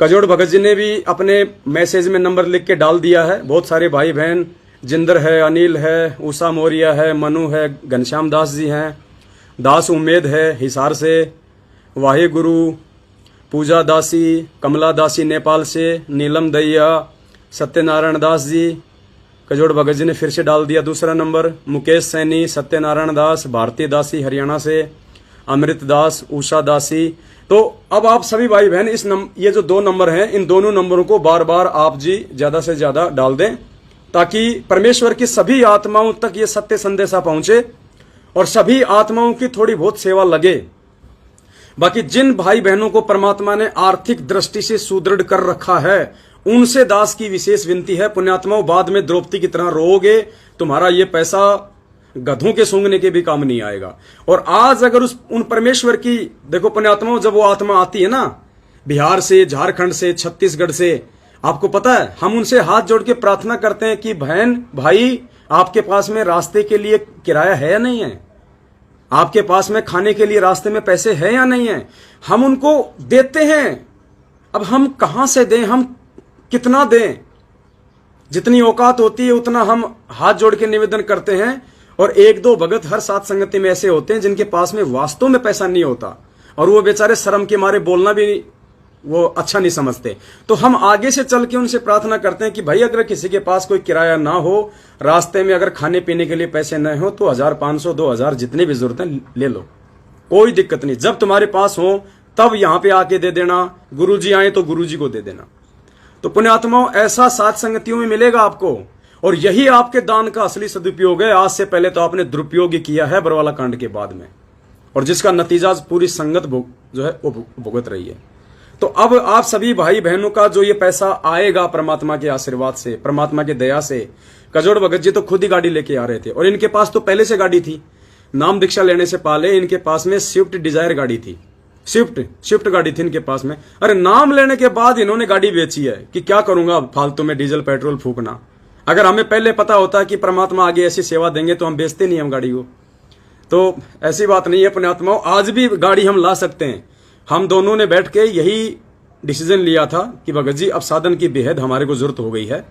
कजोड़ भगत जी ने भी अपने मैसेज में नंबर लिख के डाल दिया है। बहुत सारे भाई बहन, जिंदर है, अनिल है, उषा मौर्य है, मनु है, घनश्याम दास जी हैं, दास उम्मेद है हिसार से, वाहे गुरु, पूजा दासी, कमला दासी नेपाल से, नीलम दैया, सत्यनारायण दास जी, कजोड़ भगत जी ने फिर से डाल दिया दूसरा नंबर, मुकेश सैनी, सत्यनारायण दास, भारती दासी हरियाणा से, अमृत दास, उषा दासी। तो अब आप सभी भाई बहन ये जो 2 नंबर हैं, इन दोनों नंबरों को बार बार आप जी ज्यादा से ज्यादा डाल दें, ताकि परमेश्वर की सभी आत्माओं तक ये सत्य संदेशा पहुंचे और सभी आत्माओं की थोड़ी बहुत सेवा लगे। बाकी जिन भाई बहनों को परमात्मा ने आर्थिक दृष्टि से सुदृढ़ कर रखा है, उनसे दास की विशेष विनती है, पुण्यात्माओं बाद में द्रौपदी की तरह रोओगे, तुम्हारा ये पैसा गधों के सूंघने के भी काम नहीं आएगा। और आज अगर उन परमेश्वर की, देखो पुण्यात्माओं, जब वो आत्मा आती है ना बिहार से, झारखंड से, छत्तीसगढ़ से, आपको पता है हम उनसे हाथ जोड़ के प्रार्थना करते हैं कि बहन भाई आपके पास में रास्ते के लिए किराया है या नहीं है, आपके पास में खाने के लिए रास्ते में पैसे हैं या नहीं है, हम उनको देते हैं। अब हम कहां से दें, हम कितना दें, जितनी औकात होती है उतना हम हाथ जोड़ के निवेदन करते हैं। और 1-2 भगत हर साथ संगति में ऐसे होते हैं जिनके पास में वास्तव में पैसा नहीं होता और वो बेचारे शर्म के मारे बोलना भी वो अच्छा नहीं समझते। तो हम आगे से चल के उनसे प्रार्थना करते हैं कि भाई अगर किसी के पास कोई किराया ना हो, रास्ते में अगर खाने पीने के लिए पैसे न हो, तो 1500 2000 जितनी भी जरूरत है ले लो, कोई दिक्कत नहीं। जब तुम्हारे पास हो तब यहां पे आके दे देना, गुरुजी आए तो गुरुजी को दे देना। तो पुण्यात्माओं ऐसा साथ संगतियों में मिलेगा आपको, और यही आपके दान का असली सदुपयोग है। आज से पहले तो आपने दुरुपयोग ही किया है बरवाला कांड के बाद में, और जिसका नतीजा पूरी संगत जो है वो भुगत रही है। तो अब आप सभी भाई बहनों का जो ये पैसा आएगा परमात्मा के आशीर्वाद से, परमात्मा की दया से, कजोड़ भगत जी तो खुद ही गाड़ी लेके आ रहे थे और इनके पास तो पहले से गाड़ी थी। नाम दीक्षा लेने से पहले इनके पास में स्विफ्ट डिजायर गाड़ी थी, स्विफ्ट गाड़ी थी इनके पास में। अरे नाम लेने के बाद इन्होंने गाड़ी बेची है कि क्या करूंगा फालतू में डीजल पेट्रोल फूकना। अगर हमें पहले पता होता कि परमात्मा आगे ऐसी सेवा देंगे तो हम बेचते नहीं हम गाड़ी को। तो ऐसी बात नहीं है पुण्यात्माओं, आज भी गाड़ी हम ला सकते हैं। हम दोनों ने बैठ के यही डिसीजन लिया था कि भगत जी अब साधन की बेहद हमारे को जरूरत हो गई है।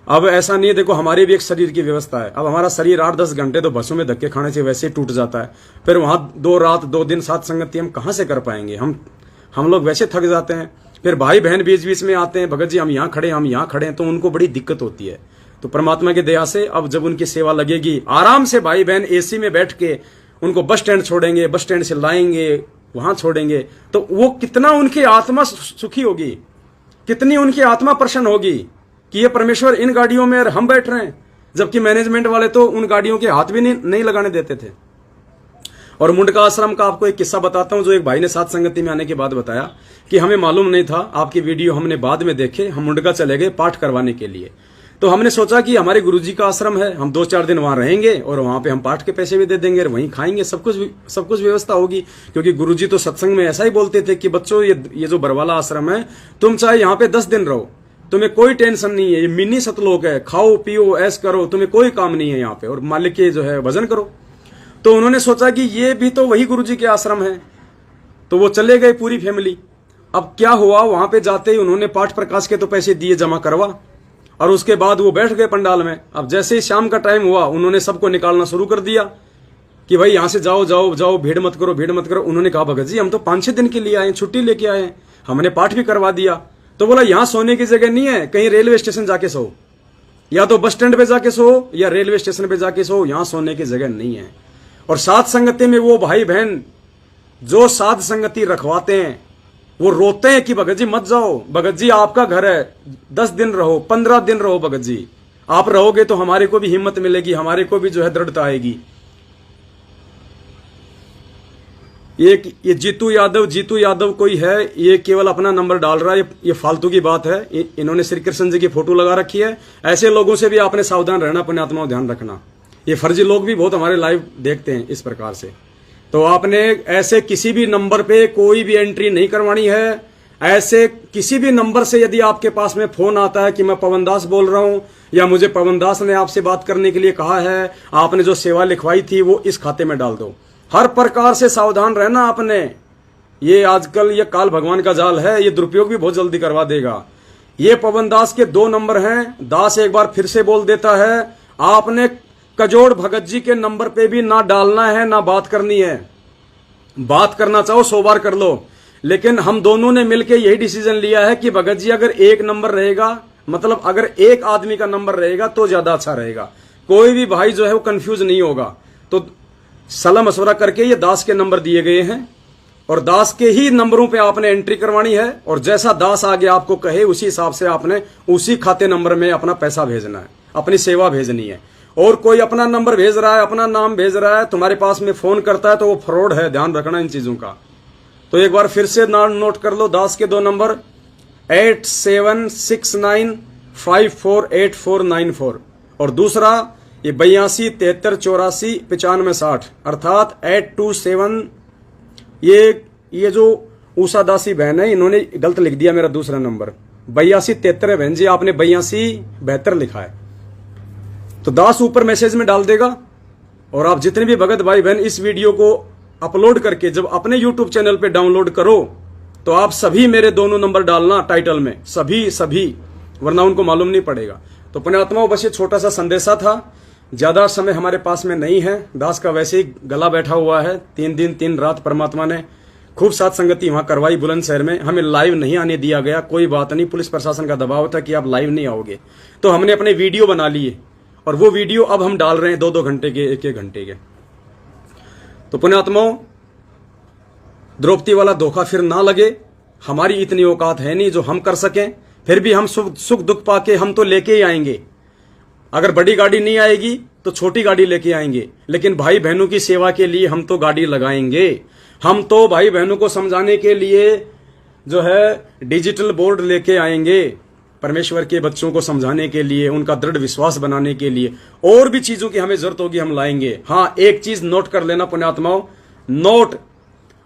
अब ऐसा नहीं है, देखो हमारी भी एक शरीर की व्यवस्था है। अब हमारा शरीर 8-10 घंटे तो बसों में धक्के खाने से वैसे ही टूट जाता है, फिर वहां 2 रात 2 दिन साथ संगति हम कहां से कर पाएंगे। हम लोग वैसे थक जाते हैं, फिर भाई बहन बीच बीच में आते हैं, भगत जी हम यहाँ खड़े हैं, तो उनको बड़ी दिक्कत होती है। तो परमात्मा की दया से अब जब उनकी सेवा लगेगी, आराम से भाई बहन एसी में बैठ के उनको बस स्टैंड छोड़ेंगे, बस स्टैंड से लाएंगे, वहां छोड़ेंगे, तो वो कितना उनकी आत्मा सुखी होगी, कितनी उनकी आत्मा प्रसन्न होगी कि ये परमेश्वर इन गाड़ियों में हम बैठ रहे हैं, जबकि मैनेजमेंट वाले तो उन गाड़ियों के हाथ भी नहीं लगाने देते थे। और मुंडका आश्रम का आपको एक किस्सा बताता हूं, जो एक भाई ने साथ संगति में आने के बाद बताया कि हमें मालूम नहीं था, आपकी वीडियो हमने बाद में देखे, हम मुंडका चले गए पाठ करवाने के लिए। तो हमने सोचा कि हमारे गुरुजी का आश्रम है, हम 2-4 दिन वहां रहेंगे और वहां पे हम पाठ के पैसे भी दे देंगे और वहीं खाएंगे, सब कुछ व्यवस्था होगी। क्योंकि गुरुजी तो सत्संग में ऐसा ही बोलते थे कि बच्चों ये जो बरवाला आश्रम है, तुम चाहे यहाँ पे 10 दिन रहो, तुम्हें कोई टेंशन नहीं है, ये मिनी सतलोक है, खाओ पियो ऐश करो, तुम्हें कोई काम नहीं है यहाँ पे, और मालिक के जो है भजन करो। तो उन्होंने सोचा कि ये भी तो वही गुरुजी के आश्रम है, तो वो चले गए पूरी फैमिली। अब क्या हुआ, वहां पे जाते ही उन्होंने पाठ प्रकाश के तो पैसे दिए जमा करवा, और उसके बाद वो बैठ गए पंडाल में। अब जैसे ही शाम का टाइम हुआ, उन्होंने सबको निकालना शुरू कर दिया कि भाई यहां से जाओ, भीड़ मत करो। उन्होंने कहा भगत जी हम तो 5-6 दिन के लिए आए, छुट्टी लेके आए, हमने पाठ भी करवा दिया। तो बोला यहां सोने की जगह नहीं है, कहीं रेलवे स्टेशन जाके सो, या तो बस स्टैंड पे जाके सो या रेलवे स्टेशन पे जाके सो, यहां सोने की जगह नहीं है। और साथ संगति में वो भाई बहन जो साध संगति रखवाते हैं, वो रोते हैं कि भगत जी मत जाओ, भगत जी आपका घर है, 10 दिन रहो, 15 दिन रहो, भगत जी आप रहोगे तो हमारे को भी हिम्मत मिलेगी, हमारे को भी जो है दृढ़ता आएगी। ये जीतू यादव कोई है, ये केवल अपना नंबर डाल रहा है, ये फालतू की बात है। इन्होंने श्री कृष्ण जी की फोटो लगा रखी है। ऐसे लोगों से भी आपने सावधान रहना, पुण्यात्माओं ध्यान रखना। ये फर्जी लोग भी बहुत हमारे लाइव देखते हैं इस प्रकार से। तो आपने ऐसे किसी भी नंबर पे कोई भी एंट्री नहीं करवानी है। ऐसे किसी भी नंबर से यदि आपके पास में फोन आता है कि मैं पवन दास बोल रहा हूं, या मुझे पवन दास ने आपसे बात करने के लिए कहा है, आपने जो सेवा लिखवाई थी वो इस खाते में डाल दो। हर प्रकार से सावधान रहना आपने। ये आजकल ये काल भगवान का जाल है, ये दुरुपयोग भी बहुत जल्दी करवा देगा। ये पवन दास के 2 नंबर हैं। दास एक बार फिर से बोल देता है, आपने कजोड़ भगत जी के नंबर पे भी ना डालना है ना बात करनी है। बात करना चाहो 100 बार कर लो, लेकिन हम दोनों ने मिलकर यही डिसीजन लिया है कि भगत जी अगर एक नंबर रहेगा, मतलब अगर एक आदमी का नंबर रहेगा तो ज्यादा अच्छा रहेगा। कोई भी भाई जो है वो कंफ्यूज नहीं होगा। तो सलाह मशवरा करके ये दास के नंबर दिए गए हैं और दास के ही नंबरों पे आपने एंट्री करवानी है और जैसा दास आगे आपको कहे उसी हिसाब से आपने उसी खाते नंबर में अपना पैसा भेजना है, अपनी सेवा भेजनी है। और कोई अपना नंबर भेज रहा है, अपना नाम भेज रहा है, तुम्हारे पास में फोन करता है तो वो फ्रॉड है, ध्यान रखना इन चीजों का। तो एक बार फिर से नोट कर लो, दास के 2 नंबर 8769548494 और दूसरा ये 82 73 84 95 60 अर्थात 827। ये जो उषा दासी बहन है, इन्होंने गलत लिख दिया मेरा दूसरा नंबर 82 73 बहन जी, आपने 82 72 लिखा है। तो दास ऊपर मैसेज में डाल देगा और आप जितने भी भगत भाई बहन इस वीडियो को अपलोड करके जब अपने YouTube चैनल पे डाउनलोड करो तो आप सभी मेरे दोनों नंबर डालना टाइटल में, सभी, वरना उनको मालूम नहीं पड़ेगा। तो पुण्यात्माओं, बस ये छोटा सा संदेशा था, ज्यादा समय हमारे पास में नहीं है। दास का वैसे ही गला बैठा हुआ है, 3 दिन 3 रात परमात्मा ने खूब साथ संगति वहां करवाई बुलंदशहर में। हमें लाइव नहीं आने दिया गया, कोई बात नहीं, पुलिस प्रशासन का दबाव था कि आप लाइव नहीं आओगे, तो हमने अपने वीडियो बना लिए और वो वीडियो अब हम डाल रहे हैं 2-2 घंटे के, 1-1 घंटे के। तो पुण्यात्माओं, द्रौपदी वाला धोखा फिर ना लगे। हमारी इतनी औकात है नहीं जो हम कर सकें, फिर भी हम सुख दुख पाके हम तो लेके ही आएंगे। अगर बड़ी गाड़ी नहीं आएगी तो छोटी गाड़ी लेके आएंगे, लेकिन भाई बहनों की सेवा के लिए हम तो गाड़ी लगाएंगे। हम तो भाई बहनों को समझाने के लिए जो है डिजिटल बोर्ड लेके आएंगे, परमेश्वर के बच्चों को समझाने के लिए, उनका दृढ़ विश्वास बनाने के लिए, और भी चीजों की हमें जरूरत होगी हम लाएंगे। हाँ, एक चीज नोट कर लेना पुण्यात्माओं, नोट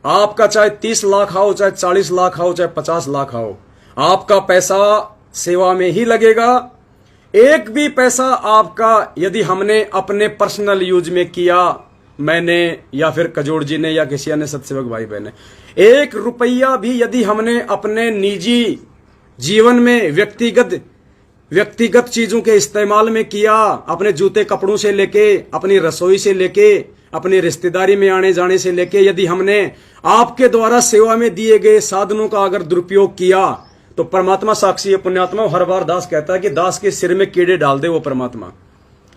आपका चाहे 30 लाख आओ, चाहे 40 लाख आओ, चाहे 50 लाख आओ, आपका पैसा सेवा में ही लगेगा। एक भी पैसा आपका यदि हमने अपने पर्सनल यूज में किया, मैंने या फिर कजोड़ जी ने या किसी अन्य सत्सेवक भाई बहन ने, 1 रुपया भी यदि हमने अपने निजी जीवन में व्यक्तिगत चीजों के इस्तेमाल में किया, अपने जूते कपड़ों से लेके, अपनी रसोई से लेके, अपनी रिश्तेदारी में आने जाने से लेके, यदि हमने आपके द्वारा सेवा में दिए गए साधनों का अगर दुरुपयोग किया तो परमात्मा साक्षी है पुण्यात्मा। हर बार दास कहता है कि दास के सिर में कीड़े डाल दे वो परमात्मा।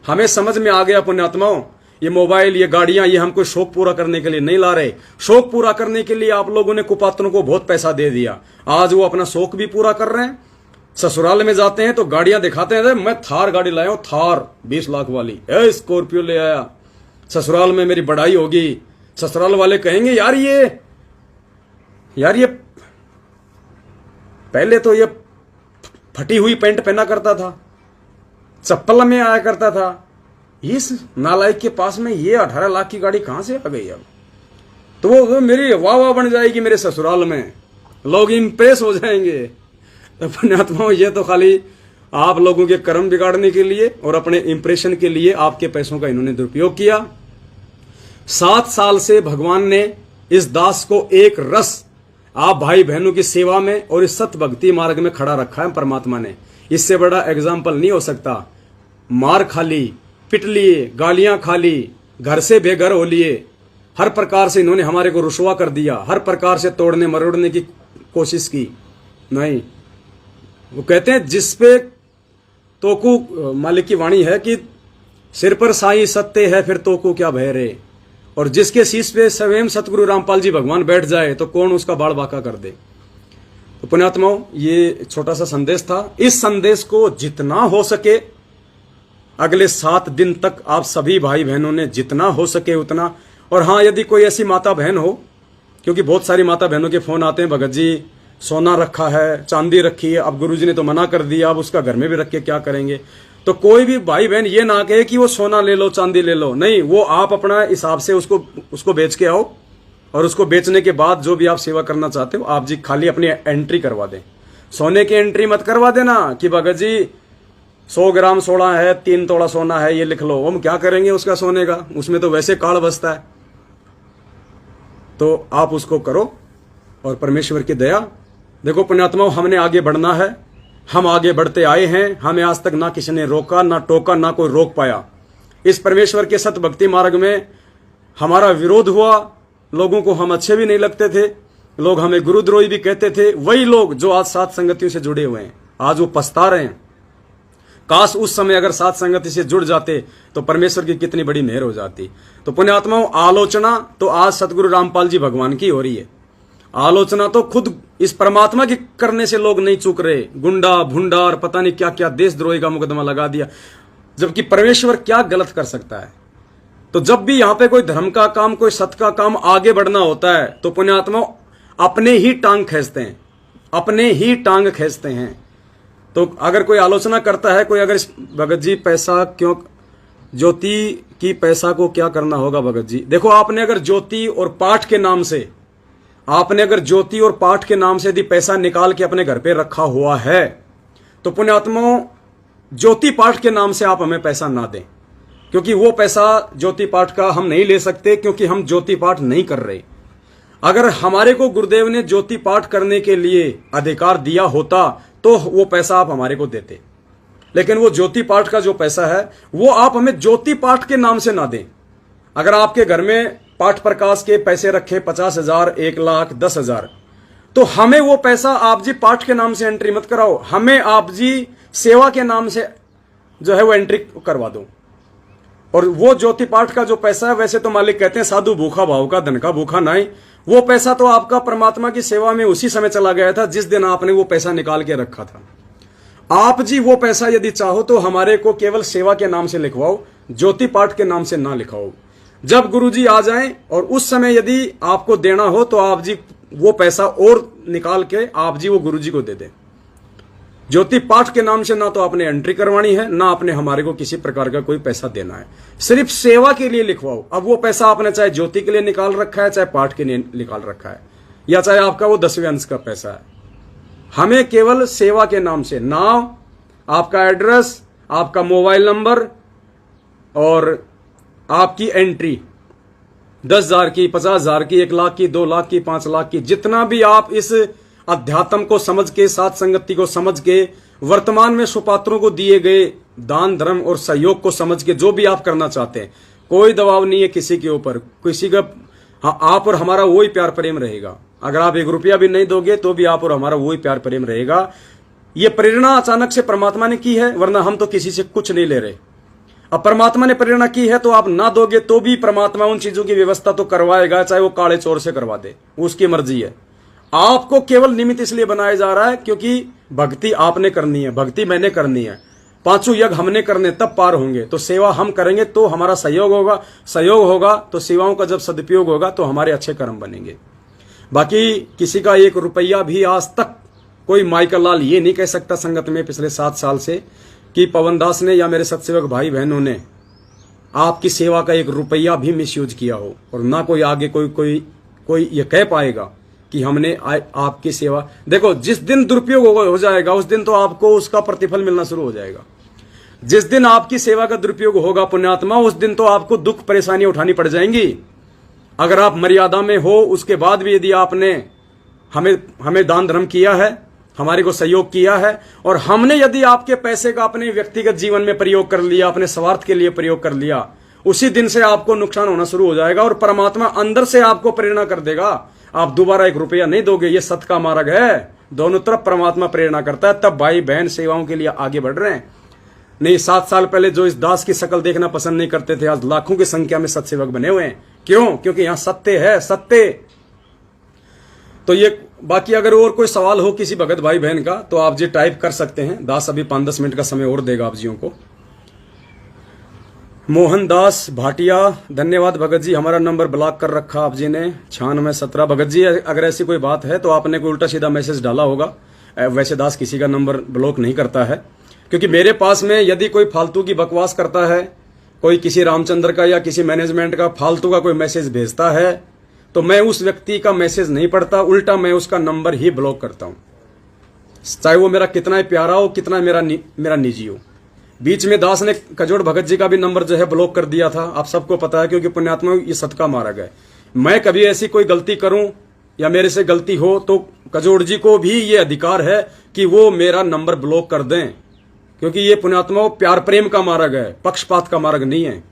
हमें समझ में आ गया पुण्यात्माओं, ये मोबाइल, ये गाड़ियां, ये हमको शौक पूरा करने के लिए नहीं ला रहे। शौक पूरा करने के लिए आप लोगों ने कुपात्रों को बहुत पैसा दे दिया, आज वो अपना शौक भी पूरा कर रहे हैं। ससुराल में जाते हैं तो गाड़ियां दिखाते हैं, मैं थार गाड़ी लाया हूं, थार 20 लाख वाली, स्कॉर्पियो ले आया, ससुराल में मेरी बढ़ाई होगी। ससुराल वाले कहेंगे यार ये पहले तो ये फटी हुई पैंट पहना करता था, चप्पल में आया करता था, इस नालायक के पास में ये 18 लाख की गाड़ी कहां से आ गई अब? तो वो मेरी वाह बन जाएगी मेरे ससुराल में, लोग इंप्रेस हो जाएंगे। तो पुण्यात्माओं, ये तो खाली आप लोगों के कर्म बिगाड़ने के लिए और अपने इंप्रेशन के लिए आपके पैसों का इन्होंने दुरुपयोग किया। 7 साल से भगवान ने इस दास को एक रस आप भाई बहनों की सेवा में और इस सत भक्ति मार्ग में खड़ा रखा है परमात्मा ने। इससे बड़ा एग्जाम्पल नहीं हो सकता। मार खा ली, पिट लिए, गालियां खा ली, घर से बेघर हो लिए, हर प्रकार से इन्होंने हमारे को रुसवा कर दिया, हर प्रकार से तोड़ने मरोड़ने की कोशिश की। नहीं, वो कहते हैं जिसपे तोकू, मालिक की वाणी है कि सिर पर साईं सत्य है फिर तोकू क्या भय रे, और जिसके शीश पे स्वयं सतगुरु रामपाल जी भगवान बैठ जाए तो कौन उसका बाड़ बाका कर दे। तो पुण्यात्माओं, ये छोटा सा संदेश था। इस संदेश को जितना हो सके अगले 7 दिन तक आप सभी भाई बहनों ने जितना हो सके उतना, और हाँ, यदि कोई ऐसी माता बहन हो, क्योंकि बहुत सारी माता बहनों के फोन आते हैं, भगत जी सोना रखा है, चांदी रखी है, अब गुरुजी ने तो मना कर दिया, अब उसका घर में भी रख के क्या करेंगे। तो कोई भी भाई बहन ये ना कहे कि वो सोना ले लो, चांदी ले लो, नहीं, वो आप अपना हिसाब से उसको बेच के आओ, और उसको बेचने के बाद जो भी आप सेवा करना चाहते हो आप जी खाली अपनी एंट्री करवा दें। सोने की एंट्री मत करवा देना कि भगत जी 100 ग्राम सोना है, 3 तोला सोना है, ये लिख लो। हम क्या करेंगे उसका सोने का, उसमें तो वैसे काल बसता है। तो आप उसको करो और परमेश्वर की दया। देखो पुण्यात्माओं, हमने आगे बढ़ना है, हम आगे बढ़ते आए हैं, हमें आज तक ना किसी ने रोका, ना टोका, ना कोई रोक पाया। इस परमेश्वर के सत भक्ति मार्ग में हमारा विरोध हुआ लोगों को हम अच्छे भी नहीं लगते थे, लोग हमें गुरुद्रोही भी कहते थे, वही लोग जो आज सात संगतियों से जुड़े हुए हैं आज वो पछता रहे हैं। काश उस समय अगर सात संगति से जुड़ जाते तो परमेश्वर की कितनी बड़ी मेहर हो जाती। तो पुण्यात्माओं, आलोचना तो आज सतगुरु रामपाल जी भगवान की हो रही है। आलोचना तो खुद इस परमात्मा की करने से लोग नहीं चूक रहे। गुंडा भुंडा और पता नहीं क्या क्या देशद्रोही का मुकदमा लगा दिया, जबकि परमेश्वर क्या गलत कर सकता है। तो जब भी यहां पे कोई धर्म का काम, कोई सत्य का काम आगे बढ़ना होता है तो पुण्यात्मा अपने ही टांग खींचते हैं, अपने ही टांग खींचते हैं। तो अगर कोई आलोचना करता है, कोई अगर भगत जी पैसा क्यों, ज्योति की पैसा को क्या करना होगा भगत जी? देखो, आपने अगर ज्योति और पाठ के नाम से, आपने अगर ज्योति और पाठ के नाम से यदि पैसा निकाल के अपने घर पे रखा हुआ है तो पुण्यात्माओं, ज्योति पाठ के नाम से आप हमें पैसा ना दें, क्योंकि वो पैसा ज्योति पाठ का हम नहीं ले सकते, क्योंकि हम ज्योति पाठ नहीं कर रहे। अगर हमारे को गुरुदेव ने ज्योति पाठ करने के लिए अधिकार दिया होता तो वो पैसा आप हमारे को देते, लेकिन वो ज्योति पाठ का जो पैसा है वो आप हमें ज्योति पाठ के नाम से ना दें। अगर आपके घर में पाठ प्रकाश के पैसे रखे 50,000, 1 लाख, 10,000, तो हमें वो पैसा आप जी पाठ के नाम से एंट्री मत कराओ, हमें आप जी सेवा के नाम से जो है वो एंट्री करवा दो। और वो ज्योति पाठ का जो पैसा है, वैसे तो मालिक कहते हैं साधु भूखा भाव का, धन का भूखा नहीं। वो पैसा तो आपका परमात्मा की सेवा में उसी समय चला गया था जिस दिन आपने वो पैसा निकाल के रखा था। आप जी वो पैसा यदि चाहो तो हमारे को केवल सेवा के नाम से लिखवाओ, ज्योति पाठ के नाम से ना लिखवाओ। जब गुरुजी आ जाएं और उस समय यदि आपको देना हो तो आप जी वो पैसा और निकाल के आप जी वो गुरुजी को दे दें। ज्योति पाठ के नाम से ना तो आपने एंट्री करवानी है, ना आपने हमारे को किसी प्रकार का कोई पैसा देना है, सिर्फ सेवा के लिए लिखवाओ। अब वो पैसा आपने चाहे ज्योति के लिए निकाल रखा है, चाहे पाठ के लिए निकाल रखा है, या चाहे आपका वो 10वें अंश का पैसा है, हमें केवल सेवा के नाम से नाम, आपका एड्रेस, आपका मोबाइल नंबर और आपकी एंट्री 10,000 की, 50,000 की, 1 लाख की, 2 लाख की, 5 लाख की, जितना भी आप इस अध्यात्म को समझ के, सात संगति को समझ के, वर्तमान में सुपात्रों को दिए गए दान धर्म और सहयोग को समझ के जो भी आप करना चाहते हैं, कोई दबाव नहीं है किसी के ऊपर, किसी का। हाँ, आप और हमारा वही प्यार प्रेम रहेगा। अगर आप 1 रुपया भी नहीं दोगे तो भी आप और हमारा वही प्यार प्रेम रहेगा। ये प्रेरणा अचानक से परमात्मा ने की है, वरना हम तो किसी से कुछ नहीं ले रहे। अब परमात्मा ने प्रेरणा की है तो आप ना दोगे तो भी परमात्मा उन चीजों की व्यवस्था तो करवाएगा, चाहे वो काले चोर से करवा दे, उसकी मर्जी है। आपको केवल निमित्त इसलिए बनाया जा रहा है क्योंकि भक्ति आपने करनी है, भक्ति मैंने करनी है, 5 यज्ञ हमने करने, तब पार होंगे। तो सेवा हम करेंगे तो हमारा सहयोग होगा, सहयोग होगा तो सेवाओं का जब सदुपयोग होगा तो हमारे अच्छे कर्म बनेंगे। बाकी किसी का 1 रुपया भी आज तक कोई माइकल लाल ये नहीं कह सकता संगत में पिछले 7 साल से कि पवन दास ने या मेरे सत्सेवक भाई बहनों ने आपकी सेवा का 1 रुपया भी मिसयूज किया हो, और ना कोई आगे कोई ये कह पाएगा कि हमने आपकी सेवा। देखो, जिस दिन दुरुपयोग हो जाएगा उस दिन तो आपको उसका प्रतिफल मिलना शुरू हो जाएगा। जिस दिन आपकी सेवा का दुरुपयोग होगा पुण्यात्मा, उस दिन तो आपको दुख परेशानियां उठानी पड़ जाएंगी। अगर आप मर्यादा में हो, उसके बाद भी यदि आपने हमें दान धर्म किया है, हमारे को सहयोग किया है, और हमने यदि आपके पैसे का अपने व्यक्तिगत जीवन में प्रयोग कर लिया, अपने स्वार्थ के लिए प्रयोग कर लिया, उसी दिन से आपको नुकसान होना शुरू हो जाएगा और परमात्मा अंदर से आपको प्रेरणा कर देगा। आप दोबारा 1 रुपया नहीं दोगे। ये सत्य का मार्ग है, दोनों तरफ परमात्मा प्रेरणा करता है, तब भाई बहन सेवाओं के लिए आगे बढ़ रहे हैं। नहीं, 7 साल पहले जो इस दास की शक्ल देखना पसंद नहीं करते थे, आज लाखों की संख्या में सत्सेवक बने हुए हैं। क्यों? क्योंकि यहां सत्य है, सत्य। तो ये बाकी अगर और कोई सवाल हो किसी भगत भाई बहन का तो आप जी टाइप कर सकते हैं। दास अभी 5-10 मिनट का समय और देगा आप जियों को। मोहन दास भाटिया, धन्यवाद भगत जी, हमारा नंबर ब्लॉक कर रखा आप जी ने। 9617 भगत जी, अगर ऐसी कोई बात है तो आपने कोई उल्टा सीधा मैसेज डाला होगा। वैसे दास किसी का नंबर ब्लॉक नहीं करता है, क्योंकि मेरे पास में यदि कोई फालतू की बकवास करता है, कोई किसी रामचंद्र का या किसी मैनेजमेंट का फालतू का कोई मैसेज भेजता है, तो मैं उस व्यक्ति का मैसेज नहीं पढ़ता, उल्टा मैं उसका नंबर ही ब्लॉक करता हूं, चाहे वो मेरा कितना ही प्यारा हो, कितना मेरा निजी हो। बीच में दास ने कजोड़ भगत जी का भी नंबर जो है ब्लॉक कर दिया था, आप सबको पता है, क्योंकि पुण्यात्मा ये सत्य का मार्ग है। मैं कभी ऐसी कोई गलती करूं या मेरे से गलती हो तो कजोड़ जी को भी ये अधिकार है कि वो मेरा नंबर ब्लॉक कर दें, क्योंकि ये पुण्यात्मा प्यार प्रेम का मार्ग है, पक्षपात का मार्ग नहीं है।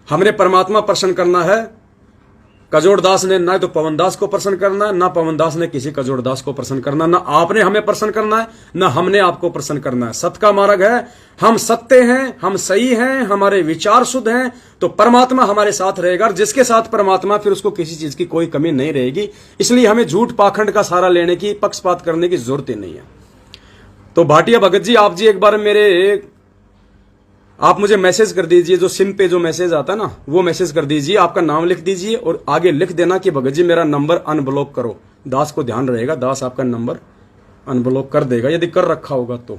हमने परमात्मा प्रसन्न करना है, कजोड़दास ने ना तो पवनदास को प्रसन्न करना है, ना पवनदास ने किसी कजोड़दास को प्रसन्न करना, ना आपने हमें प्रसन्न करना है, ना हमने आपको प्रसन्न करना है। सत्य का मार्ग है, हम सत्य हैं, हम सही हैं, हमारे विचार शुद्ध हैं, तो परमात्मा हमारे साथ रहेगा। और जिसके साथ परमात्मा, फिर उसको किसी चीज की कोई कमी नहीं रहेगी। इसलिए हमें झूठ पाखंड का सहारा लेने की, पक्षपात करने की जरूरत ही नहीं है। तो भाटिया भगत जी, आप जी एक बार आप मुझे मैसेज कर दीजिए, जो सिम पे जो मैसेज आता है ना, वो मैसेज कर दीजिए, आपका नाम लिख दीजिए और आगे लिख देना कि भगत जी मेरा नंबर अनब्लॉक करो। दास को ध्यान रहेगा, दास आपका नंबर अनब्लॉक कर देगा यदि कर रखा होगा तो।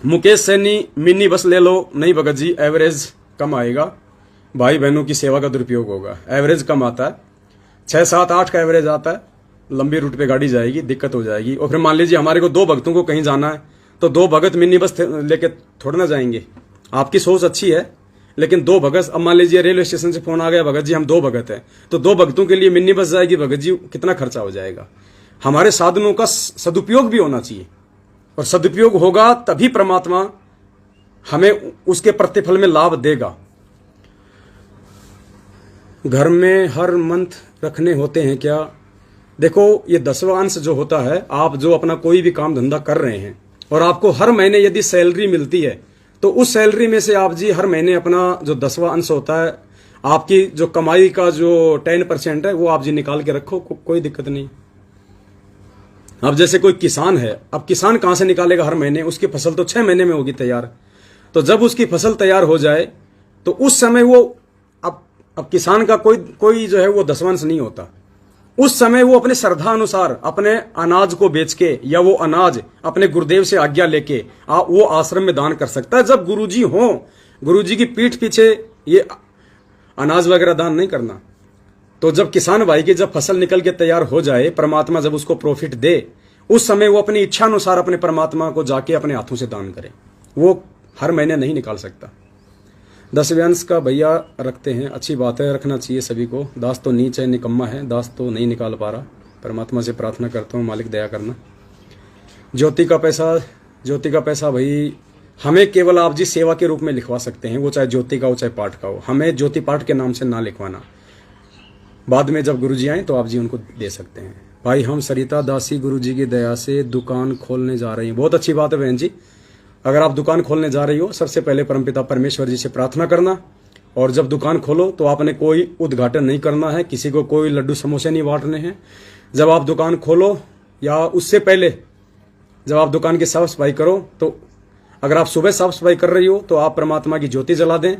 मुकेश सैनी, मिनी बस ले लो। नहीं भगत जी, एवरेज कम आएगा, भाई बहनों की सेवा का दुरुपयोग होगा। एवरेज कम आता है, 6, 7, 8 का एवरेज आता है। लंबी रूट पे गाड़ी जाएगी, दिक्कत हो जाएगी। और फिर मान लीजिए हमारे को 2 भक्तों को कहीं जाना है, तो 2 भगत मिनी बस लेके थोड़ा ना जाएंगे। आपकी सोच अच्छी है, लेकिन 2 भगत, अब मान लीजिए रेलवे स्टेशन से फोन आ गया, भगत जी हम 2 भगत हैं, तो 2 भक्तों के लिए मिनी बस जाएगी, भगत जी कितना खर्चा हो जाएगा। हमारे साधनों का सदुपयोग भी होना चाहिए, और सदुपयोग होगा तभी परमात्मा हमें उसके प्रतिफल में लाभ देगा। घर में हर मंथ रखने होते हैं क्या? देखो, ये 10वां अंश जो होता है, आप जो अपना कोई भी काम धंधा कर रहे हैं और आपको हर महीने यदि सैलरी मिलती है, तो उस सैलरी में से आप जी हर महीने अपना जो 10वां अंश होता है, आपकी जो कमाई का जो 10% है, वो आप जी निकाल के रखो, कोई दिक्कत नहीं। अब जैसे कोई किसान है, अब किसान कहां से निकालेगा हर महीने? उसकी फसल तो 6 महीने में होगी तैयार। तो जब उसकी फसल तैयार हो जाए, तो उस समय वो अब किसान का कोई जो है वो 10वां अंश नहीं होता। उस समय वो अपने श्रद्धा अनुसार अपने अनाज को बेच के, या वो अनाज अपने गुरुदेव से आज्ञा लेके वो आश्रम में दान कर सकता है। जब गुरुजी हो, गुरुजी की पीठ पीछे ये अनाज वगैरह दान नहीं करना। तो जब किसान भाई की जब फसल निकल के तैयार हो जाए, परमात्मा जब उसको प्रॉफिट दे, उस समय वो अपनी इच्छा अनुसार अपने परमात्मा को जाके अपने हाथों से दान करे। वो हर महीने नहीं निकाल सकता। 10वें अंश का भैया रखते हैं, अच्छी बात है, रखना चाहिए सभी को। दास तो नीच है, निकम्मा है, दास तो नहीं निकाल पा रहा। परमात्मा से प्रार्थना करता हूँ, मालिक दया करना। ज्योति का पैसा भाई हमें केवल आप जी सेवा के रूप में लिखवा सकते हैं, वो चाहे ज्योति का हो चाहे पाठ का हो। हमें ज्योति पाठ के नाम से ना लिखवाना, बाद में जब गुरुजी आए तो आप जी उनको दे सकते हैं। भाई हम सरिता दासी गुरुजी की दया से दुकान खोलने जा रही हैं। बहुत अच्छी बात है बहन जी। अगर आप दुकान खोलने जा रही हो, सबसे पहले परमपिता परमेश्वर जी से प्रार्थना करना, और जब दुकान खोलो तो आपने कोई उद्घाटन नहीं करना है, किसी को कोई लड्डू समोसे नहीं बांटने हैं। जब आप दुकान खोलो या उससे पहले जब आप दुकान की साफ सफाई करो, तो अगर आप सुबह साफ सफाई कर रही हो तो आप परमात्मा की ज्योति जला दें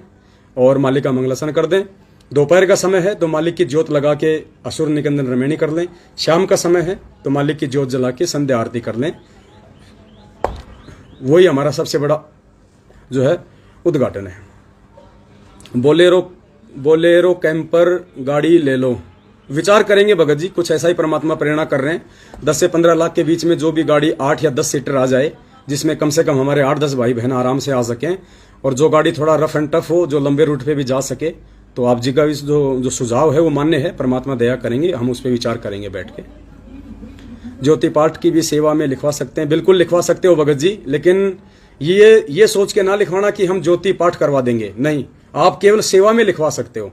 और मालिक का मंगलासन कर दें। दोपहर का समय है तो मालिक की ज्योत लगा के असुर निकंदन रमैनी कर लें। शाम का समय है तो मालिक की ज्योत जला के संध्या आरती कर लें। वही हमारा सबसे बड़ा जो है उद्घाटन है। बोलेरो कैंपर गाड़ी ले लो। विचार करेंगे भगत जी, कुछ ऐसा ही परमात्मा प्रेरणा कर रहे हैं। 10 से 15 लाख के बीच में जो भी गाड़ी 8 या 10 सीटर आ जाए, जिसमें कम से कम हमारे 8-10 भाई बहन आराम से आ सकें, और जो गाड़ी थोड़ा रफ एंड टफ हो, जो लंबे रूट पे भी जा सके, तो आप जी का भी जो सुझाव है वो मान्य है। परमात्मा दया करेंगे, हम उस पर विचार करेंगे बैठ के। ज्योति पाठ की भी सेवा में लिखवा सकते हैं, बिल्कुल लिखवा सकते हो भगत जी, लेकिन ये सोच के ना लिखवाना कि हम ज्योति पाठ करवा देंगे, नहीं। आप केवल सेवा में लिखवा सकते हो।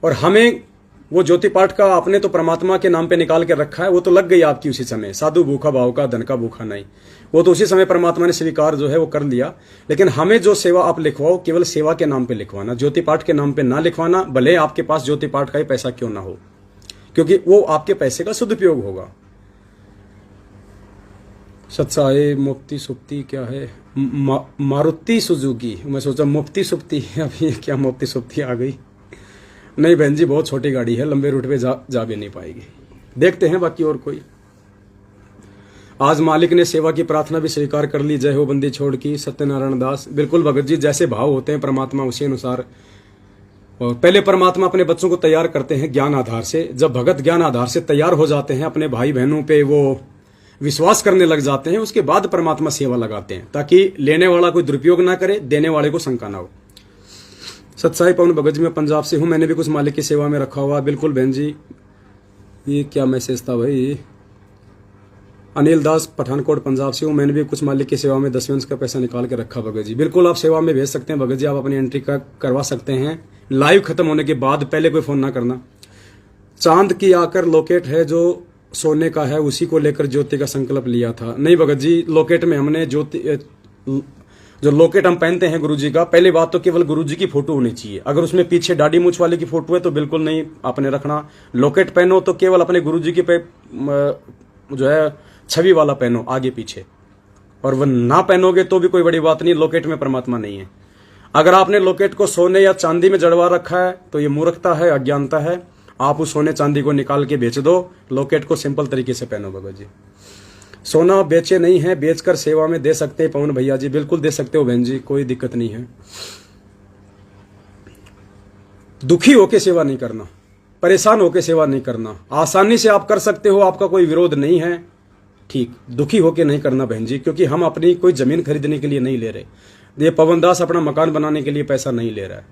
और हमें वो ज्योति पाठ का आपने तो परमात्मा के नाम पे निकाल के रखा है, वो तो लग गई आपकी उसी समय। साधु भूखा भाव का, धन का भूखा नहीं, वो तो उसी समय परमात्मा ने स्वीकार जो है वो कर लिया। लेकिन हमें जो सेवा आप लिखवाओ, केवल सेवा के नाम पे लिखवाना, ज्योति पाठ के नाम पे ना लिखवाना। भले आपके पास ज्योति पाठ का ही पैसा क्यों ना हो, क्योंकि वो आपके पैसे का सदुपयोग होगा। सत्साए मुफ्ती सुप्ती क्या है? मारुति सुजुकी। मैं सोचा मुफ्ती सुप्ती, अभी क्या मुफ्ती सुप्ती आ गई? नहीं बहन जी, बहुत छोटी गाड़ी है, लंबे रूट पे जा भी नहीं पाएगी। देखते हैं बाकी और कोई। आज मालिक ने सेवा की प्रार्थना भी स्वीकार कर ली। जय हो बंदी छोड़ की, सत्यनारायण दास। बिल्कुल भगत जी, जैसे भाव होते हैं परमात्मा उसी अनुसार। और पहले परमात्मा अपने बच्चों को तैयार करते हैं ज्ञान आधार से। जब भगत ज्ञान आधार से तैयार हो जाते हैं, अपने भाई बहनों पे वो विश्वास करने लग जाते हैं, उसके बाद परमात्मा सेवा लगाते हैं, ताकि लेने वाला कोई दुरुपयोग ना करे, देने वाले को शंका ना हो। सत्साई पवन भगत जी, मैं पंजाब से हूं, मैंने भी कुछ मालिक की सेवा में रखा हुआ। बिल्कुल बहन जी। ये क्या मैसेज था भाई? अनिल दास, पठानकोट पंजाब से हूं, मैंने भी कुछ मालिक की सेवा में 10वें अंश का पैसा निकाल के रखा भगत जी। बिल्कुल आप सेवा में भेज सकते हैं भगत जी, आप अपनी एंट्री करवा सकते हैं। लाइव खत्म होने के बाद पहले कोई फोन ना करना। चांद की आकर लॉकेट है जो सोने का है, उसी को लेकर ज्योति का संकल्प लिया था। नहीं भगत जी, लॉकेट में हमने ज्योति जो लॉकेट हम पहनते हैं गुरुजी का, पहली बात तो केवल गुरुजी की फोटो होनी चाहिए। अगर उसमें पीछे दाढ़ी मूछ वाले की फोटो है तो बिल्कुल नहीं आपने रखना। लॉकेट पहनो तो केवल अपने गुरुजी की पे जो है छवि वाला पहनो आगे पीछे, और वह ना पहनोगे तो भी कोई बड़ी बात नहीं, लॉकेट में परमात्मा नहीं है। अगर आपने लॉकेट को सोने या चांदी में जड़वा रखा है तो ये मूर्खता है, अज्ञानता है। आप उस सोने चांदी को निकाल के बेच दो, लॉकेट को सिंपल तरीके से पहनो भगत जी। सोना बेचे नहीं है, बेचकर सेवा में दे सकते हैं पवन भैया जी। बिल्कुल दे सकते हो बहन जी, कोई दिक्कत नहीं है। दुखी होके सेवा नहीं करना, परेशान होके सेवा नहीं करना। आसानी से आप कर सकते हो, आपका कोई विरोध नहीं है, ठीक। दुखी होके नहीं करना बहन जी, क्योंकि हम अपनी कोई जमीन खरीदने के लिए नहीं ले रहे। ये पवन दास अपना मकान बनाने के लिए पैसा नहीं ले रहा है।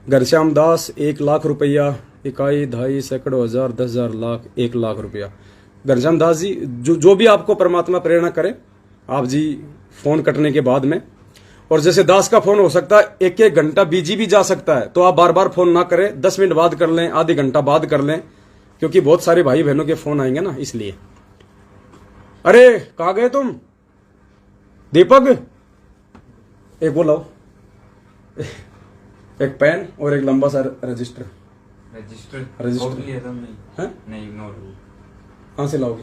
घनश्याम दास 1 लाख रुपया, इकाई, ढाई, सैकड़ों, हजार, 10,000, लाख, 1 लाख रुपया। घनश्याम दास जी, जो भी आपको परमात्मा प्रेरणा करे, आप जी फोन कटने के बाद में, और जैसे दास का फोन हो सकता है 1-1 घंटा बिजी भी जा सकता है, तो आप बार बार फोन ना करें, 10 मिनट बाद कर लें, आधे घंटा बाद कर लें, क्योंकि बहुत सारे भाई बहनों के फोन आएंगे ना, इसलिए। अरे कहाँ गए तुम दीपक? एक वो लाओ, एक पेन और एक लंबा सा रजिस्टर। नहीं, इग्नोर। कहाँ से लाओगे?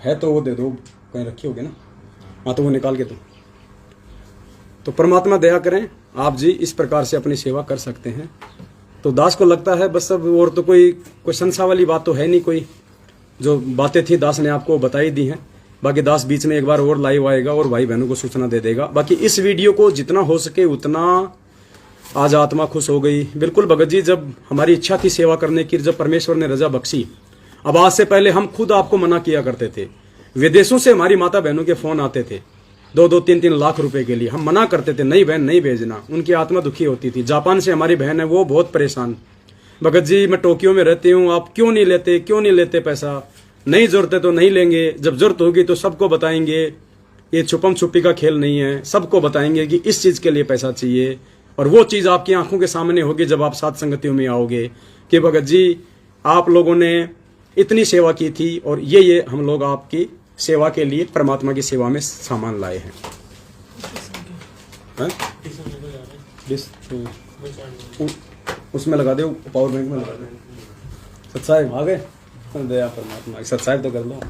है तो वो दे दो, कहीं रखी होगी ना। हाँ तो वो निकाल के दो। तो परमात्मा दया करें, आप जी इस प्रकार से अपनी सेवा कर सकते हैं। तो दास को लगता है बस अब, और तो कोई संशय वाली बात तो है नहीं। कोई जो बातें थी दास ने आपको बताई दी हैं। बाकी दास बीच में एक बार और लाइव आएगा और भाई बहनों को सूचना दे देगा। बाकी इस वीडियो को जितना हो सके उतना, आज आत्मा खुश हो गई। बिल्कुल भगत जी, जब हमारी इच्छा थी सेवा करने की, जब परमेश्वर ने रजा बख्शी, अब आज से पहले हम खुद आपको मना किया करते थे। विदेशों से हमारी माता बहनों के फोन आते थे 2-2, 3-3 लाख रुपए के लिए। हम मना करते थे, नहीं बहन नहीं भेजना। उनकी आत्मा दुखी होती थी। जापान से हमारी बहन है, वो बहुत परेशान, भगत जी मैं टोक्यो में रहती हूँ, आप क्यों नहीं लेते पैसा? नहीं जरूरत है तो नहीं लेंगे, जब जरूरत होगी तो सबको बताएंगे। ये छुपम छुपी का खेल नहीं है, सबको बताएंगे कि इस चीज के लिए पैसा चाहिए, और वो चीज आपकी आंखों के सामने होगी जब आप सात संगतियों में आओगे कि भगत जी आप लोगों ने इतनी सेवा की थी, और ये हम लोग आपकी सेवा के लिए परमात्मा की सेवा में सामान लाए हैं। उसमें लगा दे, पावर बैंक में लगा दे। सत्साहेब आ गए, दया परमात्मा। सत्साहेब तो कर लो।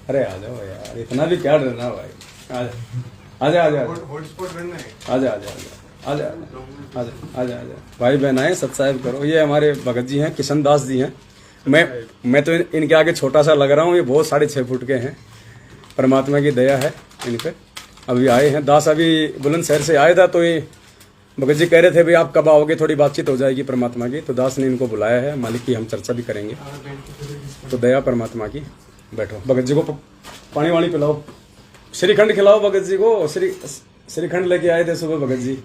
अरे आ जाओ यार, इतना भी क्या डरना भाई। आजा भाई बहन आए, सत्साहेब करो। ये हमारे भगत जी हैं, किशन दास जी हैं। मैं तो इनके आगे छोटा सा लग रहा हूँ, ये बहुत 6.5 फुट के हैं। परमात्मा की दया है इन पे। अभी आए हैं दास, अभी बुलंदशहर से आया था, तो ये भगत जी कह रहे थे भाई आप कब आओगे, थोड़ी बातचीत हो जाएगी परमात्मा की। तो दास ने इनको बुलाया है, मालिक की हम चर्चा भी करेंगे। तो दया परमात्मा की। बैठो, भगत जी को पानी वाणी पिलाओ, श्रीखंड खिलाओ भगत जी को। श्रीखंड लेके आए थे सुबह भगत जी,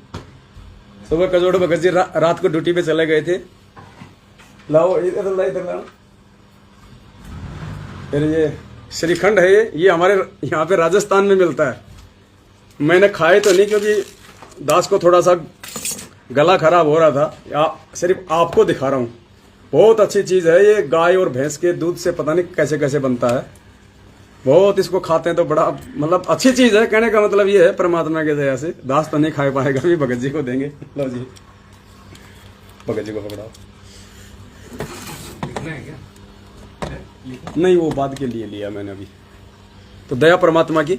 सुबह कजोड़ भगत जी रात को ड्यूटी पे चले गए थे। लाओ इधर लाओ। फिर ये श्रीखंड है, ये हमारे यहाँ पे राजस्थान में मिलता है। मैंने खाए तो नहीं, क्योंकि दास को थोड़ा सा गला खराब हो रहा था। सिर्फ आपको दिखा रहा हूँ, बहुत अच्छी चीज है ये। गाय और भैंस के दूध से पता नहीं कैसे कैसे बनता है, बहुत इसको खाते हैं तो बड़ा मतलब अच्छी चीज है। कहने का मतलब ये है परमात्मा के दया से दास तो नहीं खा पाएगा, भी भगत जी को देंगे। लो जी, भगत जी को पकड़ाओ। नहीं, वो बाद के लिए लिया मैंने अभी। तो दया परमात्मा की।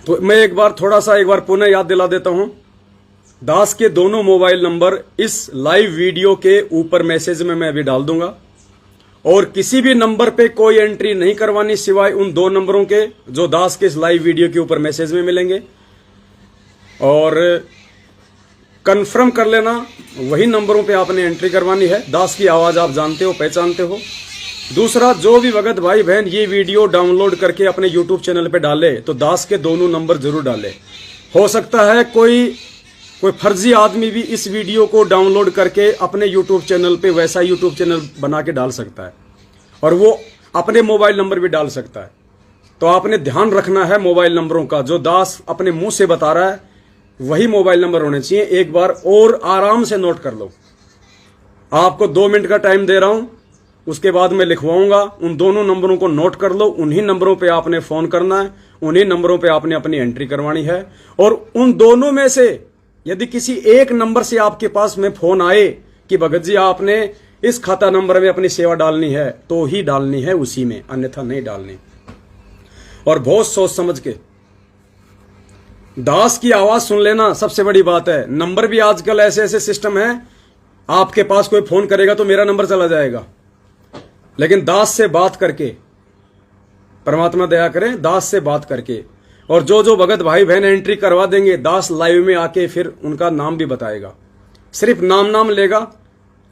तो मैं एक बार पुनः याद दिला देता हूं। दास के दोनों मोबाइल नंबर इस लाइव वीडियो के ऊपर मैसेज में मैं अभी डाल दूंगा, और किसी भी नंबर पे कोई एंट्री नहीं करवानी सिवाय उन 2 नंबरों के जो दास के इस लाइव वीडियो के ऊपर मैसेज में मिलेंगे। और कंफर्म कर लेना, वही नंबरों पे आपने एंट्री करवानी है। दास की आवाज आप जानते हो, पहचानते हो। दूसरा, जो भी भगत भाई बहन ये वीडियो डाउनलोड करके अपने YouTube चैनल पे डाले तो दास के दोनों नंबर जरूर डाले। हो सकता है कोई फर्जी आदमी भी इस वीडियो को डाउनलोड करके अपने YouTube चैनल पे वैसा YouTube चैनल बना के डाल सकता है। और वो अपने मोबाइल नंबर भी डाल सकता है। तो आपने ध्यान रखना है मोबाइल नंबरों का, जो दास अपने मुंह से बता रहा है वही मोबाइल नंबर होने चाहिए। एक बार और आराम से नोट कर लो। आपको 2 मिनट का टाइम दे रहा हूं, उसके बाद मैं लिखवाऊंगा। उन दोनों नंबरों को नोट कर लो। उन्हीं नंबरों पे आपने फोन करना है, उन्हीं नंबरों पे आपने अपनी एंट्री करवानी है। और उन दोनों में से यदि किसी एक नंबर से आपके पास में फोन आए कि भगत जी आपने इस खाता नंबर में अपनी सेवा डालनी है, तो ही डालनी है उसी में, अन्यथा नहीं डालनी। और बहुत सोच समझ के दास की आवाज सुन लेना सबसे बड़ी बात है। नंबर भी आजकल ऐसे ऐसे सिस्टम है, आपके पास कोई फोन करेगा तो मेरा नंबर चला जाएगा, लेकिन दास से बात करके, परमात्मा दया करें, दास से बात करके, और जो भगत भाई बहन एंट्री करवा देंगे, दास लाइव में आके फिर उनका नाम भी बताएगा। सिर्फ नाम लेगा,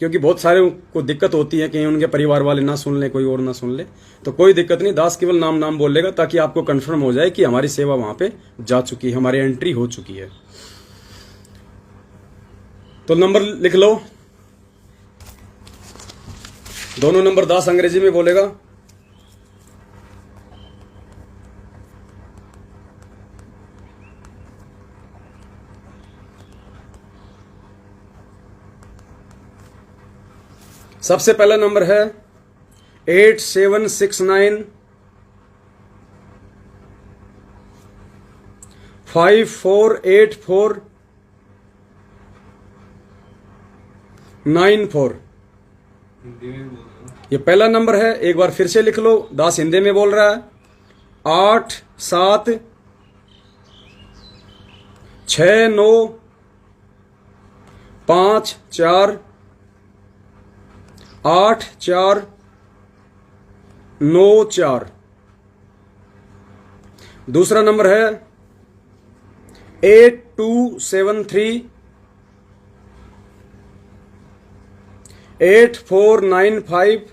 क्योंकि बहुत सारे को दिक्कत होती है कि उनके परिवार वाले ना सुन ले, कोई और ना सुन ले, तो कोई दिक्कत नहीं। दास केवल नाम बोलेगा ताकि आपको कंफर्म हो जाए कि हमारी सेवा वहां पे जा चुकी है, हमारी एंट्री हो चुकी है। तो नंबर लिख लो, दोनों नंबर दास अंग्रेजी में बोलेगा। सबसे पहला नंबर है 8769 5484 94। ये पहला नंबर है। एक बार फिर से लिख लो, दास हिंदी में बोल रहा है। 8 7 6 9 5 4 8 4 9 4। दूसरा नंबर है 8273 8495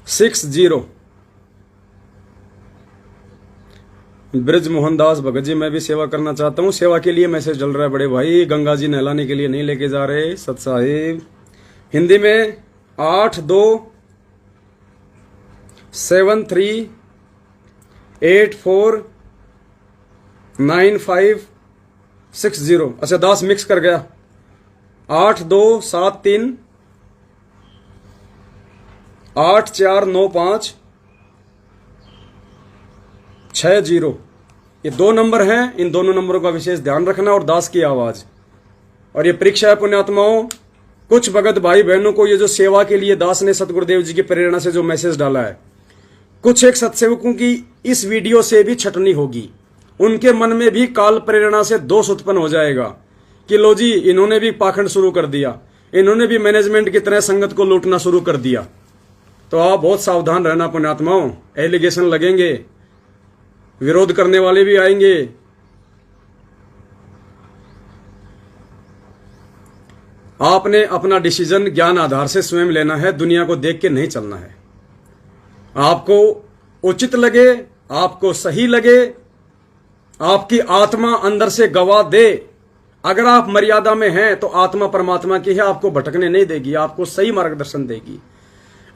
60। ब्रज मोहनदास भगत जी, मैं भी सेवा करना चाहता हूँ। सेवा के लिए मैसेज चल रहा है बड़े भाई, गंगा जी नहलाने के लिए नहीं लेके जा रहे सत साहिब। हिंदी में 8273849560। अच्छा, दास मिक्स कर गया। 8273 8495 60। ये 2 नंबर हैं। इन दोनों नंबरों का विशेष ध्यान रखना, और दास की आवाज। और ये परीक्षा है पुण्यात्माओं। कुछ भगत भाई बहनों को ये जो सेवा के लिए दास ने सतगुरुदेव जी की प्रेरणा से जो मैसेज डाला है, कुछ एक सत्सेवकों की इस वीडियो से भी छटनी होगी। उनके मन में भी काल प्रेरणा से दोष उत्पन्न हो जाएगा कि लो जी, इन्होंने भी पाखंड शुरू कर दिया, इन्होंने भी मैनेजमेंट की तरह संगत को लूटना शुरू कर दिया। तो आप बहुत सावधान रहना पुण्यात्माओं। एलिगेशन लगेंगे, विरोध करने वाले भी आएंगे। आपने अपना डिसीजन ज्ञान आधार से स्वयं लेना है, दुनिया को देख के नहीं चलना है। आपको उचित लगे, आपको सही लगे, आपकी आत्मा अंदर से गवाह दे। अगर आप मर्यादा में हैं तो आत्मा परमात्मा की है, आपको भटकने नहीं देगी, आपको सही मार्गदर्शन देगी।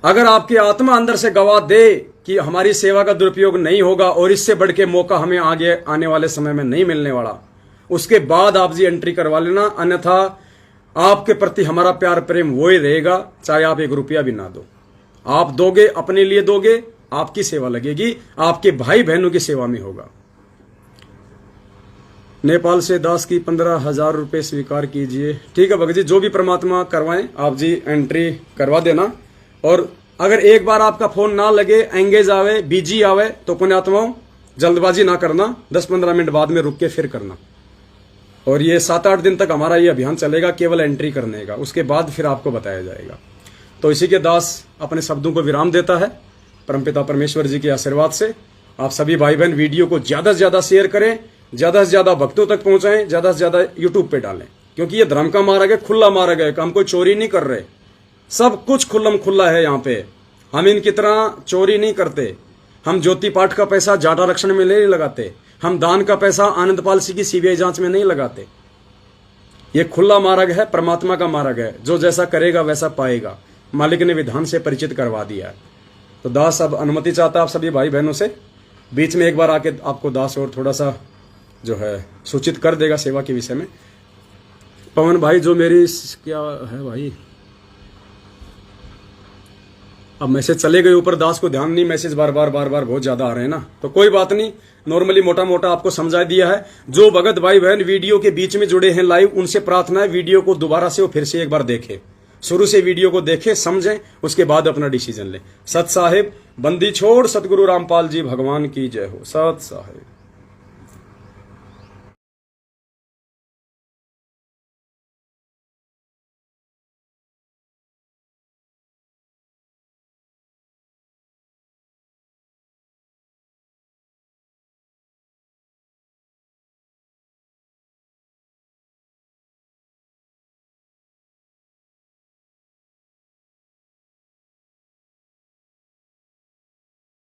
अगर आपकी आत्मा अंदर से गवाह दे कि हमारी सेवा का दुरुपयोग नहीं होगा और इससे बढ़ के मौका हमें आगे आने वाले समय में नहीं मिलने वाला, उसके बाद आप जी एंट्री करवा लेना। अन्यथा आपके प्रति हमारा प्यार प्रेम वो ही रहेगा, चाहे आप 1 रुपया भी ना दो। आप दोगे, अपने लिए दोगे, आपकी सेवा लगेगी, आपके भाई बहनों की सेवा में होगा। नेपाल से दास की 15,000 रुपये स्वीकार कीजिए। ठीक है भगत जी, जो भी परमात्मा करवाएं आप जी एंट्री करवा देना। और अगर एक बार आपका फोन ना लगे, एंगेज आवे, बिजी आवे, तो पुण्यात्माओं जल्दबाजी ना करना, 10-15 मिनट बाद में रुक के फिर करना। और ये 7-8 दिन तक हमारा ये अभियान चलेगा केवल एंट्री करने का, उसके बाद फिर आपको बताया जाएगा। तो इसी के दास अपने शब्दों को विराम देता है परमपिता परमेश्वर जी के आशीर्वाद से। आप सभी भाई बहन वीडियो को ज्यादा से ज्यादा शेयर करें, ज्यादा से ज्यादा भक्तों तक पहुंचाएं, ज्यादा से ज्यादा यूट्यूब पे डालें, क्योंकि ये धर्म का मार्ग है, खुला मार्ग है। हम कोई चोरी नहीं कर रहे, सब कुछ खुल्लम खुल्ला है यहाँ पे। हम इनकी तरह चोरी नहीं करते। हम ज्योति पाठ का पैसा जाट आरक्षण में नहीं लगाते। हम दान का पैसा आनंदपाल सिंह की सीबीआई जांच में नहीं लगाते। ये खुला मार्ग है, परमात्मा का मार्ग है, जो जैसा करेगा वैसा पाएगा। मालिक ने विधान से परिचित करवा दिया है। तो दास अब अनुमति चाहता है आप सभी भाई बहनों से, बीच में एक बार आके आपको दास और थोड़ा सा जो है सूचित कर देगा सेवा के विषय में। पवन भाई जो मेरी क्या है भाई, अब मैसेज चले गए ऊपर, दास को ध्यान नहीं, मैसेज बार बार बहुत ज्यादा आ रहे हैं ना, तो कोई बात नहीं, नॉर्मली मोटा मोटा आपको समझा दिया है। जो भगत भाई बहन वीडियो के बीच में जुड़े हैं लाइव, उनसे प्रार्थना है वीडियो को दोबारा से वो फिर से एक बार देखें, शुरू से वीडियो को देखें, समझें, उसके बाद अपना डिसीजन लें। सत साहिब, बंदी छोड़, सतगुरु रामपाल जी भगवान की जय हो। सत साहिब।